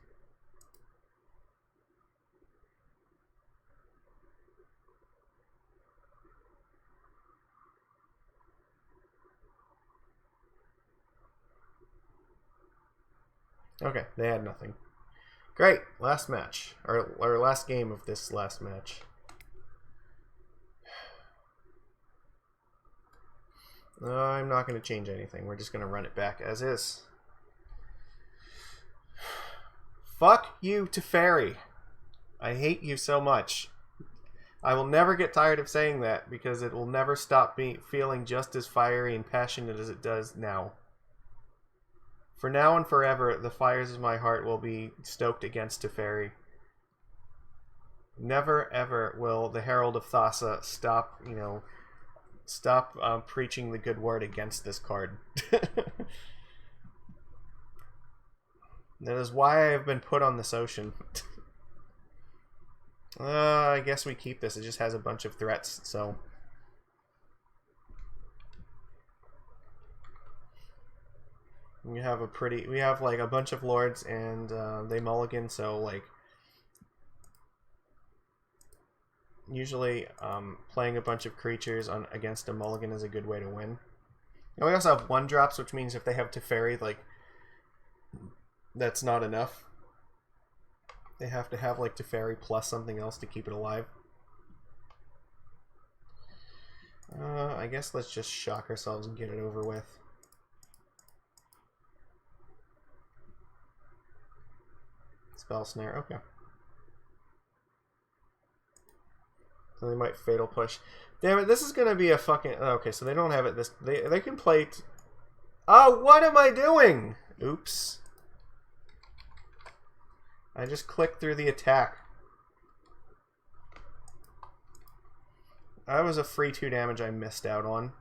Okay, they had nothing. Great, last match. Or last game of this last match. I'm not going to change anything. We're just going to run it back as is. Fuck you, Teferi. I hate you so much. I will never get tired of saying that because it will never stop me feeling just as fiery and passionate as it does now. For now and forever, the fires of my heart will be stoked against Teferi. Never, ever will the Herald of Thassa stop, preaching the good word against this card. That is why I have been put on this ocean. I guess we keep this. It just has a bunch of threats, so... We have like a bunch of lords and they mulligan, so like usually playing a bunch of creatures against a mulligan is a good way to win. And we also have 1-drops, which means if they have Teferi, like that's not enough. They have to have like Teferi plus something else to keep it alive. I guess let's just shock ourselves and get it over with. Spell Snare, okay. So they might Fatal Push. Damn it, this is gonna be a fucking... Okay, so they don't have it this... They can play... Oh, what am I doing? Oops. I just clicked through the attack. That was a free 2 damage I missed out on.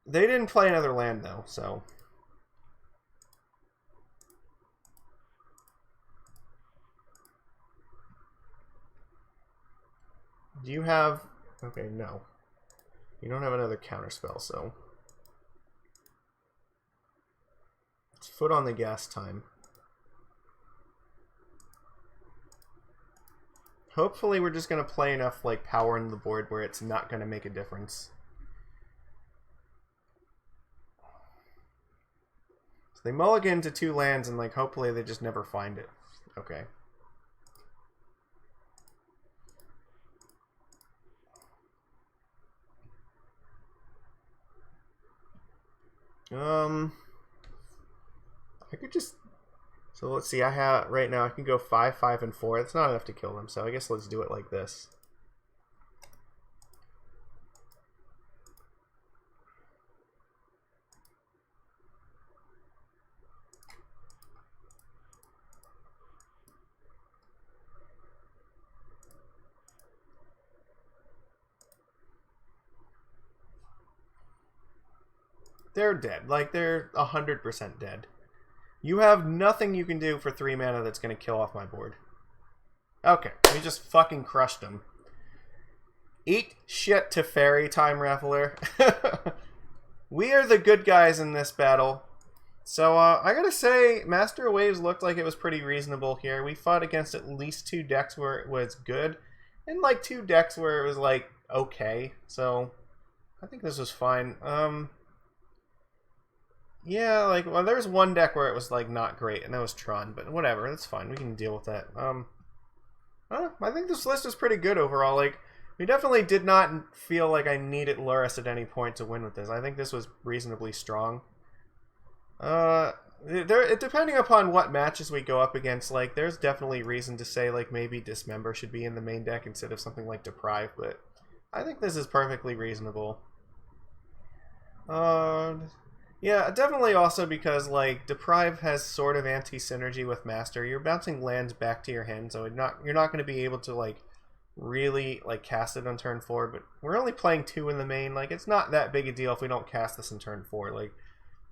They didn't play another land, though, so... Do you have... Okay, no. You don't have another counterspell, so... It's foot on the gas time. Hopefully we're just going to play enough like power into the board where it's not going to make a difference. So they mulligan to 2 lands and like hopefully they just never find it. Okay. I could just... So let's see, I have... Right now I can go 5, 5, and 4. That's not enough to kill them, so I guess let's do it like this. They're dead. Like, they're 100% dead. You have nothing you can do for 3 mana that's going to kill off my board. Okay, we just fucking crushed them. Eat shit to fairy time, Raffler. We are the good guys in this battle. So, I gotta say, Master of Waves looked like it was pretty reasonable here. We fought against at least 2 decks where it was good, and like 2 decks where it was like, okay. So, I think this was fine. Yeah, like, well, there's one deck where it was, like, not great, and that was Tron, but whatever, that's fine, we can deal with that. I don't know, I think this list is pretty good overall. Like, we definitely did not feel like I needed Lurrus at any point to win with this. I think this was reasonably strong. Depending upon what matches we go up against, like, there's definitely reason to say, like, maybe Dismember should be in the main deck instead of something like Deprive, but I think this is perfectly reasonable. Yeah, definitely also because, like, Deprive has sort of anti-synergy with Master. You're bouncing lands back to your hand, so you're not going to be able to, like, really, like, cast it on turn 4, but we're only playing 2 in the main. Like, it's not that big a deal if we don't cast this in turn 4. Like,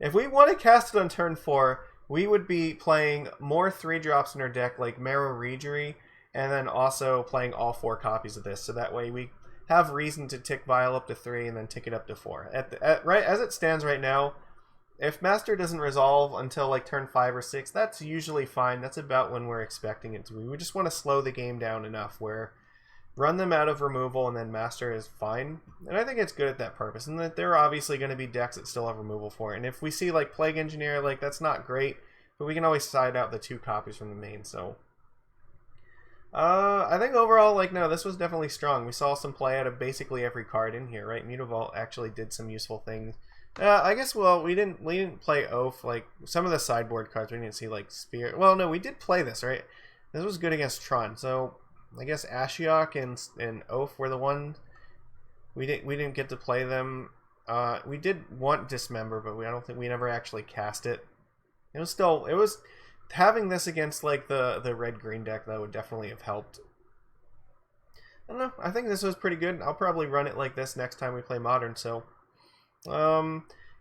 if we want to cast it on turn 4, we would be playing more 3-drops in our deck, like Marrow Regery, and then also playing all 4 copies of this, so that way we have reason to tick Vial up to 3 and then tick it up to 4. Right as it stands right now, if Master doesn't resolve until like turn 5 or 6, that's usually fine. That's about when we're expecting it to be. We just want to slow the game down enough where run them out of removal and then Master is fine. And I think it's good at that purpose. And that there are obviously going to be decks that still have removal for it. And if we see like Plague Engineer, like that's not great, but we can always side out the 2 copies from the main. So I think overall, like, no, this was definitely strong. We saw some play out of basically every card in here, right? Mutavault actually did some useful things. I guess, well, we didn't play Oath, like, some of the sideboard cards, we didn't see, like, Spirit. Well, no, we did play this, right? This was good against Tron, so I guess Ashiok and Oath were the ones. We didn't get to play them. We did want Dismember, but I don't think we never actually cast it. It was having this against, like, the red-green deck, that would definitely have helped. I don't know, I think this was pretty good. I'll probably run it like this next time we play Modern, so...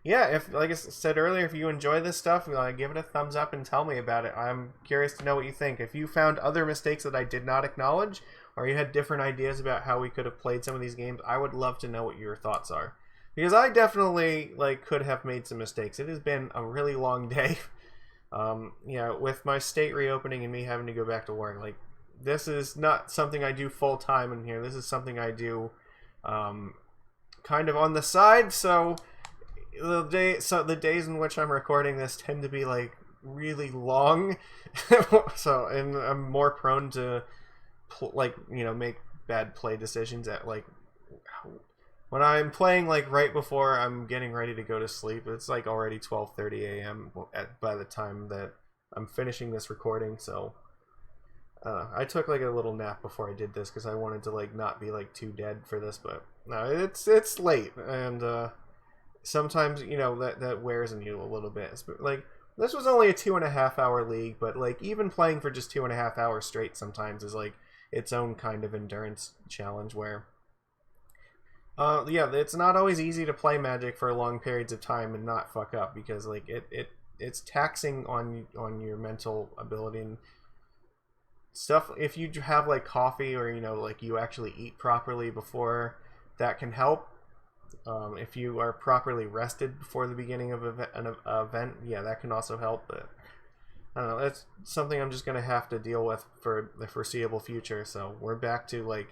yeah, if, like I said earlier, if you enjoy this stuff, give it a thumbs up and tell me about it. I'm curious to know what you think. If you found other mistakes that I did not acknowledge, or you had different ideas about how we could have played some of these games, I would love to know what your thoughts are. Because I definitely, like, could have made some mistakes. It has been a really long day. Yeah, with my state reopening and me having to go back to work, like, this is not something I do full-time in here. This is something I do, kind of on the side, so the days in which I'm recording this tend to be like really long. So, and I'm more prone to make bad play decisions at like when I'm playing like right before I'm getting ready to go to sleep. It's like already 12:30 a.m. by the time that I'm finishing this recording, so I took like a little nap before I did this because I wanted to like not be like too dead for this, but no, it's late, and sometimes that wears on you a little bit. Like, this was only a 2.5 hour league, but like even playing for just 2.5 hours straight sometimes is like its own kind of endurance challenge where yeah, it's not always easy to play Magic for long periods of time and not fuck up, because like it's taxing on your mental ability and stuff. If you have like coffee or like you actually eat properly before, that can help. If you are properly rested before the beginning of an event, yeah, that can also help. But I don't know, that's something I'm just gonna have to deal with for the foreseeable future. So we're back to like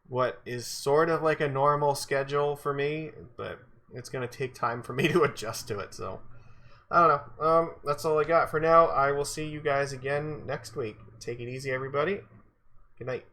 what is sort of like a normal schedule for me, but it's gonna take time for me to adjust to it. So I don't know. That's all I got for now. I will see you guys again next week. Take it easy, everybody. Good night.